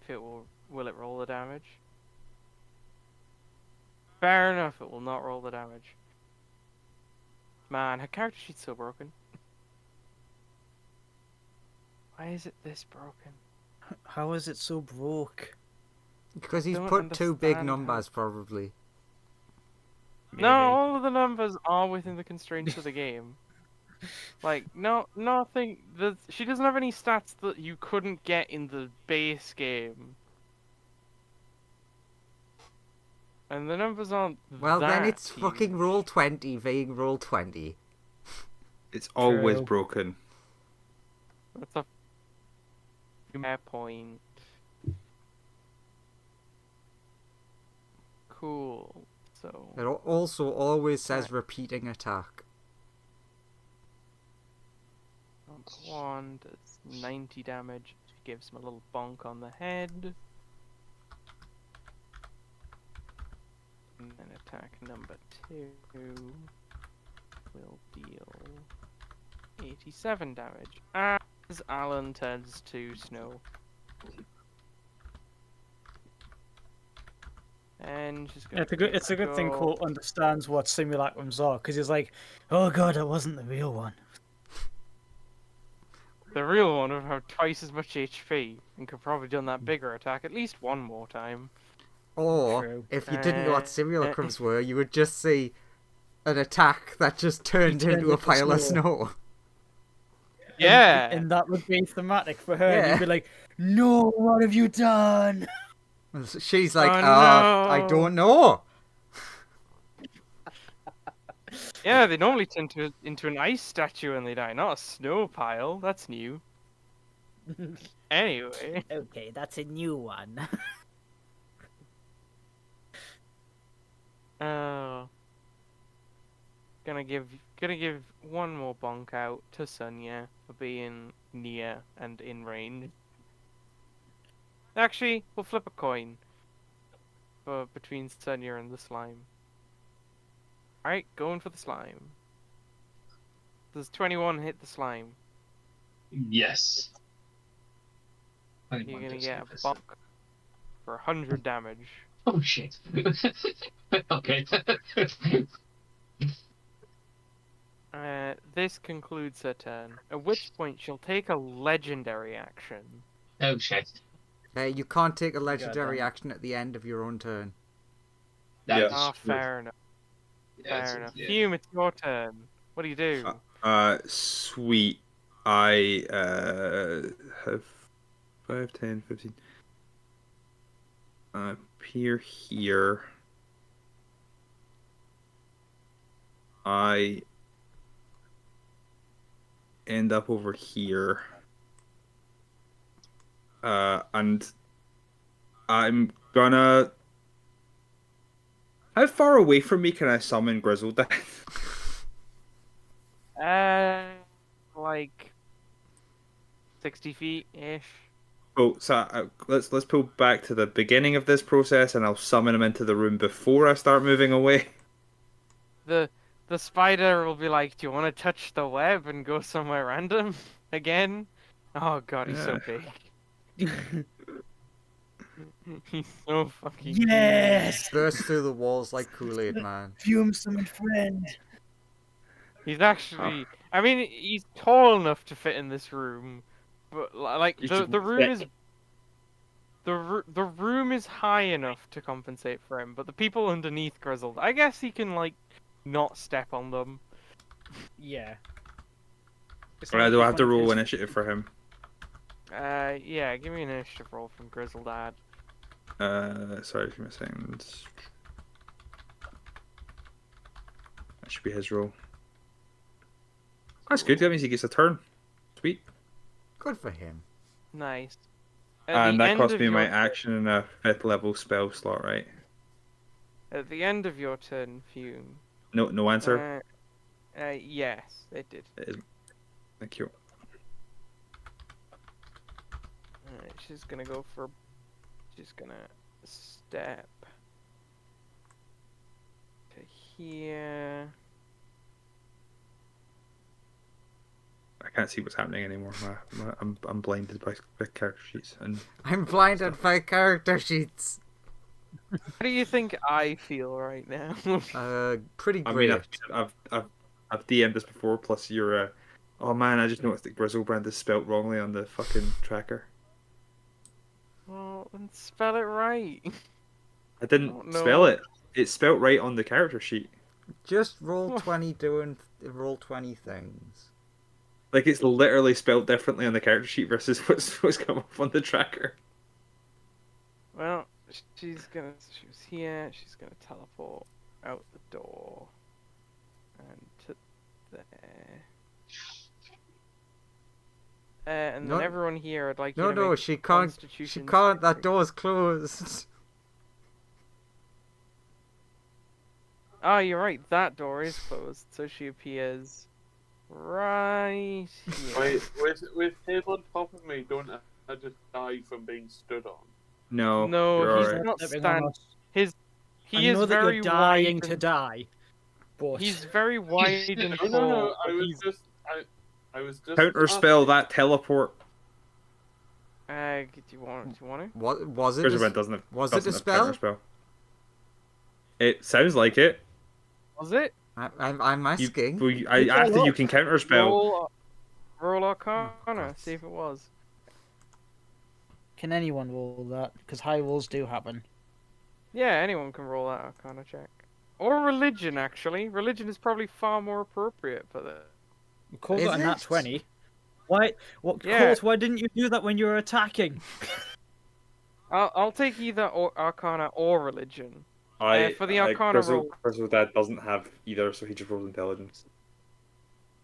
If it will it roll the damage? Fair enough, it will not roll the damage. Man, her character sheet's so broken. Why is it this broken? How is it so broke? Because he's Don't put 2 big understand how- numbers, probably. No, all of the numbers are within the constraints of the game. Like, nothing. She doesn't have any stats that you couldn't get in the base game. And the numbers aren't. Well, then that it's fucking huge. roll 20 being roll 20. It's always True. broken. That's a fair point. Cool. So. It also always says repeating attack. Number 1 does 90 damage. Gives him a little bonk on the head. And then attack number 2 will deal 87 damage as Alan turns to snow. And she's gonna It's a good thing go- Colt understands what simulacrums are, because he's like, oh god, that wasn't the real one. The real one would have twice as much HP and could probably done that bigger attack at least one more time. Or, True. if you didn't know what Uh, simulacrums were, you would just see an attack that just turned Turned into a into pile of snow. snow. Yeah. And that would be thematic for her. And Yeah. you'd be like, no, what have you done? She's like, Oh, I no. don't know. Yeah, they normally turn into an ice statue when they die, not a snow pile. That's new. Anyway, Okay, that's a new one. uh, gonna give one more bonk out to Sonia for being near and in range. Actually, we'll flip a coin for between Sonia and the slime. Alright, going for the slime. Does 21 hit the slime? Yes. You're gonna get a bonk for 100 damage. Oh shit. Okay. This concludes her turn, at which point she'll take a legendary action. Oh shit. You can't take a legendary damn. action at the end of your own turn. Yeah. Ah, fair enough. Yeah, Fair enough. yeah. Hume, it's your turn. What do you do? Sweet. I have 5, 10, 15. Appear here. I end up over here. And I'm gonna. How far away from me can I summon Grizzledeath? Like 60 feet ish. Oh, so let's pull back to the beginning of this process, and I'll summon him into the room before I start moving away. The spider will be like, "Do you want to touch the web and go somewhere random again?" Oh god, he's so big. He's so fucking Yes! Burst through the walls like Kool-Aid Man. Fume summoned friend. He's actually. I mean, he's tall enough to fit in this room, but like You the should room fit- is. The room is high enough to compensate for him, but the people underneath Grizzled, I guess he can like not step on them. Yeah. It's Or like do I if have to one of roll his- initiative for him? Yeah, give me an initiative roll from Grizzled Dad. Sorry, give me a second. That should be his roll. That's good. That means he gets a turn. Sweet. Good for him. Nice. At And the that end cost of me my your- action and a 5th level spell slot, right? At the end of your turn, Fume. No answer. Yes, it did. Thank you. She's gonna go for. She's gonna step to here. I can't see what's happening anymore. I'm blinded by character sheets. And I'm blinded by character sheets. How do you think I feel right now? Pretty I great. mean, I've DM'd this before. Plus, you're. Oh man, I just noticed that Grizzlebrand is spelt wrongly on the fucking tracker. Well, then spell it right. I didn't Oh, no. spell it. It's spelt right on the character sheet. Just roll 20 doing roll 20 things. Like it's literally spelled differently on the character sheet versus what's come up on the tracker. Well, she's here. She's gonna teleport out the door and to there. And then No- everyone here, I'd like you No, to no, make she a can't. She Constitution can't. That saving- door's closed. Oh, you're right. That door is closed, so she appears right here. Wait, with him on top of me, don't I just die from being stood on? No, No, you're he's alright. not Stepping on stand. us. He I is know that very you're dying wide to and- die, but He's very wide and No, tall. no, no. but I was he's- just. I was just. Counter spell that teleport. Do you want it? What was it? Grizzlebrand doesn't have. Was it a doesn't have spell? counterspell. It sounds like it. Was it? I'm You, asking. well, I asked if you can counterspell. Roll Arcana. See if it was. can anyone roll that? Because high rolls do happen. Yeah, anyone can roll that Arcana check. Or religion, actually. Religion is probably far more appropriate for that. Colt Is got a nat it? 20. Why? What? Yeah. Colt, why didn't you do that when you were attacking? I'll take either Arcana or Religion. For the I Arcana roll, Grizzle Dad doesn't have either, so he just rolls intelligence.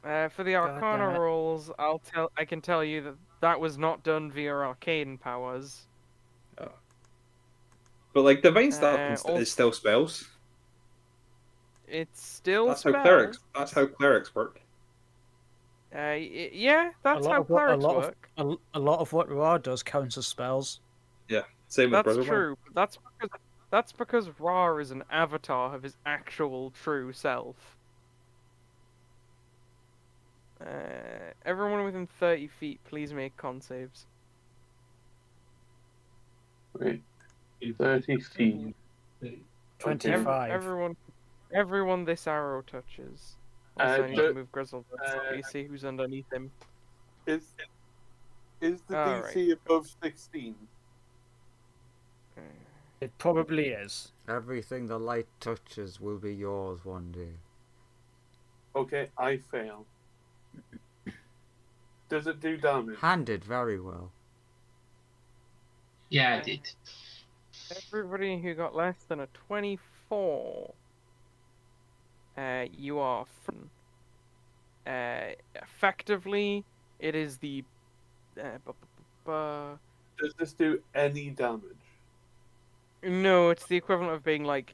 for the God Arcana damn it. rolls, I can tell you that that was not done via arcane powers. But like divine stuff Also, is still spells. it's still That's how spells. clerics work. Yeah, that's how clerics work. A lot of what Ra does counts as spells. Yeah, same with That's Grizzle true. But that's because Ra is an avatar of his actual true self. Everyone within 30 feet, please make con saves. Wait, 30 feet. 25. Everyone this arrow touches. Also, I need to move Grizzle so you see who's underneath him. Is the Alright. DC above 16? It probably is. Everything the light touches will be yours one day. Okay, I fail. Does it do damage? Handed very well. Yeah, I did. Everybody who got less than a 24, you are effectively, it is the. Does this do any damage? No, it's the equivalent of being like,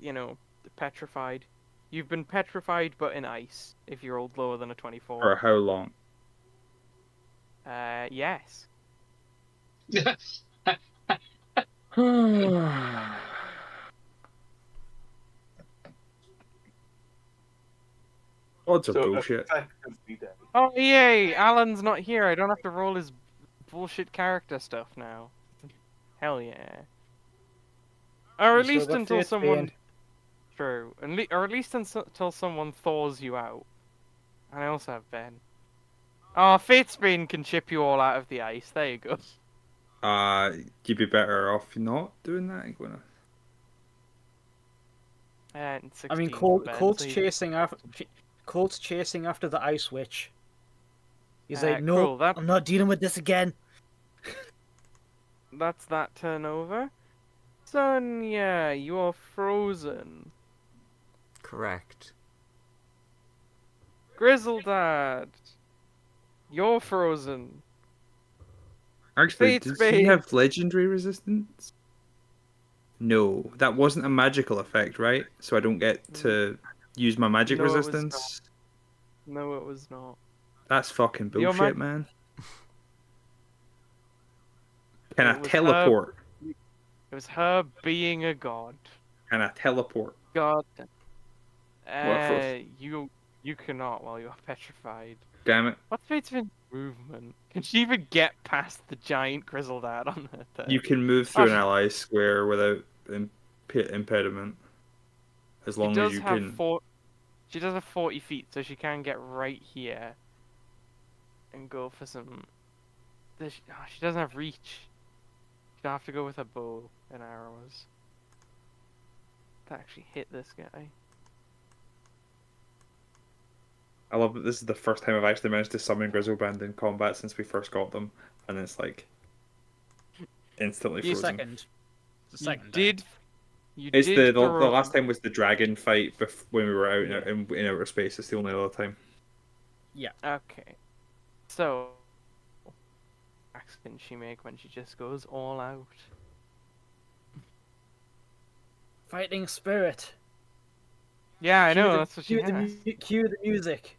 petrified. You've been petrified, but in ice. If you rolled lower than a 24. For how long? Yes. Odds are So bullshit. effectively dead. Oh yay! Alan's not here. I don't have to roll his bullshit character stuff now. Hell yeah. Or at You still least got until Fate's someone. Bane. True. Or at least until someone thaws you out. And I also have Ben. Oh, Fatesbane can chip you all out of the ice. There you go. You'd be better off not doing that. I'm gonna. And I mean, 16 for Ben, Colt's so he's- chasing after the Ice Witch. He's like, no, cool, that- I'm not dealing with this again. That's that turn over. Sonia, you are frozen. Correct. Grizzledad, you're frozen. Actually, Fate's does he Bane. have legendary resistance? No, that wasn't a magical effect, right? So I don't get to use my magic No, it was resistance. No, it was not. That's fucking Your bullshit, mag- man. Can I It was teleport? It was her being a god. Can I teleport? God. What You cannot while you are petrified. Damn it. What's Fate's movement? Can she even get past the giant Grizzledad on her turn? You can move through Oh, an she- ally square without impediment. As long as you can. She does have 40 feet, so she can get right here and go for some. She doesn't have reach. She'll have to go with her bow and arrows to actually hit this guy. I love that this is the first time I've actually managed to summon Grizzleband in combat since we first got them, and it's like instantly Be a frozen. second. The second. It's did the throw- last time was the dragon fight when we were out in outer space. It's the only other time. Okay. So, what attacks can she make when she just goes all out? Fighting Spirit. Yeah, I Cue know, the- that's what she cue the, has. cue the music.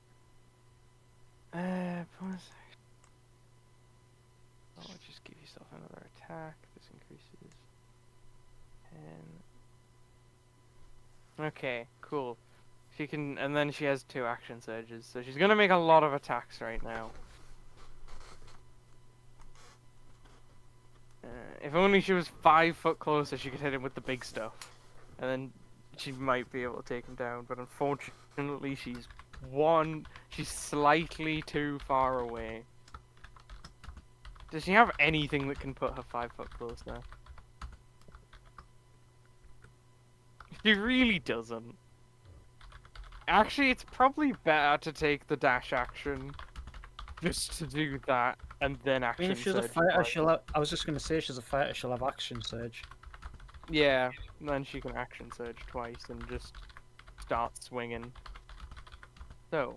Pause. Oh, just give yourself another attack. This increases 10. Okay, cool. She can, and then she has 2 action surges, so she's gonna make a lot of attacks right now. If only she was 5 foot closer, she could hit him with the big stuff, and then she might be able to take him down. But unfortunately, she's slightly too far away. Does she have anything that can put her 5 foot closer? She really doesn't. Actually, it's probably better to take the dash action. just to do that and then I mean, action if she's a surge fighter, twice. she'll have... I was just gonna say, she's a fighter, she'll have action surge. Yeah, and then she can action surge twice and just start swinging. So,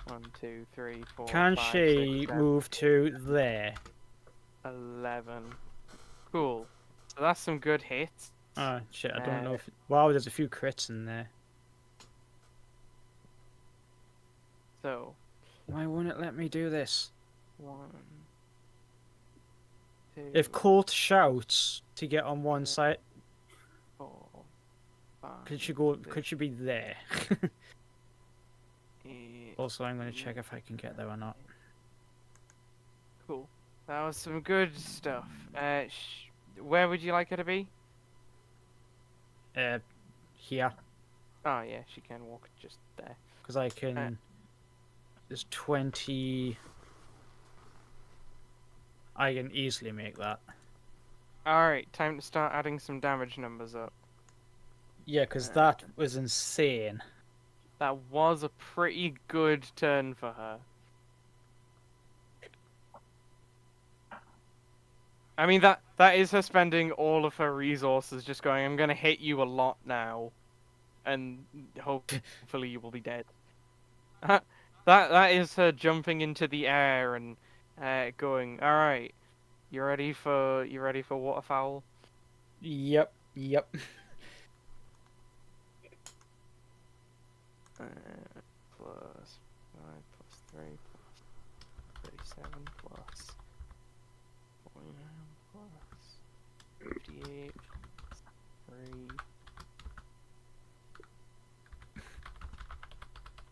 1, 2, 3, 4, Can 5, she 6, 7, move to there? 11. Cool. So that's some good hits. Oh, shit, I don't know Uh, if... Wow, there's a few crits in there. So, Why won't it let me do this? 1, 2, If Colt shouts to get on one side, 4, 5. could she go? Could she be there? 8, Also, I'm gonna check if I can get there or not. Cool. That was some good stuff. Where would you like her to be? Here, Oh yeah, she can walk just there. because I can. There's 20. I can easily make that. Alright, time to start adding some damage numbers up. Yeah, because that was insane. That was a pretty good turn for her. I mean, that is her spending all of her resources just going, I'm gonna hit you a lot now. And hopefully you will be dead. That is her jumping into the air and going, alright, you ready for waterfowl? Yep, yep. Plus 5 plus 3 plus 37 plus 49 plus 58 plus 3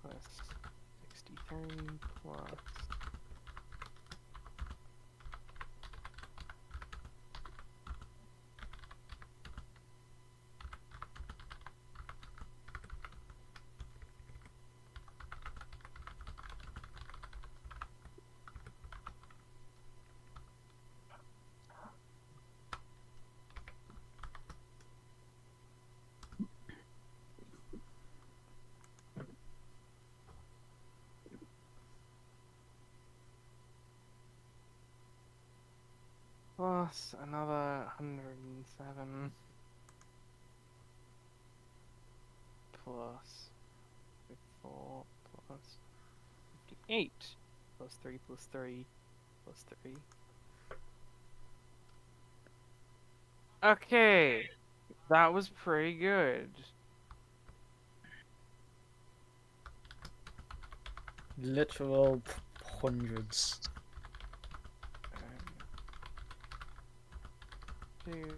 plus 63 plus plus another 107 plus 54 plus 58 plus 3 plus 3 plus 3. Okay, that was pretty good. Literal hundreds. 2.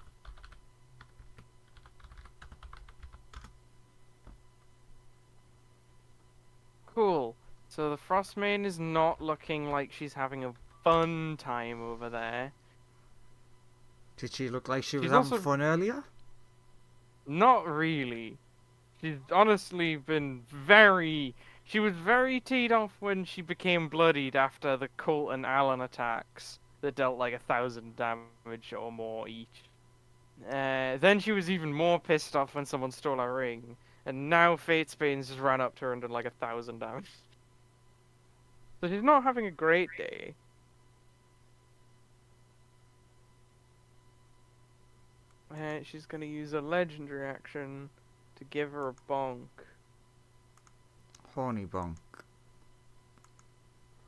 Cool. So the Frostmaiden is not looking like she's having a fun time over there. Did she look like she was She's having also- fun earlier? Not really. She's honestly been very... She was very teed off when she became bloodied after the Colt and Alan attacks that dealt like 1,000 damage or more each. Then she was even more pissed off when someone stole her ring. And now Fatesbane's just ran up to her and done like 1,000 damage. So she's not having a great day. She's gonna use a legendary action to give her a bonk. Horny bonk.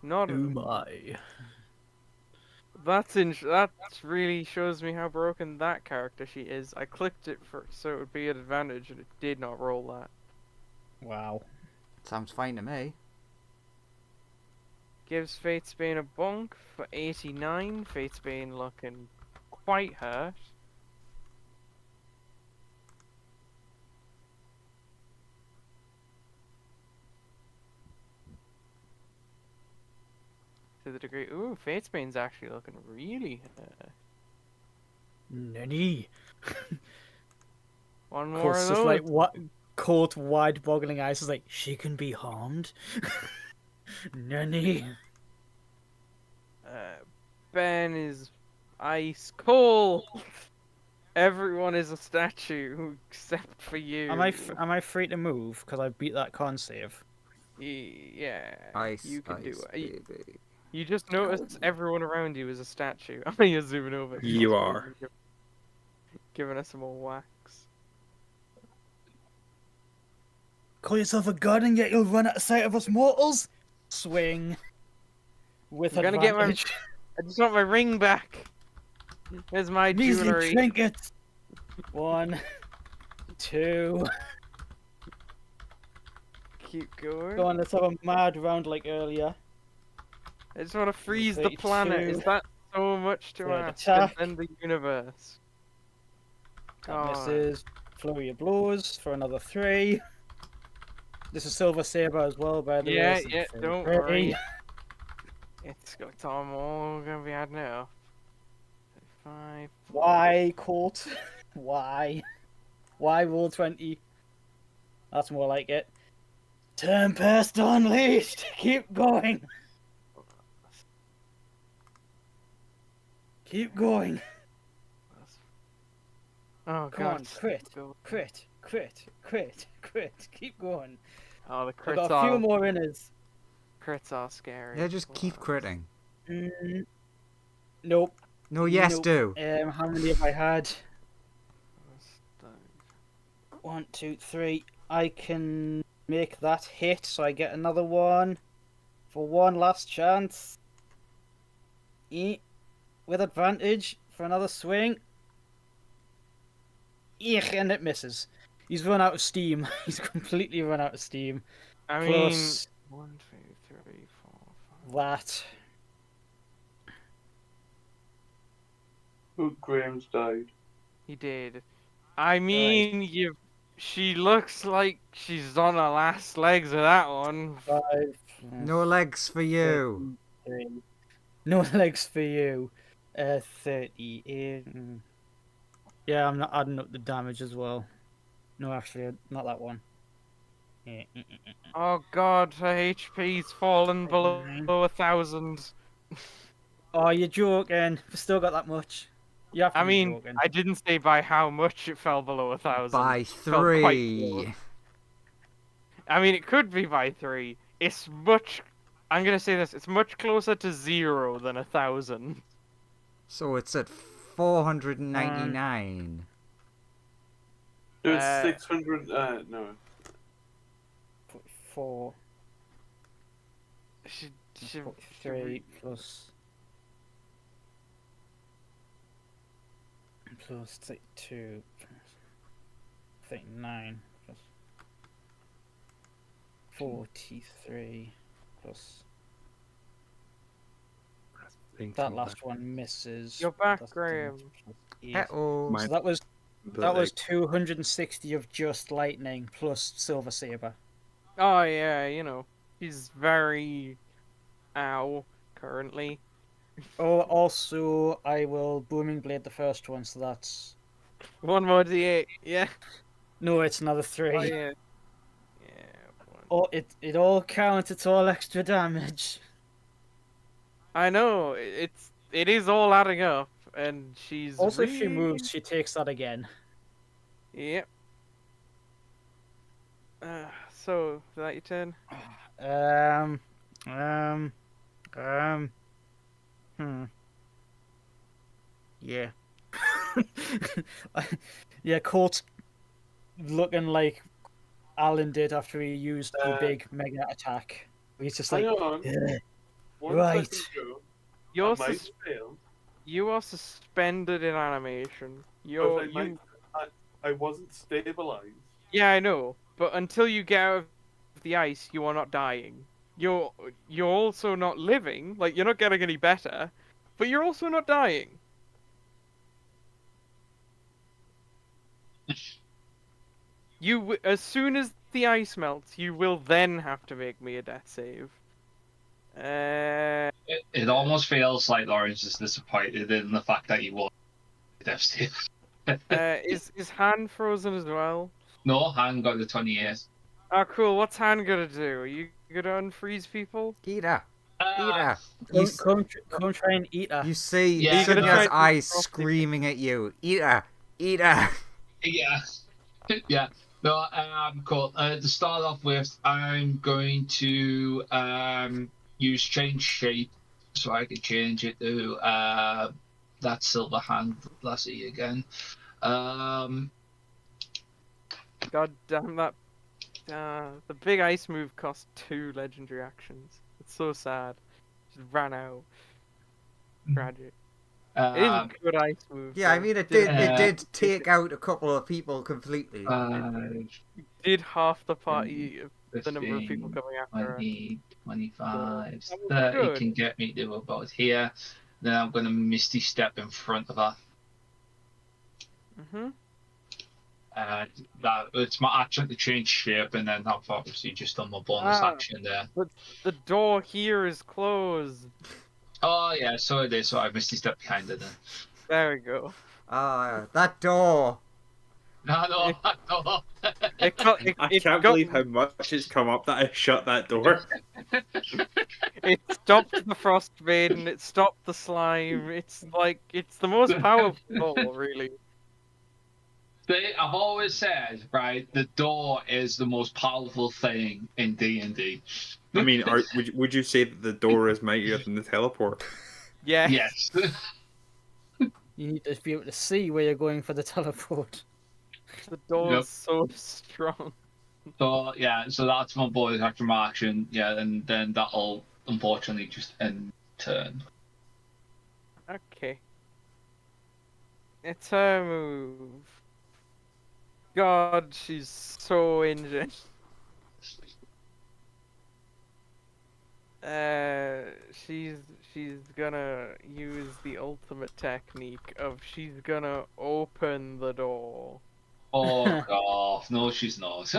Not Oh my. that really shows me how broken that character she is. I clicked it for so it would be an advantage and it did not roll that. Wow. Sounds fine to me. Gives Fatesbane a bonk for 89. Fatesbane looking quite hurt. To the degree, ooh, Fatesbane's actually looking really hurt. Nanny. One more Colt's of just those. like, what? Colt, wide boggling eyes, is like, she can be harmed? Nanny. Ben is ice cold. Everyone is a statue except for you. Am I free to move? Because I beat that con save. Yeah, Ice, you can do ice, it. baby. You just notice everyone around you is a statue. I mean, you're zooming over. You are. Giving us some more wax. Call yourself a god and yet you'll run out of sight of us mortals? Swing. With I'm gonna get my- advantage. I just want my ring back. There's my Measly jewelry. trinkets. 1, 2. Keep going. Go on, let's have a mad round like earlier. I just want to freeze the planet. Is 32. that so much to Third ask? attack. And then the universe. That God. misses. Flurry of blows for another 3. This is Silver Saber as well, by the Yeah, way. so yeah, for don't 3. worry. It's all gonna be adding up. 5. Why, Colt? Why? Why roll 20? That's more like it. Tempest Unleashed! Keep going! Keep going! Oh Come god. on, crit. Crit, crit, crit, crit. Keep going. Oh, the I've crits got a few are more inners. crits are scary. Yeah, just keep critting. Nope. No, yes, Nope. do. How many have I had? 1, 2, 3. I can make that hit, so I get another one for one last chance. With advantage for another swing. And it misses. He's run out of steam. He's completely run out of steam. I Plus mean, 1, 2, 3, 4, 5. that. Oh, Graham's died. He did. I mean, she looks like she's on her last legs of that one. 5. No legs for you. 33. No legs for you. 30. Yeah, I'm not adding up the damage as well. No, actually, not that one. Oh god, her HP's fallen below 1,000. Oh, you're joking. We've still got that much. You have to I be mean, joking. I didn't say by how much it fell below 1,000. By It fell quite 3. close. I mean, it could be by 3. It's much. I'm gonna say this. It's much closer to 0 than 1,000. So it's at 499. It's Uh, 600. No. 4, She, 3 plus 2 39 plus 43 plus that last one misses. You're back, That's Graham. damage plus 8. Uh-oh. So that was 260 of just lightning plus Silver Saber. Oh yeah, you know, he's very ow currently. Oh, also I will Booming Blade the first one, so that's 1 more D8. Yeah. no, it's another 3. Oh yeah. Yeah. Oh, it all counts. It's all extra damage. I know it is all adding up, and she's Also, if she really- moves, she takes that again. Yep. So is that your turn? Yeah. Yeah, Colt's looking like Alan did after he used the big mega attack. He's just like, Hang on. "Ugh." One Right. second ago, You're I might fail. you are suspended in animation. I wasn't stabilized. Yeah, I know, but until you get out of the ice, you are not dying. You're also not living. Like you're not getting any better, but you're also not dying. As soon as the ice melts, you will then have to make me a death save. It almost feels like Lawrence is disappointed in the fact that he won the death save. Is Han frozen as well? No, Han got the 28. Oh, cool. What's Han gonna do? Are you gonna unfreeze people? Eat her. Eat Uh, her. Come try and eat her. You see Yeah. You're gonna Sunya's try eyes to- screaming at you. Eat her. Eat her. yeah. Yeah. No, cool. To start off with, I'm going to use change shape so I can change it to that silver hand lassie again. God damn that! The big ice move cost 2 legendary actions. It's so sad. Just ran out. Tragic. It is a Um, good ice move. Yeah, I though. mean, it Did did take out a couple of people completely. did half the party, 10, the number of people 15, coming after her. 20, 25, So, that was 30 good. can get me to about here. Then I'm going to Misty Step in front of her. Mhm. That it's my action to change shape, and then I've obviously just done my bonus Ah. action there. But the door here is closed. Oh yeah, so it is. So I Misty Step behind it then. There we go. That door. No. It got believe how much has come up that I shut that door. it stopped the frost maiden. It stopped the slime. It's the most powerful, really. I've always said, right, the door is the most powerful thing in D&D. I mean, would you say that the door is mightier than the teleport? Yeah. Yes. You need to be able to see where you're going for the teleport. The door Yep. is so strong. So yeah, so that's my bonus action. Yeah, and then that'll unfortunately just end turn. Okay. It's her move. God, she's so injured. She's gonna use the ultimate technique of she's gonna open the door. Oh god, no, she's not.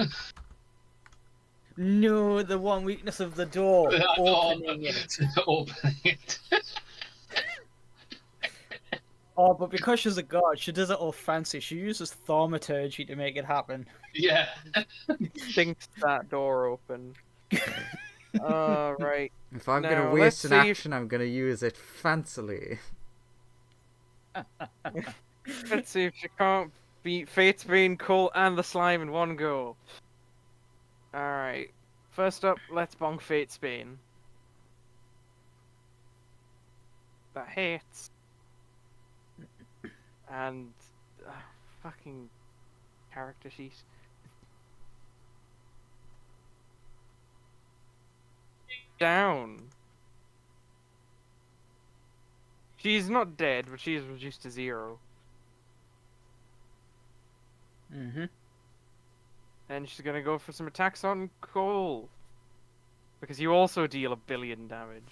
No, the one weakness of the door. Opening it. Opening it. Oh, but because she's a god, she does it all fancy. She uses thaumaturgy to make it happen. Yeah. Thinks that door open. Right. If I'm Now, gonna let's waste an see if- action, I'm gonna use it fancily. Let's see if she can't beat Fate's Bane, Cole, and the slime in one go. Alright. First up, let's bonk Fate's Bane. That hits. And fucking character sheet. Down. She's not dead, but she is reduced to 0. Mm-hmm. And she's gonna go for some attacks on Cole. Because you also deal 1 billion damage.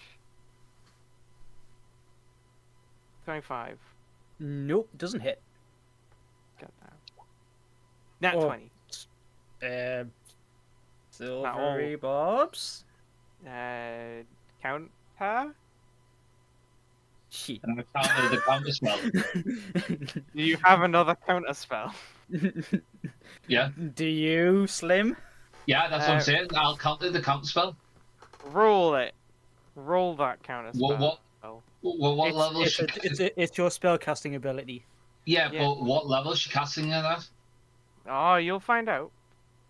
25. Nope, doesn't hit. Got that. Nat Oh. 20. Silvery Bobs? Count her? Shit. And I counted the counter spell. Do you have another counter spell? Yeah. Do you, Slim? Yeah, that's what I'm saying. I'll counter the counter spell. Roll it. Roll that counter spell. What level is she? It's your spellcasting ability. Yeah, Yeah. but what level is she casting it at? Oh, you'll find out.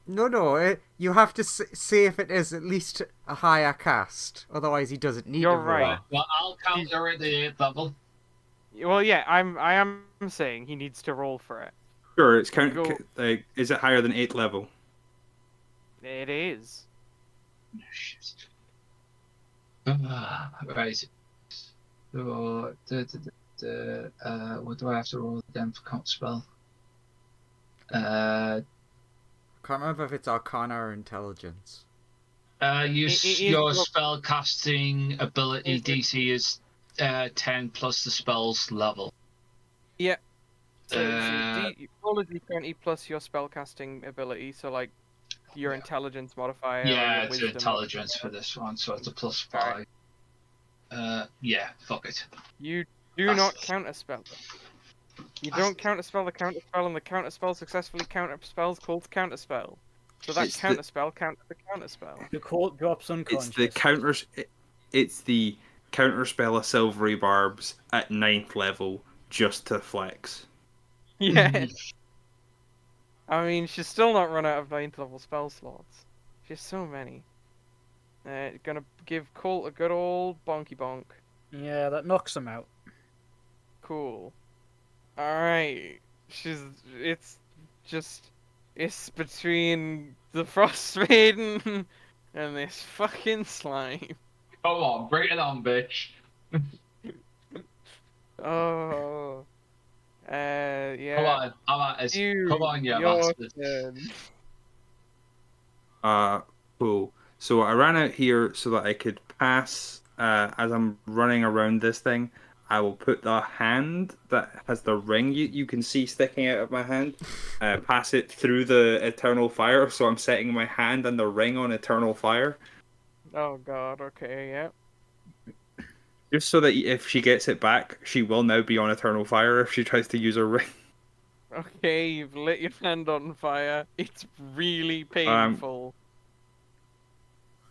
No, you have to see if it is at least a higher cast. Otherwise, he doesn't need You're to roll. right. Well, I'll counter at the 8th level. Well, yeah, I am saying he needs to roll for it. Sure, it's Go. is it higher than 8th level? It is. Right. So, what do I have to roll again for counter spell? Can't remember if it's Arcana or Intelligence. Your spell casting ability Is it- DC is 10 plus the spell's level. Yeah. So Uh, roll a d20 plus your spellcasting ability, so like your intelligence modifier. or Yeah, your it's wisdom intelligence for this one, so it's a plus 5. Yeah, fuck it. You do not counterspell. You don't counterspell the counterspell, and the counterspell successfully counterspells Cold's counterspell. So that It's the- counterspell counts the counterspell. The colt drops unconscious. It's the counters. It's the counter spell of Silvery Barbs at 9th level, just to flex. Yeah. I mean, she's still not run out of 9th level spell slots. She has so many. Gonna give Colt a good old bonky bonk. Yeah, that knocks him out. Cool. Alright. It's between the Frost Maiden and this fucking slime. Come on, bring it on, bitch. Oh. Yeah. Come on, I'm at this. You, Come on, you your bastard. turn. Cool. So I ran out here so that I could pass, as I'm running around this thing, I will put the hand that has the ring you can see sticking out of my hand, pass it through the eternal fire, so I'm setting my hand and the ring on eternal fire. Oh god, okay, yeah. Just so that if she gets it back, she will now be on eternal fire if she tries to use her ring. Okay, you've lit your hand on fire. It's really painful.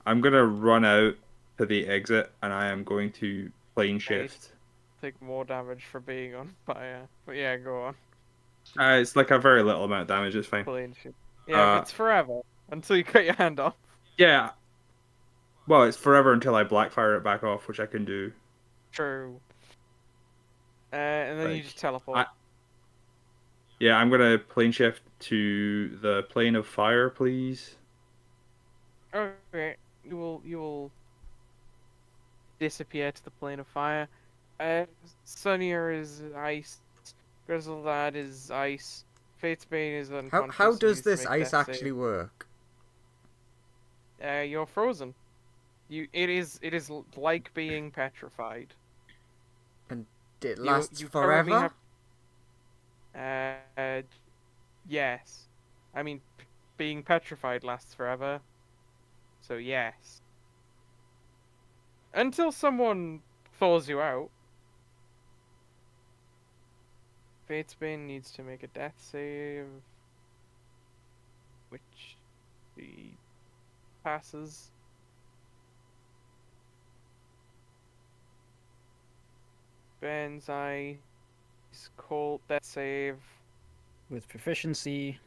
I'm gonna run out to the exit and I am going to plane shift. Take more damage for being on fire. But yeah, go on. It's like a very little amount of damage, it's fine. Plane shit. Yeah, but it's forever. Until you cut your hand off. Yeah. Well, it's forever until I blackfire it back off, which I can do. True. And then you Like, just teleport. Yeah, I'm gonna plane shift to the plane of fire, please. Okay. You will disappear to the plane of fire. Sunnier is ice. Grizzled is ice. Fatesbane is unconscious. How does needs to this make ice death actually save. work? You're frozen. It is like being petrified. It You- lasts you currently forever? Yes. I mean, being petrified lasts forever. So yes. Until someone thaws you out. Fatesbane needs to make a death save. Which he passes. Ben's ice. Cold death save. With proficiency.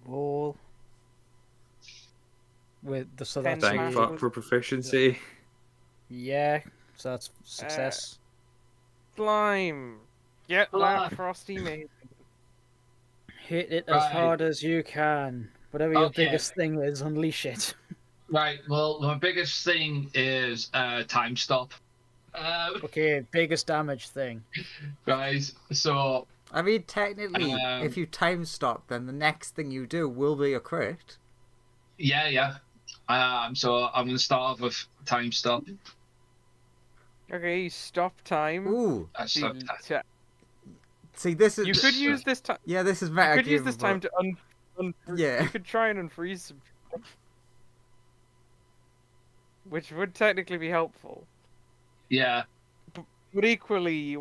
Roll. With the so that's Ten Thank Smash fuck was- for proficiency. yeah, so that's success. Slime. Get Slime. that frosty maiden. Hit it as Right. hard as you can. Whatever your Okay. biggest thing is, unleash it. Right, well, my biggest thing is time stop. Okay, biggest damage thing. Guys, so I mean, technically, Um, if you time stop, then the next thing you do will be a crit. yeah. So I'm gonna start off with time stop. Okay, stop time. Ooh, So, see, this is... You could use this time. Yeah, this is You meta. could use this time to Yeah. You could try and unfreeze some, which would technically be helpful. yeah, But equally,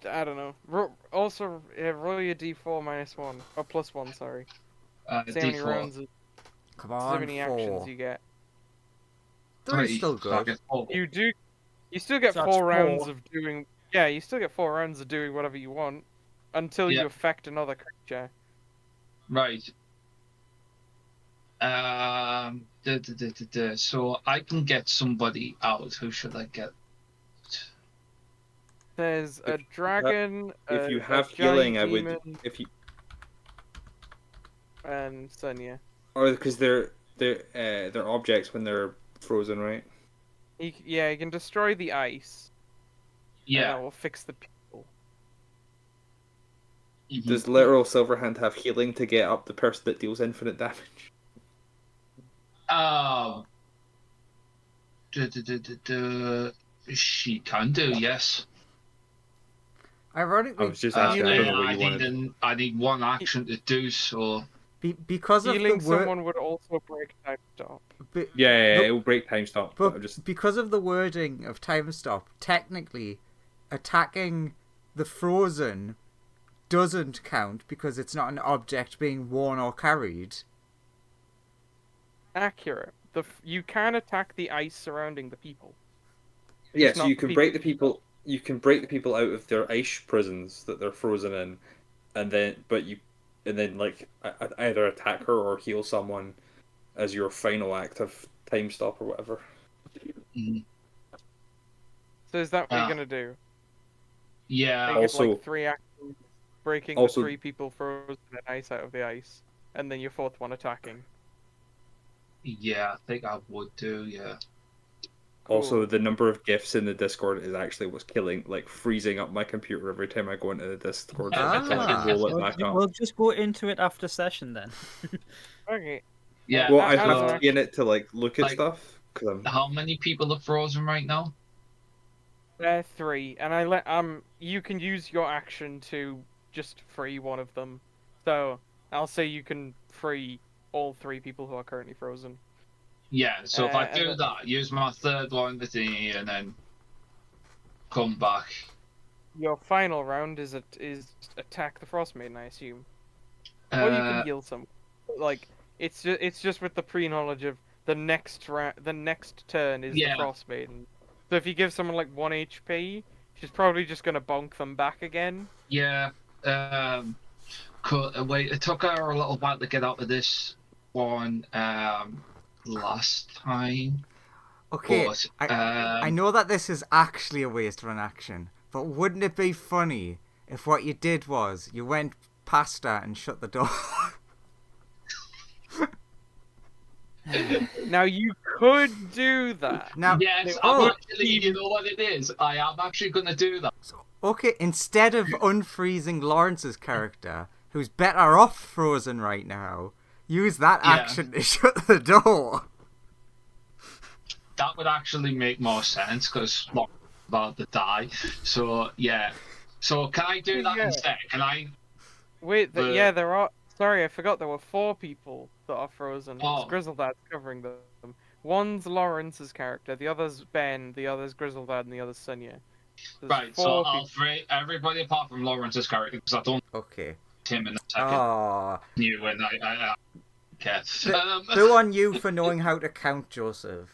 I don't know. Also, roll your d4 -1 or +1. Sorry. See how many D4. rounds, Come see how on, many actions 4. you get. 3's still So I good. get 4. You do. You still get So that's 4 rounds 4. of doing. Yeah, you still get 4 rounds of doing whatever you want until Yeah. you affect another creature. Right. So I can get somebody out. Who should I get? There's a If you dragon. If you a have giant healing, I would... demon, If you... And Sonya. Or because they're objects when they're frozen, right? Yeah, you can destroy the ice. And Yeah. that will fix the people. Mhm. Does literal Silverhand have healing to get up the person that deals infinite damage? She can do, yes. I Ironically, was just asking. I don't know what you wanted. I need one action to do so. because of Healing the word... someone would also break time stop. Yeah, The- it will break time stop. But I'm just... because of the wording of time stop, technically, attacking the frozen doesn't count because it's not an object being worn or carried. Accurate. You can attack the ice surrounding the people. Yeah, Just so not you the can people. break the people. you can break people out of their ice prisons that they're frozen in, and then like either attack her or heal someone as your final act of time stop or whatever. Mm. So is that what Ah. you're gonna do? Yeah. Make it Also- like 3 actions, breaking also- the 3 people frozen in ice out of the ice, and then your 4th one attacking. Yeah, I think I would do. Yeah. Also, Cool. the number of gifs in the Discord is actually what's killing, like freezing up my computer every time I go into the Discord. Ah. Roll it back up. We'll just go into it after session then. Okay. Yeah. Well, I as have an to be in it to like look at like- stuff. 'Cause I'm... How many people are frozen right now? 3, and I let you can use your action to just free one of them. So I'll say you can free all 3 people who are currently frozen. Yeah. So if I and do then- that, use my 3rd one with the and then come back. Your final round is attack the Frost Maiden, I assume. Or you can heal some. Like it's just with the pre-knowledge of the next turn is Yeah. the Frost Maiden. So if you give someone like 1 HP, she's probably just gonna bonk them back again. Yeah. Wait, it took her a little while to get out of this one last time. Okay, But, I know that this is actually a waste of an action, but wouldn't it be funny if what you did was you went past her and shut the door? Now you could do that. Now, Yes, oh, I'm actually, you know what it is? I am actually going to do that. okay, instead of unfreezing Lawrence's character, who's better off frozen right now, use that Yeah. action to shut the door. That would actually make more sense because not about to die. So, yeah. So, can I do that Yeah. instead? Can I? Wait, The- yeah, there are. Sorry, I forgot there were 4 people that are frozen. Oh. It's Grizzledad's covering them. One's Lawrence's character, the other's Ben, the other's Grizzledad, and the other's Sonia. There's Right, so 4 I'll free everybody apart from Lawrence's character because I don't Okay. know him in a second. Ah, New and I care. boo on you for knowing how to count, Joseph.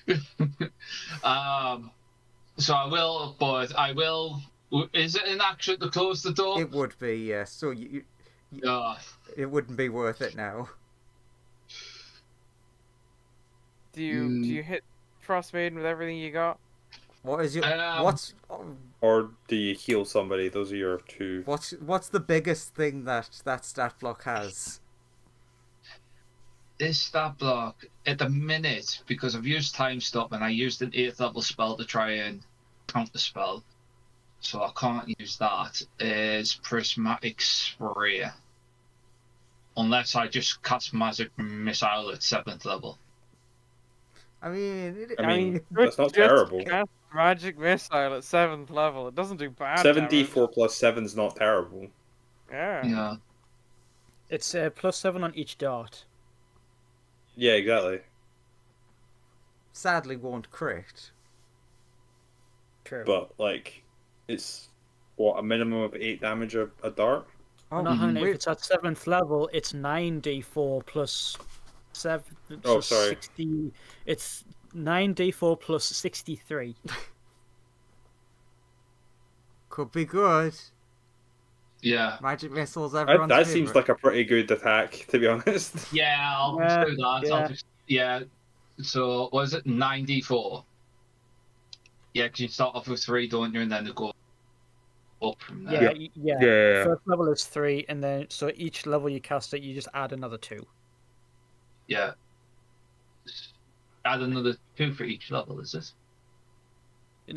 So I will, but I will. Is it an action to close the door? It would be, yes. So it wouldn't be worth it now. Do you hit Frost Maiden with everything you got? What is your Um, what's Or do you heal somebody? Those are your 2. what's the biggest thing that stat block has? This stat block at the minute, because I've used time stop and I used an 8th level spell to try and counter spell, so I can't use that, is prismatic spray. Unless I just cast magic missile at 7th level. I mean, I mean, you that's could not just terrible. Cast magic missile at 7th level. It doesn't do bad 7d4 plus 7's not terrible. damage. Yeah. Yeah. It's +7 on each dart. Yeah, exactly. sadly won't crit. True. But like, it's what, a minimum of 8 damage a dart. Oh, no, hang on. If wait. it's at 7th level, it's 9d4 plus 7. Oh, so sorry. 60. It's 9d4 plus 63. Could be good. Yeah. Magic missiles, everyone's That seems favorite. like a pretty good attack, to be honest. Yeah, I'll Yeah, do that. yeah. I'll just, yeah. So, was it 94? Yeah, because you start off with 3, don't you? And then it go up from there. Yeah, Yeah. yeah. Yeah. First level is 3, and then so each level you cast it, you just add another 2. Yeah. Add another 2 for each level, is it?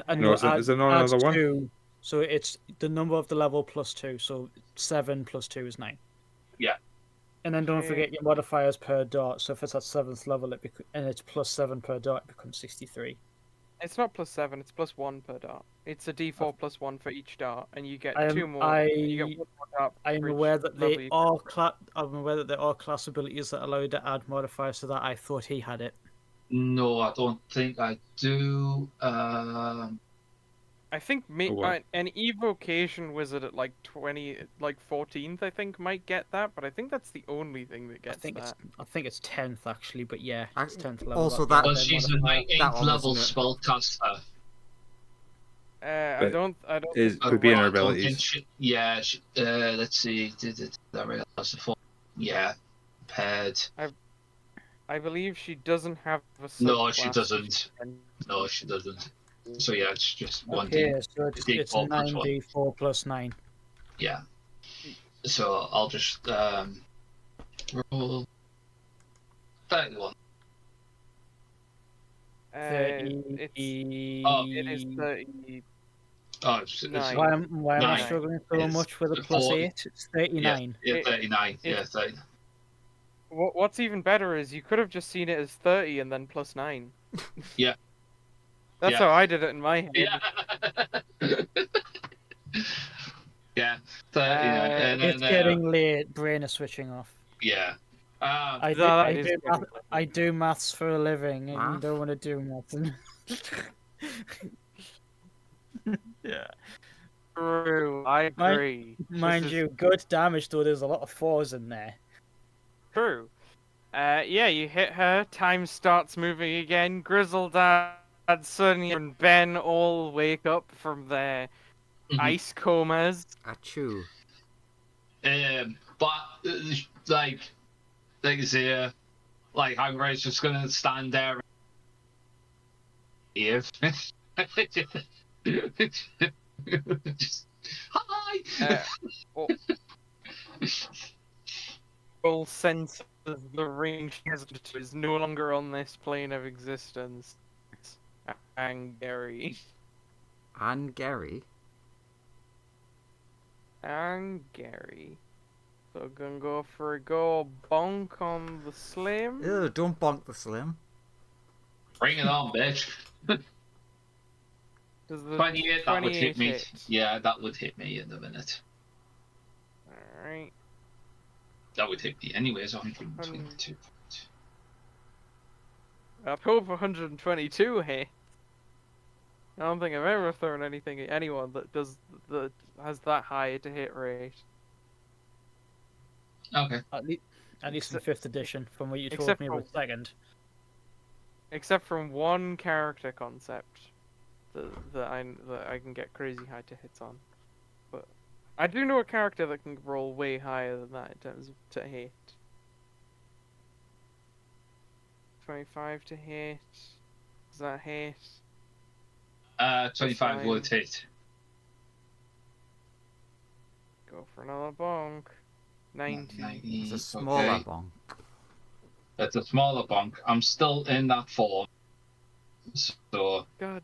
And No, is there not adds another one? 2, so it's the number of the level plus 2. So 7 plus 2 is 9. Yeah. And then don't Okay. forget your modifiers per dot. So if it's at 7th level, and it's +7 per dot, it becomes 63. It's not +7, it's +1 per dart. It's a d4 +1 for each dart, and you get I am- 2 more. I- You get 1 more dart I am for each aware that level they you- are I'm aware that there are class abilities that allow you to add modifiers to that. I thought he had it. No, I don't think I do. I think Oh, wow. an evocation wizard at like 14th, I think, might get that, but I think that's the only thing that I gets think that. it's 10th actually, but yeah, it's 10th level. Also that's that- But their she's a modifier. that 19th one level wasn't it? spellcaster. I don't. Could be in her I don't think abilities. let's see. Did I realize the phone? Yeah, paired. I believe she doesn't have a No, she subclass. doesn't. No, she doesn't. So yeah, it's just one Okay, D. so it's a 9d4 plus 9. Yeah. So I'll just roll 31. It is 30. Oh, it's Nine. Why am I Nine. struggling so It's much with a plus 40. 8? It's 39. Yeah, 39. Yeah, It's- 30. What's even better is you could have just seen it as 30 and then plus 9. Yeah. That's Yeah. how I did it in my head. Yeah. Yeah. 39. And It's then, getting late. Brain is switching off. yeah. I do, No, that I, is do getting math, late. I do maths for a living, and you Math? don't want to do nothing. Yeah. True, I agree. Mind This is you, good damage though. There's a lot of 4s in there. true. Yeah, you hit her. Time starts moving again. Grizzledad, Sonia, and Ben all wake up from their Mhm. ice comas. Achoo. But like you say, like Hagrid's just gonna stand there. If just, hi. All sense of the ring she has is no longer on this plane of existence. And Gary. And Gary. And Gary. So gonna go for a go bonk on the slim. Ew, don't bonk the slim. Bring it on, bitch. Does the 28, that would hit 28 me. hit? Yeah, that would hit me in a minute. Alright. That would hit me anyways, 122. I hope 122 hits. I don't think I've ever thrown anything at anyone that has that high a hit rate. Okay. At least in 5th edition, from what you told Except me for- with 2nd. Except from one character concept that I can get crazy high to hits on. But I do know a character that can roll way higher than that in terms of to hit. 25 to hit. Does that hit? 25 fine. would hit. Go for another bonk. 90. It's a smaller Okay. bonk. It's a smaller bonk. I'm still in that form. So, God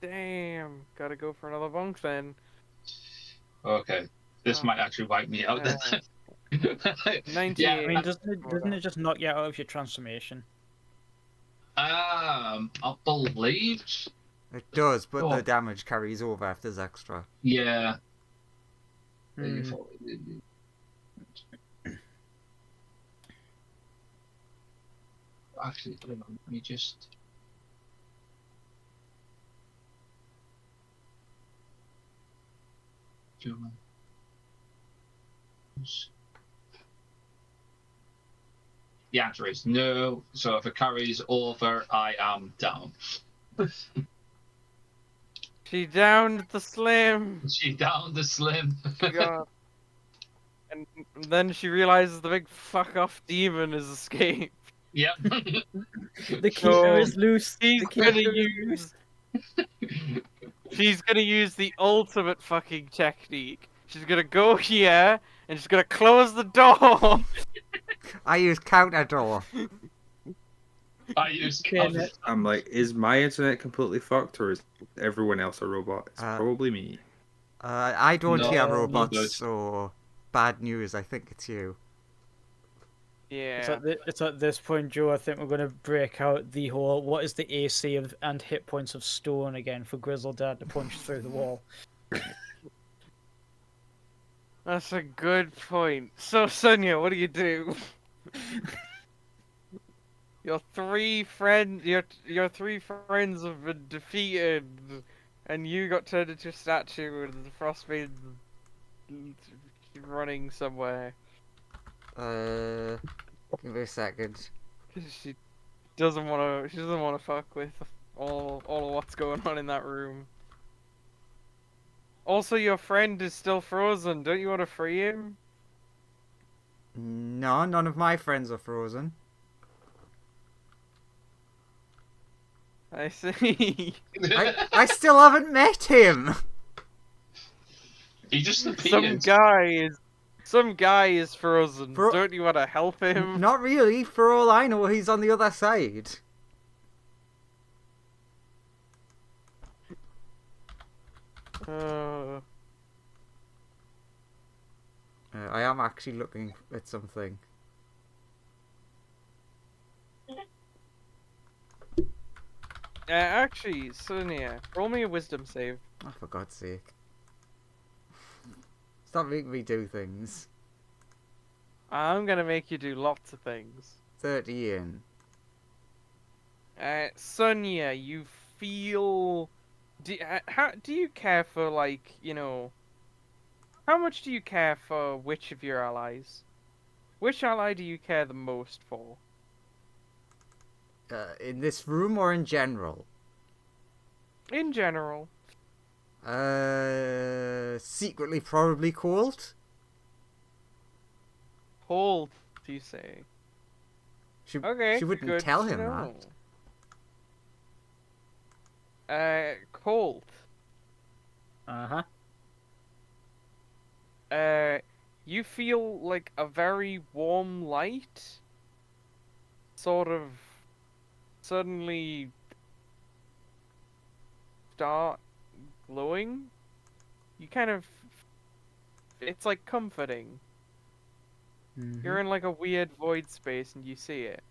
damn. Gotta go for another bonk then. okay. This Oh. might actually wipe me out. 98. Yeah, I mean, doesn't it just knock you out of your transformation? I believe. It does, but Oh. the damage carries over if there's extra. Yeah. Hmm. Actually, hold on, let me just. Do my- The answer is no. So if it carries over, I am down. She downed the slim. She down the slim. God. And then she realizes the big fuck off demon has escaped. Yep. The keeper is loose. She's The gonna keeper is use. She's gonna use the ultimate fucking technique. She's gonna go here and she's gonna close the door. I use counter door. I use Okay, cover. next. I'm like, is my internet completely fucked or is everyone else a robot? It's probably me. I don't No, hear no robots, good. so bad news. I think it's you. Yeah. It's at this point, Joe. I think we're going to break out the whole what is the AC and hit points of stone again for Grizzledad to punch through the wall. That's a good point. So Sonia, what do you do? Your three friends have been defeated, and you got turned into a statue, and the Frostmaid's running somewhere. Give me a second. She doesn't want to. She doesn't want to fuck with all of what's going on in that room. Also, your friend is still frozen. Don't you want to free him? No, none of my friends are frozen. I see. I still haven't met him. He just appeared. Some guy is frozen. Bro- Don't you want to help him? Not really. For all I know, he's on the other side. I am actually looking at something. Actually, Sonia, roll me a wisdom save. Oh, for God's sake. Stop making me do things. I'm gonna make you do lots of things. 30 in. Sonia, you feel... how do you care for, like, you know... How much do you care for which of your allies? Which ally do you care the most for? In this room or in general? In general. Secretly probably Colt. Hold, do you say? Okay, She wouldn't good tell to him know. that. Colt. Uh-huh. You feel like a very warm light sort of suddenly start glowing. You kind of... It's like comforting. Mhm. You're in like a weird void space and you see it.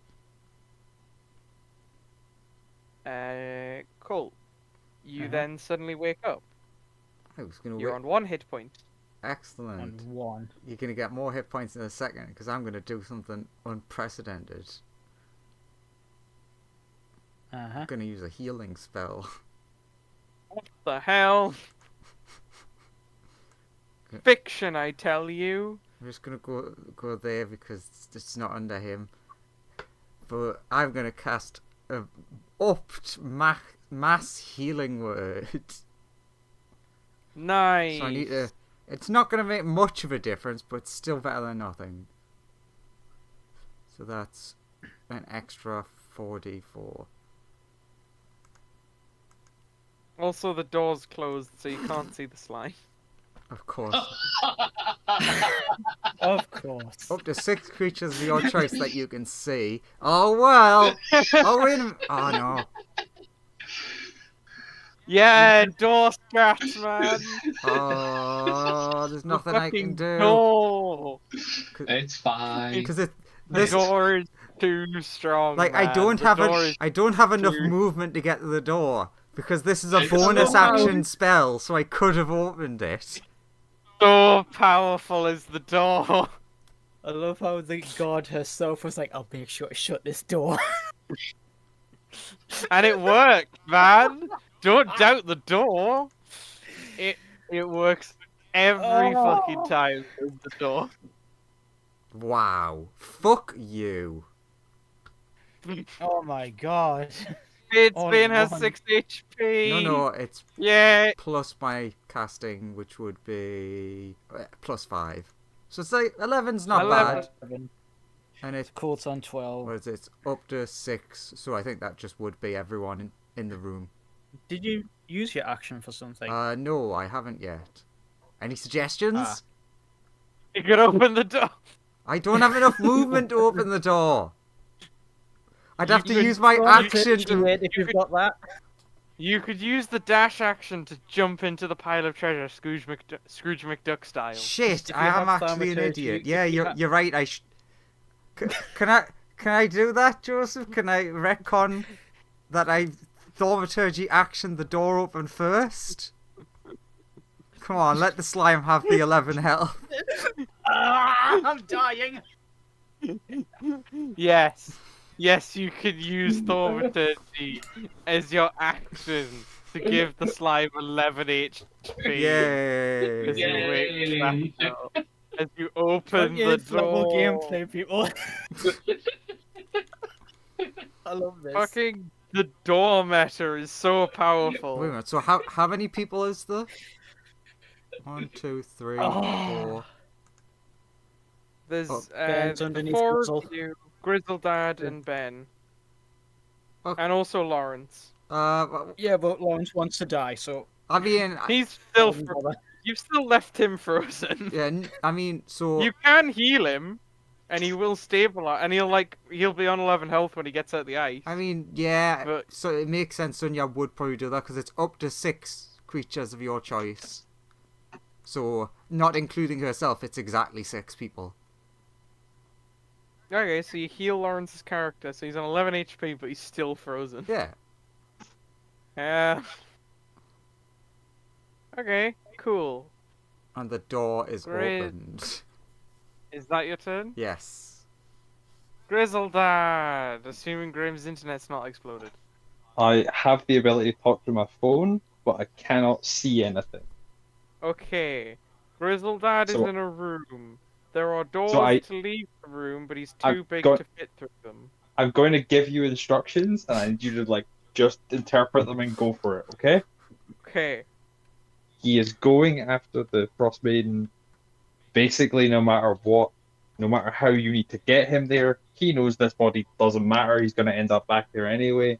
Colt. You then suddenly wake up. I was gonna You're wait. on 1 hit point. Excellent. On one. You're gonna get more hit points in a second because I'm gonna do something unprecedented. Uh-huh. I'm gonna use a healing spell. What the hell? Fiction, I tell you. I'm just gonna go there because it's not under him. But I'm gonna cast a upped mass healing word. Nice. So I need to. It's not gonna make much of a difference, but it's still better than nothing. So that's an extra 4d4. Also, the door's closed, so you can't see the slime. Of course. Of course. Up to 6 creatures of your choice that you can see. Oh well. Oh wait a minute. Oh no. Yeah, door scratch, man. Oh, there's The nothing I can fucking do. door. It's fine. Because The this door is too strong. like man. I don't The have door is I don't have enough too- movement to get to the door because this is a It's bonus so action spell, so I could have opened it. so powerful is the door. I love how the god herself was like, I'll make sure to shut this door. And it worked, man. Don't doubt the door. It works every fucking time with the door. Wow. Fuck you. Oh my god. It's All been in has one. 6 HP. No, it's Yeah. plus my casting, which would be plus 5. So it's like 11's not 11. bad. And it's Colt's on 12. what is it? It's up to 6. So I think that just would be everyone in the room. Did you use your action for something? No, I haven't yet. Any suggestions? Ah. You can open the door. I don't have enough movement to open the door. I'd have to could- use my Go on, action Twitch, to. wait, if you've got that. You could use the dash action to jump into the pile of treasure, Scrooge McDuck style. Shit! if I you am have actually an thaumaturgy, idiot. if Yeah, you you're right. Can I do that, Joseph? Can I retcon that I thaumaturgy action the door open first? Come on, let the slime have the 11 health. I'm dying. Yes, you could use thaumaturgy as your action to give the slime 11 HP. Yay! As you wake back up. As you open the 28th level door. gameplay, people. I love this. Fucking the door meta is so Wait a powerful. minute. So how many people is there? 1, 2, 3, Oh. 4. There's Oh, Ben's the underneath four Grizzle. of you, Grizzle Dad Yeah. and Ben, Okay. and also Lawrence. Well, Yeah, but Lawrence wants to die, so I mean, He's still. wouldn't bother. You've still left him frozen. yeah, I mean, so You can heal him, and he will stabilize, and he'll be on 11 health when he gets out the ice. I mean, yeah. But- So it makes sense. Sunya would probably do that because it's up to 6 creatures of your choice. So not including herself, it's exactly 6 people. Okay, so you heal Lawrence's character, so he's on 11 HP, but he's still frozen. Yeah. Okay, cool. And the door is Great. opened. Is that your turn? Yes. Grizzle Dad, assuming Graham's internet's not exploded. I have the ability to talk through my phone, but I cannot see anything. Okay. Grizzle Dad is So- in a room. There are doors to leave the room, but he's I've too big got- to fit through them. I'm going to give you instructions, and I need you to just interpret them and go for it. Okay? Okay. He is going after the Frost Maiden. Basically, no matter what, no matter how you need to get him there, he knows this body doesn't matter. He's going to end up back there anyway.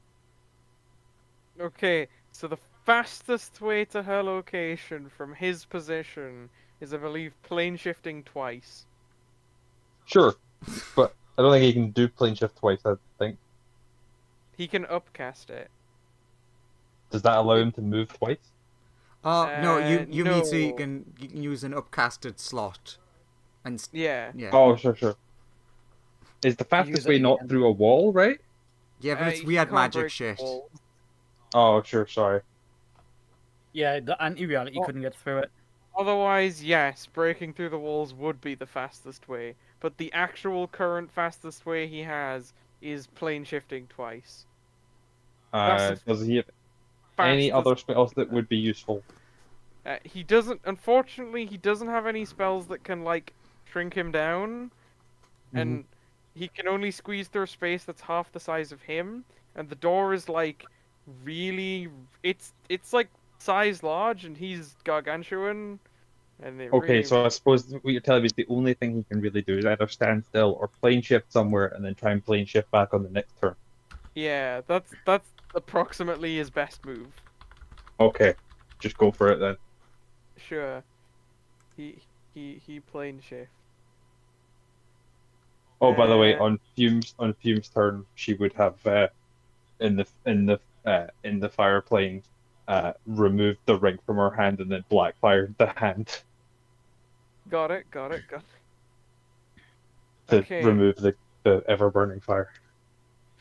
Okay, so the fastest way to her location from his position is, I believe, plane shifting twice. Sure, but I don't think he can do plane shift twice. I think. He can upcast it. Does that allow him to move twice? Oh no, you mean so you no. can use an upcasted slot, and Yeah. yeah, Oh, sure. Is the use fastest it way not again. through a wall, right? yeah, but it's he weird can't magic break shit. walls. Oh, sure. Sorry. yeah, the anti-reality Oh. couldn't get through it. Otherwise, yes, breaking through the walls would be the fastest way. But the actual current fastest way he has is plane shifting twice. That's the Does he have any fastest- other spells that would be useful? He doesn't. Unfortunately, he doesn't have any spells that can shrink him down, and he can only squeeze through a space that's half the size of him. And the door is really. It's size large, and he's gargantuan. And it Okay, really... so I suppose what you're telling me is the only thing he can really do is either stand still or plane shift somewhere and then try and plane shift back on the next turn. Yeah, that's approximately his best move. Okay, just go for it then. Sure. He plane shift. Oh, by the way, Uh, on Fume's turn, she would have in the fire plane removed the ring from her hand and then black fired the hand Got it. to Okay. remove the ever burning fire.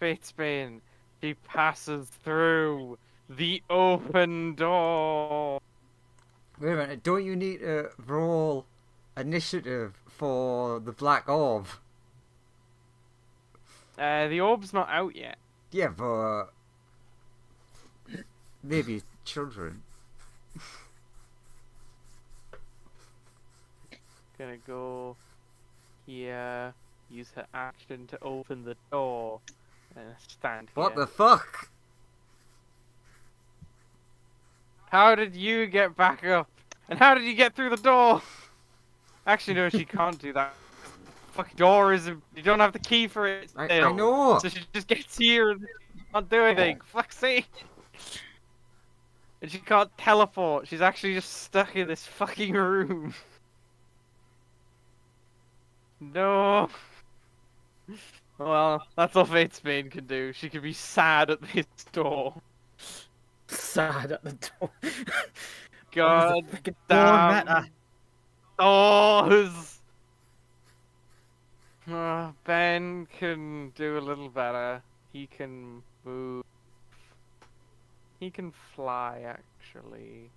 Fatesbane. He passes through the open door. Wait a minute, don't you need to roll initiative for the black orb? The orb's not out yet. Yeah, but maybe children. Gonna go here. Use her action to open the door. And stand here. What the fuck? How did you get back up? And how did you get through the door? Actually, no, she can't do that. The fucking door is. You don't have the key for it. I still. know. So she just gets here and can't do anything. Fuck's sake. And she can't teleport. She's actually just stuck in this fucking room. No. Well, that's all Fatesbane can do. She can be sad at this door. Sad at the door. God the freaking damn. door meta. Doors! Ben can do a little better. He can move. He can fly, actually.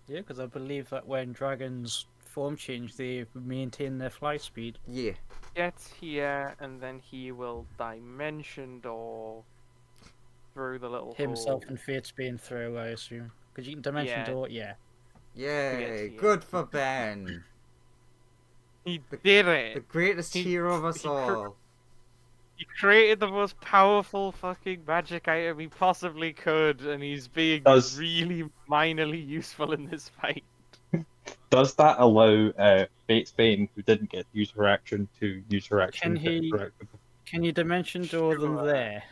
Yeah, because I believe that when dragons form change, they maintain their fly speed. Yeah. Gets here, and then he will dimension door through the little Himself hole. and Fate's being through, I assume. Because you can dimension Yeah. door, yeah. Yay, here. good for Ben. He did The it! greatest He- hero of us he all. He created the most powerful fucking magic item he possibly could, and he's being Does- really minorly useful in this fight. Does that allow Fatesbane, who didn't get to use her action, to use her action Can to he- interact with them? Can you dimension door them Sure. there?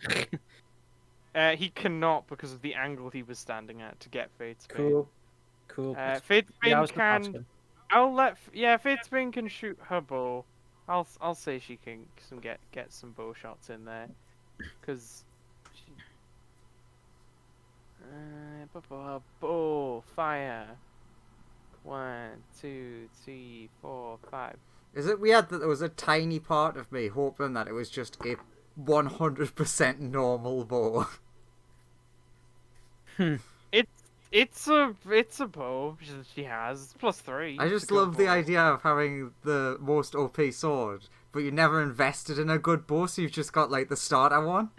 He cannot because of the angle he was standing at to get Fatesbane. Cool. Cool. Fatesbane Yeah, I was gonna ask can. him. I'll let. Yeah, Fatesbane can shoot her bow. I'll say she can get some bow shots in there, cause. She... bow fire. 1, 2, 3, 4, 5. Is it weird that there was a tiny part of me hoping that it was just a 100% normal bow? It's a bow she has +3. I It's just a good love the bow. idea of having the most OP sword, but you never invested in a good bow, so you've just got like the starter one.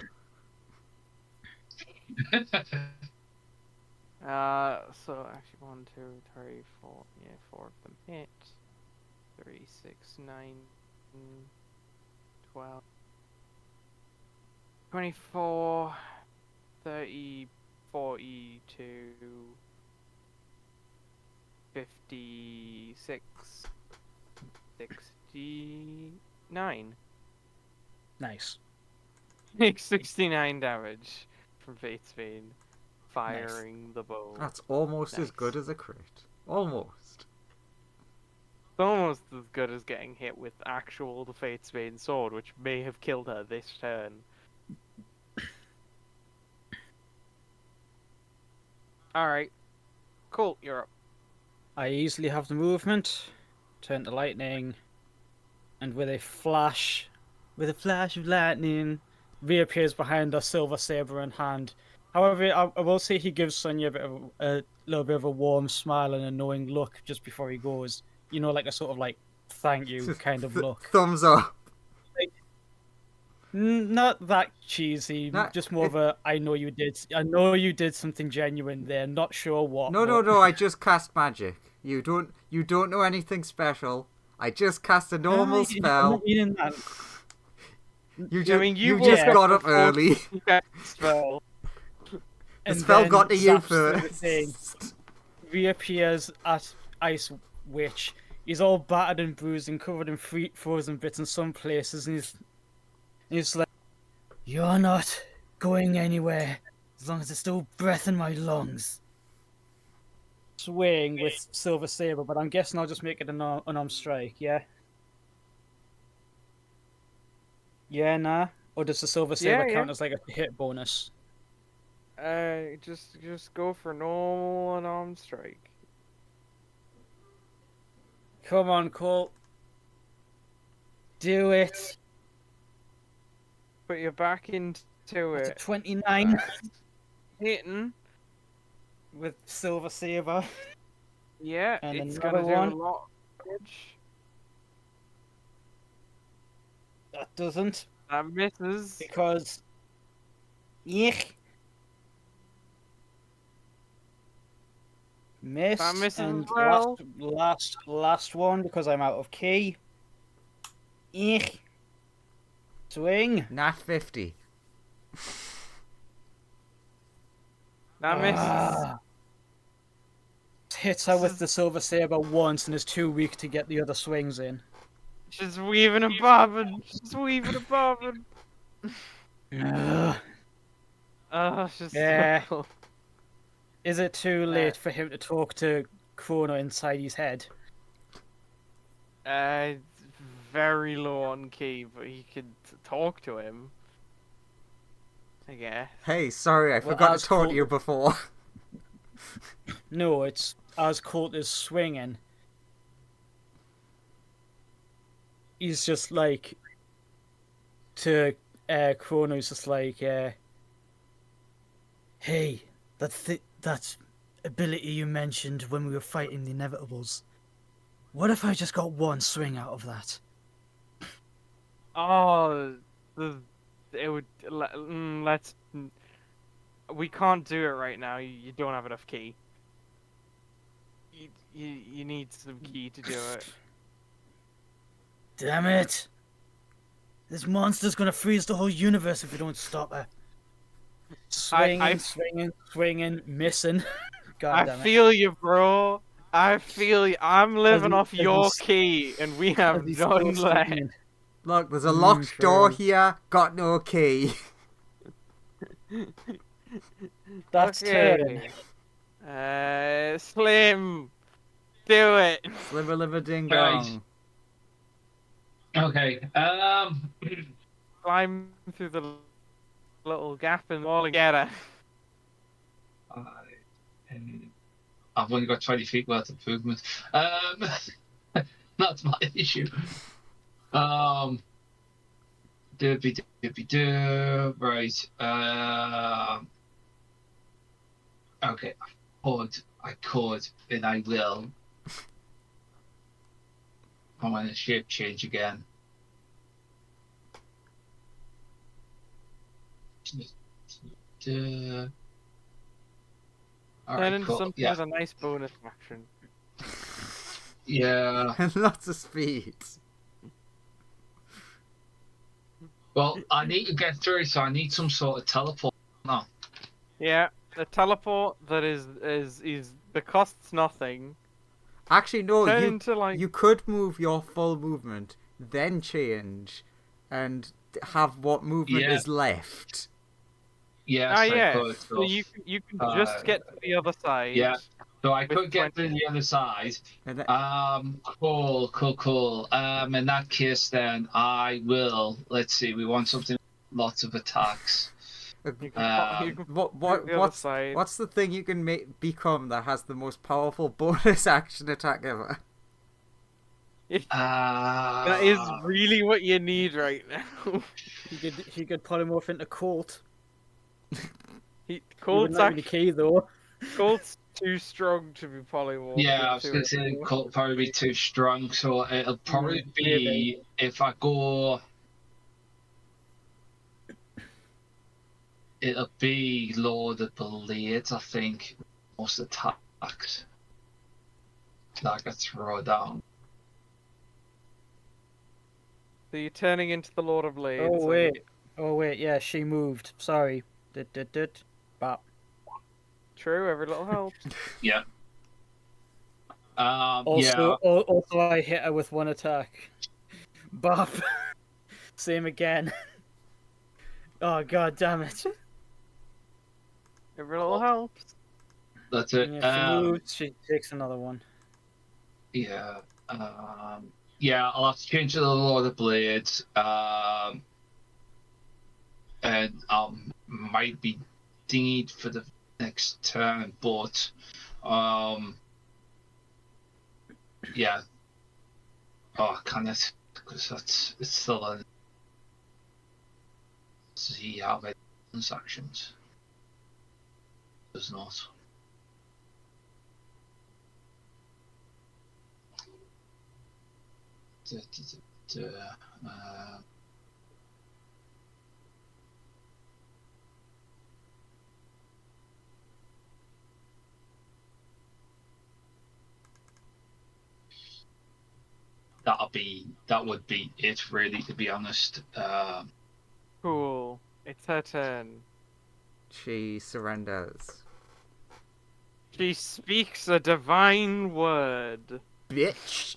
So actually 1, 2, 3, 4. Yeah, 4 of them hit. 3, 6, 9, 12, 24, 30, 42, 56, 69. Nice. Makes 69 damage from Fatesbane firing the bow. That's almost as Nice. good as a crit. Almost. It's almost as good as getting hit with actual the Fatesbane sword, which may have killed her this turn. Alright. Cool, you're up. I easily have the movement, turn to lightning, and with a flash of lightning, reappears behind a silver saber in hand. However, I will say he gives Sonya a little bit of a warm smile and a knowing look just before he goes. You know, like a sort of like thank you kind of look. Thumbs up. Not that cheesy, No, just more of a I know you did something genuine there. Not sure what. No, I just cast magic. You don't know anything special. I just cast a normal spell. You just, you just got up early. Spell. The spell got to you first. Reappears at Ice Witch. He's all battered and bruised and covered in frozen bits in some places, and he's like, "You're not going anywhere as long as there's still breath in my lungs." Swing with Silver Saber, but I'm guessing I'll just make it an unarmed strike. Yeah. Yeah, nah. Or does the Silver Saber count as like a hit bonus? Just go for normal unarmed strike. Come on, Cole. Do it. Put your back into That's a it. 29 Hitting. with Silver Saber. Yeah, And it's another gonna do one. a lot of damage. That doesn't, That misses. because Yick. Miss. That misses And as well. last one, because I'm out of key. Yick. Swing. Nat 50. That misses. Ah. Hits her with the Silver Saber once and is too weak to get the other swings in. She's weaving a bobbin. She's weaving a bobbin. Ugh. Oh, she's Yeah. so... Is it too late for him to talk to Chrono inside his head? Very low on key, but he could talk to him. I guess. Hey, sorry, I Well, forgot as to talk to Cole- you before. No, it's as Colt is swinging. He's just like to Chrono's just like, hey, that ability you mentioned when we were fighting the inevitables. What if I just got one swing out of that? Oh, it would. Let's. We can't do it right now. You don't have enough key. You need some key to do it. Damn it! This monster's gonna freeze the whole universe if we don't stop her. Swinging, swinging, missing. God I damn it. feel you, bro. I feel you. I'm living off your he's- key, and we As have he's none still left. swinging. Look, there's a locked door true. here. Got no key. That's turn. Slim, do it. Sliver liver ding Right. dong. Okay. Climb through the little gap in the wall and get her. I've only got 20 feet worth of movement. That's my issue. Doobie-doo. Right. Okay. I could, and I will. I'm going to shape change again. All Turn right, into cool. something Yeah. with a nice bonus action. Yeah. And lots of speed. Well, I need to get through, so I need some sort of teleport. No. Yeah, the teleport that is the costs nothing. Actually, no. Turn into like You could move your full movement, then change, and have what movement Yeah. is left. Yes, I yeah. could. So you can just get to the other side. Yeah. So I with could get to 20. the other side. And then, Cool. In that case, then I will. Let's see. We want something. Lots of attacks. You can, you can what the other side. what's the thing you can become that has the most powerful bonus action attack ever? That is really what you need right now. He could polymorph into Colt. Colt's Not really key though. Colt's too strong to be polymorphed. Yeah, I was into gonna it. say Colt probably be too strong, so it'll probably be if I go. It'll be Lord of the Blades, I think. Most attacks that I could throw down. So you're turning into the Lord of Blades. Oh wait, yeah, she moved. Sorry. Bop. True, every little helps. Yeah. Also, also I hit her with one attack. Bop. Same again. Oh god damn it. Every little helps. That's it. And if she moves, she takes another one. Yeah. Yeah, I'll have to change to the Lord of Blades. And might be dinged for the next turn, but yeah. Oh, can it? Because it's still a. See how many actions. Does not. That would be it, really, to be honest. Cool. It's her turn. She surrenders. She speaks a divine word. Bitch.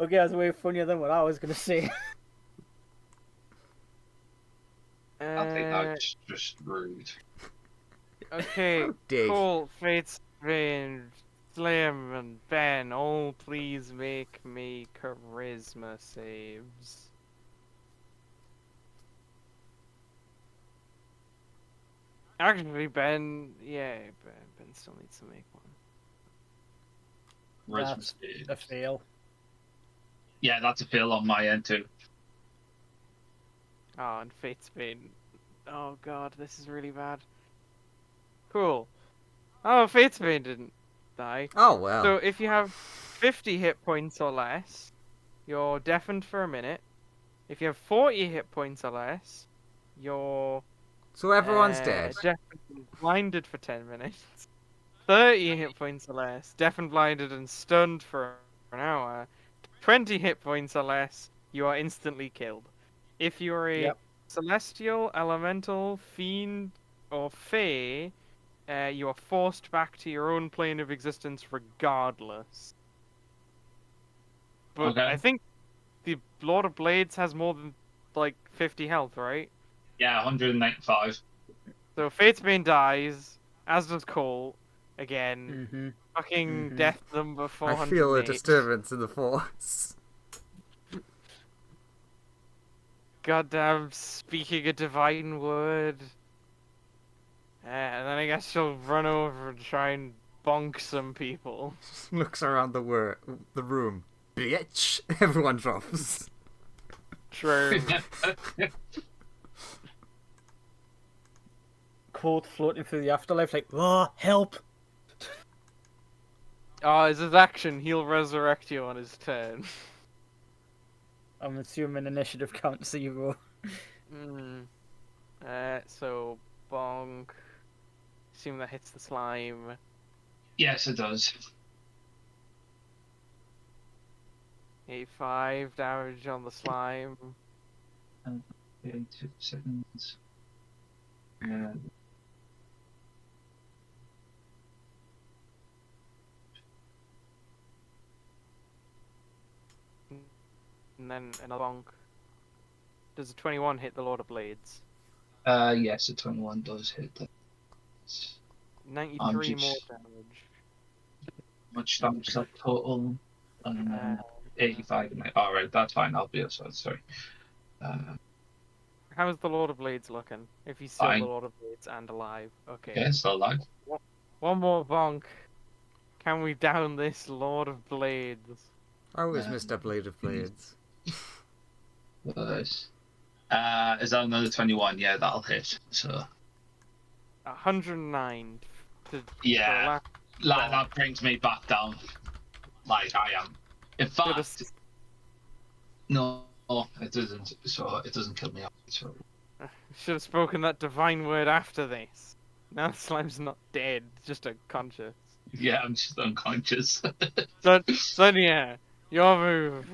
Okay, that's way funnier than what I was gonna say. I think that's just rude. Okay, Dig. cool. Fate's Range, Slim, and Ben, all please make me charisma saves. Actually, Ben, yeah, Ben still needs to make one. That's a fail. Yeah, that's a fail on my end too. Oh, and Fate's Bane. Oh god, this is really bad. Cool. Oh, Fate's Bane didn't die. Oh well. So if you have 50 hit points or less, you're deafened for a minute. If you have 40 hit points or less, you're So everyone's dead. deafened and blinded for 10 minutes. 30 hit points or less, deafened, blinded, and stunned for an hour. 20 hit points or less, you are instantly killed. If you're a Yep. celestial, elemental, fiend, or fae, you are forced back to your own plane of existence regardless. But Okay. I think the Lord of Blades has more than like 50 health, right? Yeah, 195. So Fatesbane dies, as does Cole. Again, Mm-hmm. fucking Mhm. death number I 408. feel a disturbance in the force. Goddamn, speaking a divine word. And then I guess she'll run over and try and bonk some people. Looks around the room. Bitch! Everyone drops. True. Cold floating through the afterlife, like, oh, help! Oh, as his action, he'll resurrect you on his turn. I'm assuming initiative count 0. Mm. So, bonk. Assume that hits the slime. Yes, it does. 85 damage on the slime. Okay, 2 seconds. Yeah. And then another bonk. Does a 21 hit the Lord of Blades? Yes, a 21 does hit that. 93 more just- damage. Much damage is that total? 85. Alright, that's fine. I'll be outside. Sorry. How's the Lord of Blades looking? If he's still Fine. the Lord of Blades and alive. Okay. Yeah, still alive. One more bonk. Can we down this Lord of Blades? How is Mr. Blade of Blades? Nice. Is that another 21? Yeah, that'll hit. So 109. To, yeah, for last that brings me back down. Like I am. In fact, bonk. no, it doesn't. So it doesn't kill me. So Should have spoken that divine word after this. Now the slime's not dead, just unconscious. yeah, I'm just unconscious. Sonia, your move.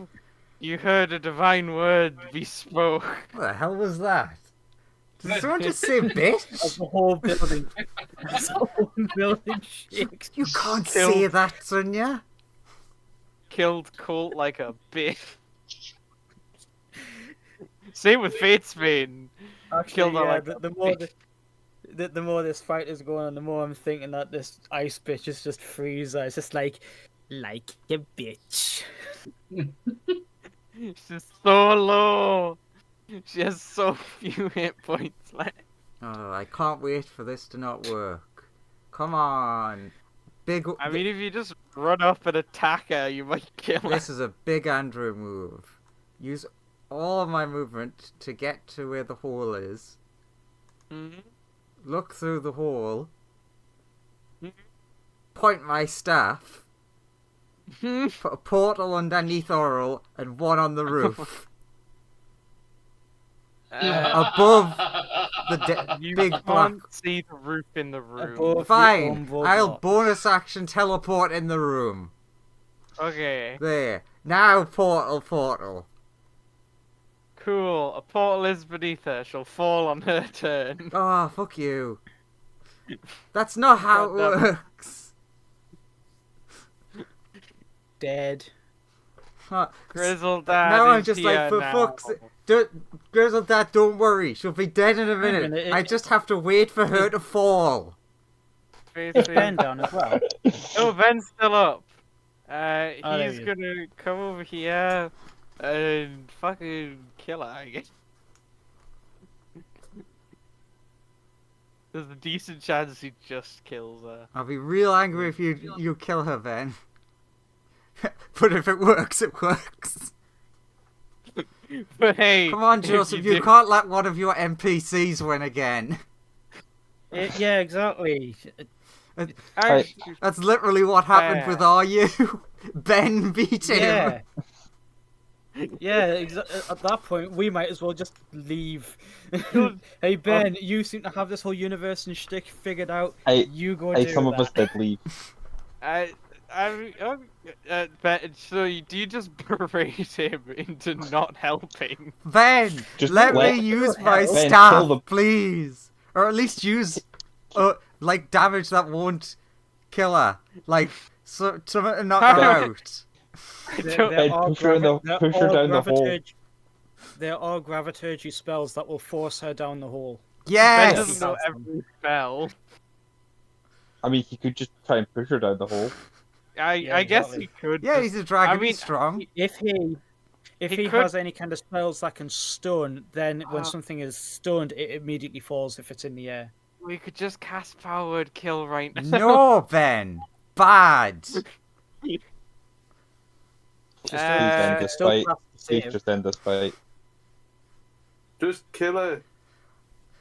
You heard a divine word be spoke. What the hell was that? Did someone just say bitch? The whole building. The whole building shakes. You can't Kill- say that, Sonia. Killed Colt like a bitch. Same with Fatesbane. Actually, Killed her yeah, like the, a the more bitch. the more this fight is going on, the more I'm thinking that this ice bitch is just Frieza. It's just like a bitch. She's so low. She has so few hit points left. Oh, I can't wait for this to not work. Come on. Big. I mean, if you just run up and attack her, you might kill her. This is a big Andrew move. Use all of my movement to get to where the hole is. Mhm. Look through the hole. Mhm. Point my staff. Put a portal underneath Auril and one on the roof. Above the You big can't block. see the roof in the room. Above the Fine. Umbo I'll block. bonus action teleport in the room. Okay, There. Now portal. cool. A portal is beneath her. She'll fall on her turn. Oh, fuck you. That's not how it Goddamn. works. Dead. Huh. Grizzle Dad Now I'm is just here like, for now. fuck's sake. Grizzle Dad, don't worry. She'll be dead in a minute. minute, I just have to wait for her to fall. It's Ben down as well. Oh, Ben's still up. there He's he is. gonna come over here and fucking kill her, I guess. There's a decent chance he just kills her. I'll be real angry if you kill her, Ben. But if it works, it works. But hey, Come on, if Joseph, you do- can't let one of your NPCs win again. Yeah, exactly. Actually, That's literally what happened with Fair. RU. Ben beat him. Yeah. Yeah, at that point, we might as well just leave. Hey, Ben, you seem to have this whole universe and shtick figured out. You go do Some of that. us did leave. But so do you just berate him into not helping? Ben, Just let let- me use my Ben, staff, kill the- please. Or at least use, like, damage that won't kill her. Like, so to knock her out. Ben, push her down the hole. There are graviturgy spells that will force her down the hole. Ben Yes! doesn't know every spell. I mean, he could just try and push her down the hole. I guess he could. Yeah, he's a dragon, I mean, he's strong. If he could- has any kind of spells that can stun, then when something is stunned, it immediately falls if it's in the air. We could just cast power word kill right now. No, Ben. Bad. Just Please end this still fight. class the Please save. just end this fight. Just kill her.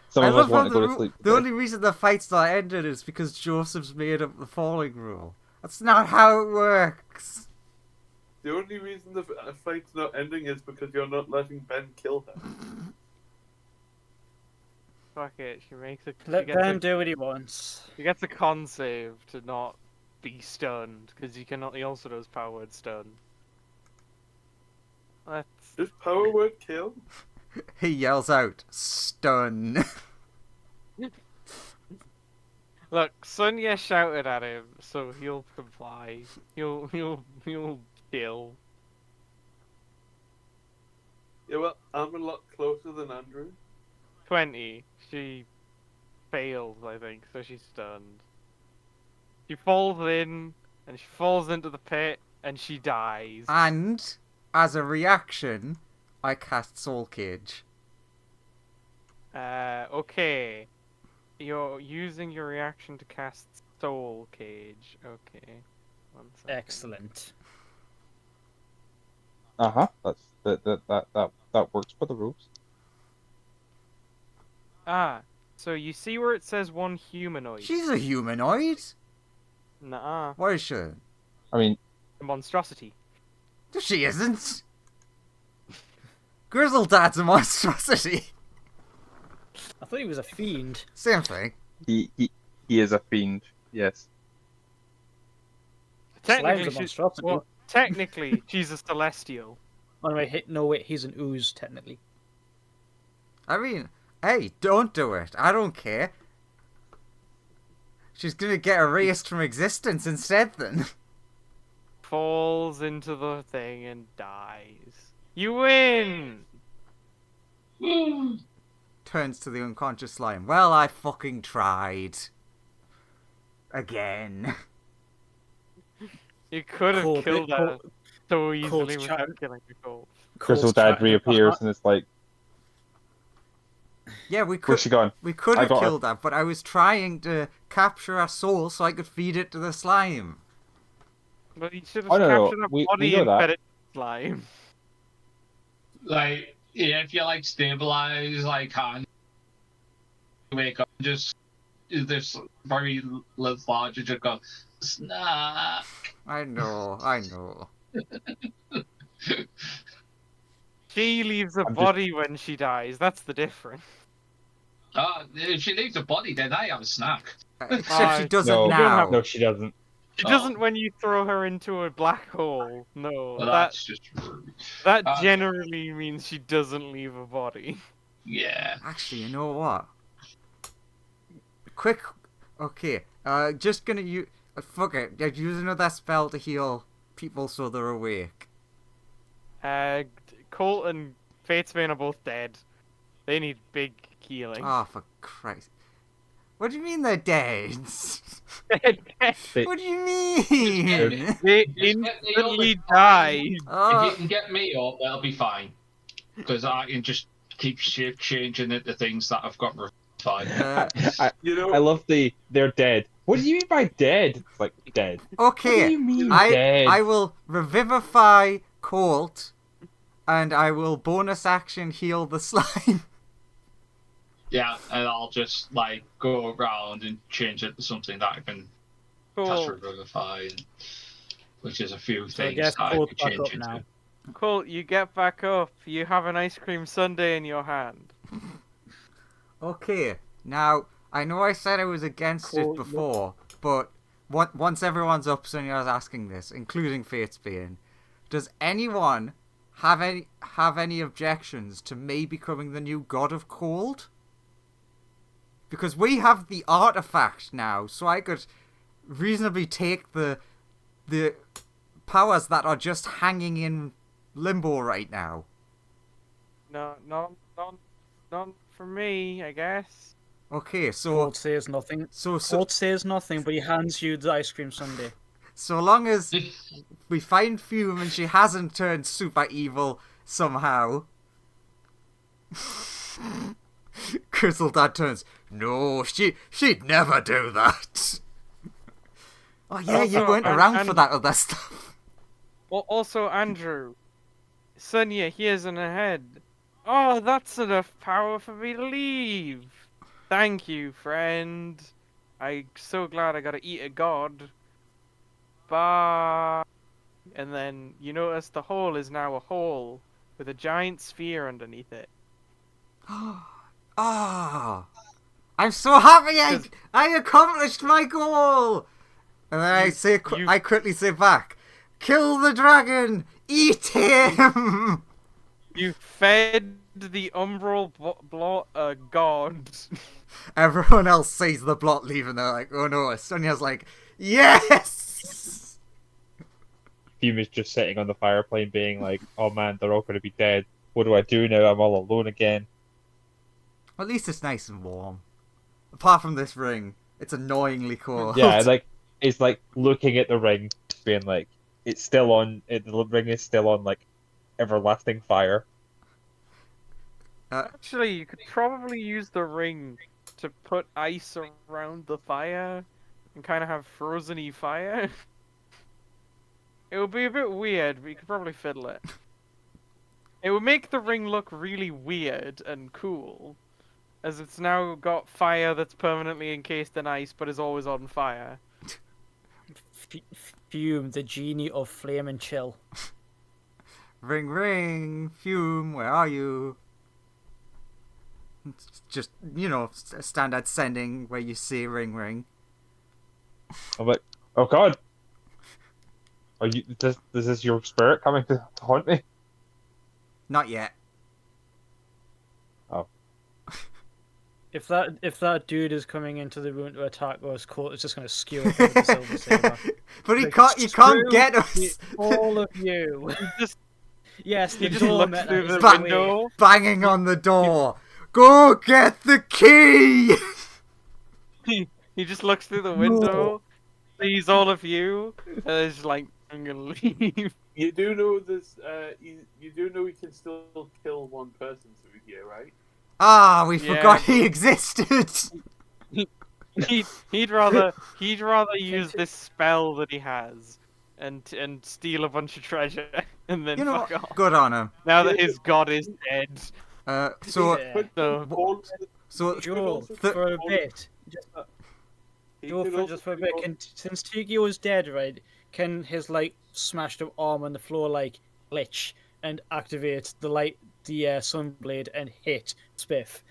Some I of us love how want to go to sleep. the only reason the fight's not ended is because Joseph's made up the falling rule. That's not how it works. The only reason the fight's not ending is because you're not letting Ben kill her. Fuck it. She makes a. Let Ben do what he wants. He gets a con save to not be stunned because he also does power word stun. Let's. Just power word kill. He yells out, stun. Look, Sonia shouted at him, so he'll comply. He'll kill. Yeah, well, I'm a lot closer than Andrew. 20. She fails, I think, so she's stunned. She falls in, and she falls into the pit, and she dies. And, as a reaction, I cast Soul Cage. Okay. You're using your reaction to cast Soul Cage. Okay. 1 second. Excellent. That works for the rules. Ah, so you see where it says one humanoid? She's a humanoid. Nuh-uh. What is she? I mean, A monstrosity. She isn't. Grizzledad's a monstrosity. I thought he was a fiend. Same thing. he is a fiend. Yes. Technically, Slime's a monstrosity. technically, she's a celestial. Oh, wait, he's an ooze, technically. I mean, hey, don't do it. I don't care. She's gonna get erased from existence instead then. Falls into the thing and dies. You win! Turns to the unconscious slime. Well, I fucking tried. Again. You could have Cold- killed her cold- so easily cold without chat. killing the gold. Crystal Dad reappears and it's like, Yeah, we where's she could gone? we could I have got her. killed her, but I was trying to capture her soul so I could feed it to the slime. But you should have Oh, no, captured her we body know and that. fed it to slime. Like, yeah, if you like stabilize, like, hand, wake up, just this very lethargic, just go, snack. I know. She leaves a I'm just- body when she dies. That's the difference. If she leaves the body, then I have a snack. Except she doesn't No, now. no, she doesn't. She Oh. doesn't when you throw her into a black hole. No, Well, that that's just rude. that generally means she doesn't leave a body. Yeah. Actually, you know what? Quick. Okay. Just gonna use. Fuck it. Use another spell to heal people so they're awake. Colt and Fatesbane are both dead. They need big healing. Oh, for Christ. What do you mean they're dead? What do you mean? They Just get me instantly up. died. If Oh, you can get me up, that'll be fine. Because I can just keep changing it to things that I've got fine. You know, I love they're dead. What do you mean by dead? It's like dead. What do okay. you mean I dead? will revivify Colt, and I will bonus action heal the slime. Yeah, and I'll just like go around and change it to something that I can cast Cool. Revivify, which is a few So I things guess that I Cold's could back change up it now. to. Colt, you get back up. You have an ice cream sundae in your hand. Okay, now, I know I said I was against Cool, it before, but once everyone's up, Sonya's asking this, including Fatesbane, does anyone have any objections to me becoming the new god of cold? Because we have the artifact now, so I could reasonably take the powers that are just hanging in limbo right now. No, none for me, I guess. Okay, so Colt says nothing. so Colt says nothing, but he hands you the ice cream sundae. so long as we find Fume and she hasn't turned super evil somehow. Crystal Dad turns. No, she'd never do that. Oh yeah, you Also, weren't and- around for and- that other stuff. Well, also, Andrew, Sonia hears in her head. Oh, that's enough power for me to leave. Thank you, friend. I'm so glad I got to eat a god. Bye. And then you notice the hole is now a hole with a giant sphere underneath it. Ah, I'm so happy Because- I accomplished my goal. And then You- I quickly say back, kill the dragon, eat him. You fed the umbral blot a god. Everyone else sees the blot leave and they're like, oh no. Sonya's like, yes. Fume is just sitting on the fire plane being like, oh man, they're all going to be dead. What do I do now? I'm all alone again. At least it's nice and warm. Apart from this ring, it's annoyingly cold. Yeah, like, it's like looking at the ring, being like, it's still on, the ring is still on, like, everlasting fire. Actually, you could probably use the ring to put ice around the fire and kind of have frozen-y fire. It would be a bit weird, but you could probably fiddle it. It would make the ring look really weird and cool, as it's now got fire that's permanently encased in ice but is always on fire. Fume, the genie of flame and chill. Ring, ring, Fume, where are you? It's just, you know, standard sending where you see ring, ring. I'm like, oh god! Are you, is this your spirit coming to haunt me? Not yet. If that dude is coming into the room to attack us, Colt is just going to skewer him with the silver saber. But Like, you can't screw get us. All of you. Just Yes, the you just look doormat through is the the way. window. Banging on the door. Go get the key. He just looks through the window, sees all of you, and is like, I'm gonna leave. You do know this. You do know we can still kill one person through here, right? Ah, we Yeah. forgot he existed. He'd rather use this spell that he has and steal a bunch of treasure and then You know, fuck off. good on him. Now that his god is dead. So Yeah. But So all- so Joel, Th- for a bit. he Joel, could for, also just for a be bit. on- Since Tikio is dead, right? Can his like smashed up arm on the floor like glitch and activate the sunblade and hit Spiff?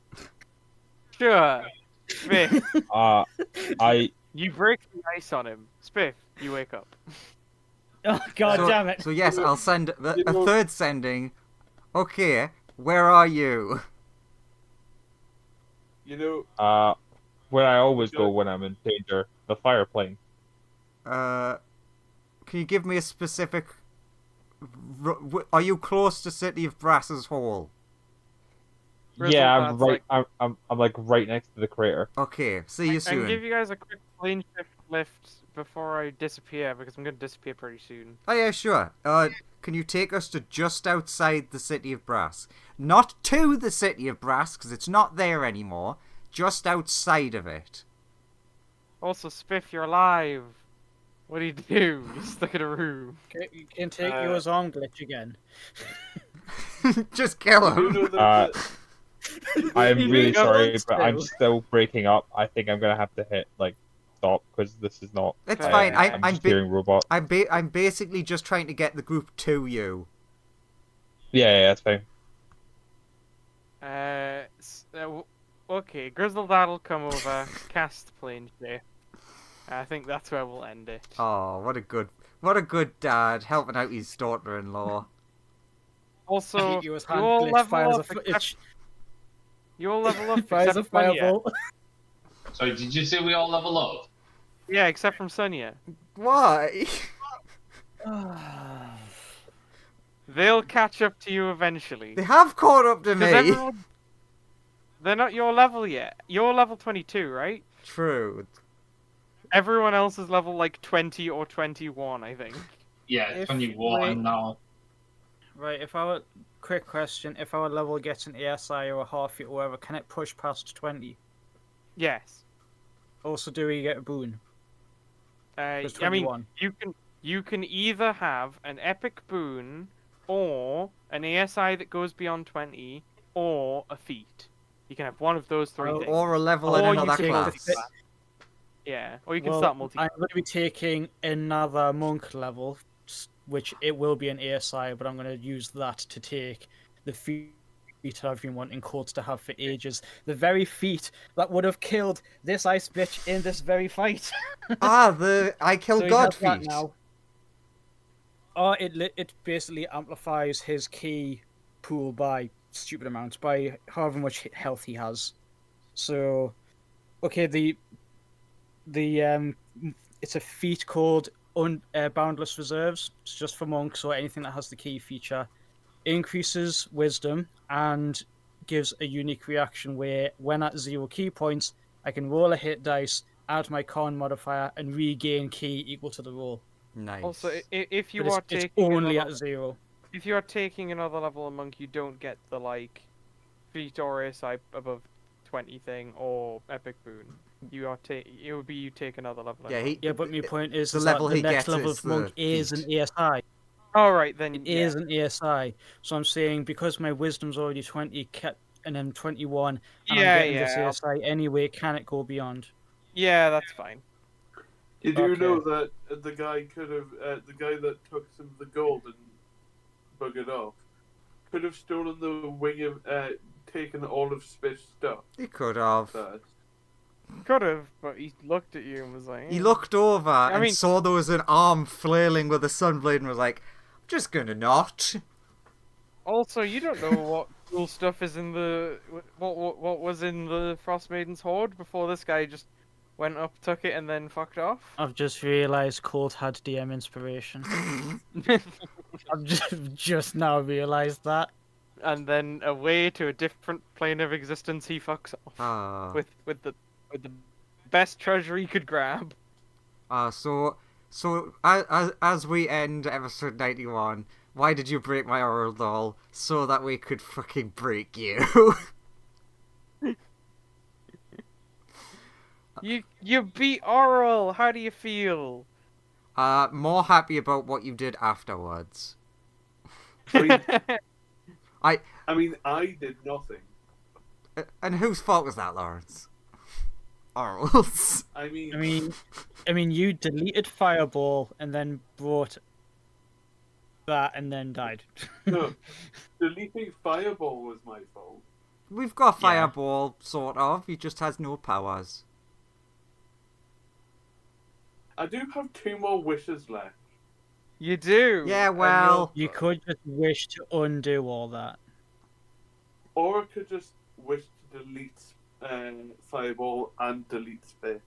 sure, Spiff, I you break the ice on him. Spiff, you wake up. Oh god so, damn it! So yes, I'll send You a know- third sending. Okay, where are you? You know, where I always go when I'm in danger, the fire plane. Can you give me a specific? Are you close to City of Brass's Hall? Yeah, I'm Grizzle, right. that's I'm like right next to the crater. Okay, see you I can soon. give you guys a quick plane shift lift before I disappear because I'm gonna disappear pretty soon. Oh yeah, sure. Can you take us to just outside the City of Brass? Not to the City of Brass, because it's not there anymore. Just outside of it. Also, Spiff, you're alive. What do you do? You're stuck in a room. You can take Uh, yours arm glitch again. Just kill you him. know that. Uh, I'm You really think I sorry, want but I'm to? still breaking up. I think I'm gonna have to hit like stop because this is not. It's Uh, fine. I'm just hearing robot. I'm basically just trying to get the group to you. Yeah, that's fine. Okay, Grizzled Dad'll come over, cast Plane Shift. I think that's where we'll end it. Oh, what a good dad helping out his daughter-in-law. Also, Your you hand all glitch, level fires up a, except you all level up fires a except Sonia. fireball. Sorry, did you say we all level up? Yeah, except from Sonia. Why? They'll catch up to you eventually. They have caught up to Because me. everyone... They're not your level yet. You're level 22, right? True. Everyone else is level like 20 or 21, I think. Yeah, If- 21 wait. now. Right, if our quick question, if our level gets an ASI or a half feet or whatever, can it push past 20? Yes. Also, do we get a boon? It's I mean, 21. you can either have an epic boon, or an ASI that goes beyond 20, or a feat. You can have one of those three things. Or a level in Or you another can class. multi-class. Yeah, or you can Well, start multi. I'm going to be taking another monk level, which it will be an ASI, but I'm going to use that to take the feat I've been wanting Courts to have for ages. The very feat that would have killed this ice bitch in this very fight. The I kill So he God has that feat. now. It basically amplifies his key pool by stupid amounts, by however much health he has. So, okay, the it's a feat called Boundless Reserves. It's just for monks or anything that has the key feature. Increases wisdom and gives a unique reaction where, when at 0 key points, I can roll a hit dice, add my con modifier, and regain key equal to the roll. Nice. Also, if you But are it's taking only another, at 0. if you are taking another level of monk, you don't get the like feat or ASI above 20 thing or epic boon. It would be you take another level. Yeah, Yeah, but my point is, the is level that the he next gets level is of monk the is an feat. ASI. All right, then. It Yeah. is an ASI. So I'm saying because my wisdom's already 20, and I'm 21, and Yeah, I'm getting yeah, this ASI anyway, can it go beyond? Yeah, that's fine. You do Okay. know that the guy could have, the guy that took some of the gold and buggered off, could have stolen the wing of, taken all of Spiff's stuff. He could have. First. Could have, but he looked at you and was like. He "Eh." looked over and mean- saw there was an arm flailing with a sunblade and was like, I'm just gonna not. Also, you don't know what cool stuff is in the what was in the Frost Maiden's hoard before this guy just went up, took it, and then fucked off. I've just realised Colt had DM inspiration. I've just now realised that. And then away to a different plane of existence, he fucks off Ah. with the best treasure he could grab. So as we end episode 91, why did you break my Auril doll? So that we could fucking break you. You beat Auril. How do you feel? More happy about what you did afterwards. I mean, I did nothing. And whose fault was that, Lawrence? Auril's. I mean, I mean, you deleted Fireball and then brought that and then died. no, deleting Fireball was my fault. We've got Yeah. Fireball, sort of. He just has no powers. I do have 2 more wishes left. You do. Yeah, and well- You could just wish to undo all that. Or I could just wish to delete Fireball and delete Spiff.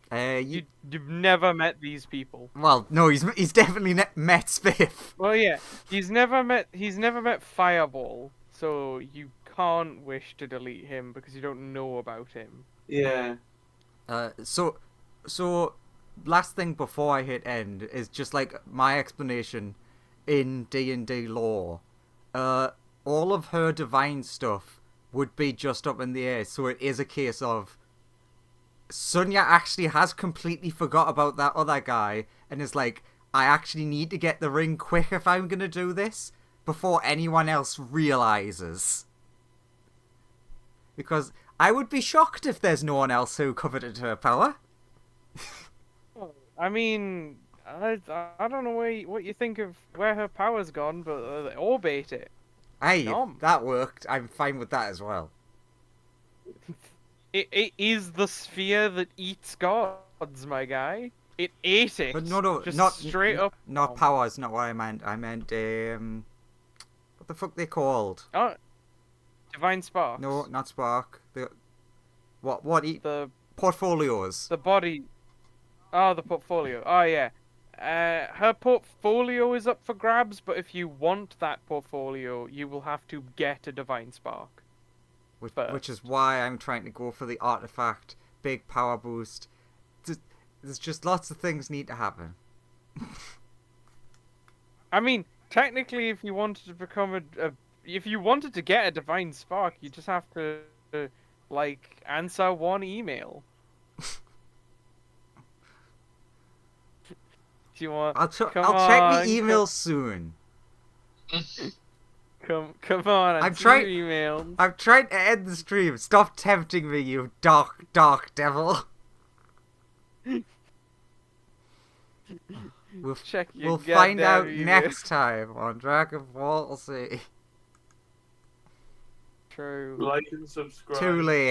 you've never met these people. Well, no, he's definitely met Spiff. Well, yeah, he's never met Fireball, so you can't wish to delete him because you don't know about him. Yeah. So last thing before I hit end is just like my explanation in D&D lore. All of her divine stuff would be just up in the air, so it is a case of Sonia actually has completely forgot about that other guy and is like, I actually need to get the ring quick if I'm gonna do this before anyone else realizes. Because I would be shocked if there's no one else who coveted her power. I mean, I don't know what you think of where her power's gone, but they all bait it. Hey, Nom. if that worked. I'm fine with that as well. It is the sphere that eats gods, my guy. It ate it. But no, just not straight up. Not powers. Not what I meant. I meant what the fuck they called? Oh, divine sparks. No, not spark. What? The Portfolios. the body. Oh, the portfolio. Oh yeah. Her portfolio is up for grabs, but if you want that portfolio, you will have to get a divine spark. Which is why I'm trying to go for the artifact, big power boost. There's just lots of things need to happen. I mean, technically, if you wanted to become if you wanted to get a divine spark, you just have to, like, answer one email. Do you want? I'll Come check on, my emails soon. Come on, I'm answer trying- your emails. I'm trying to end the stream. Stop tempting me, you dark devil. Check your We'll find out goddamn emails. next time on Dragon Ball Z. True. Like and subscribe. Too late.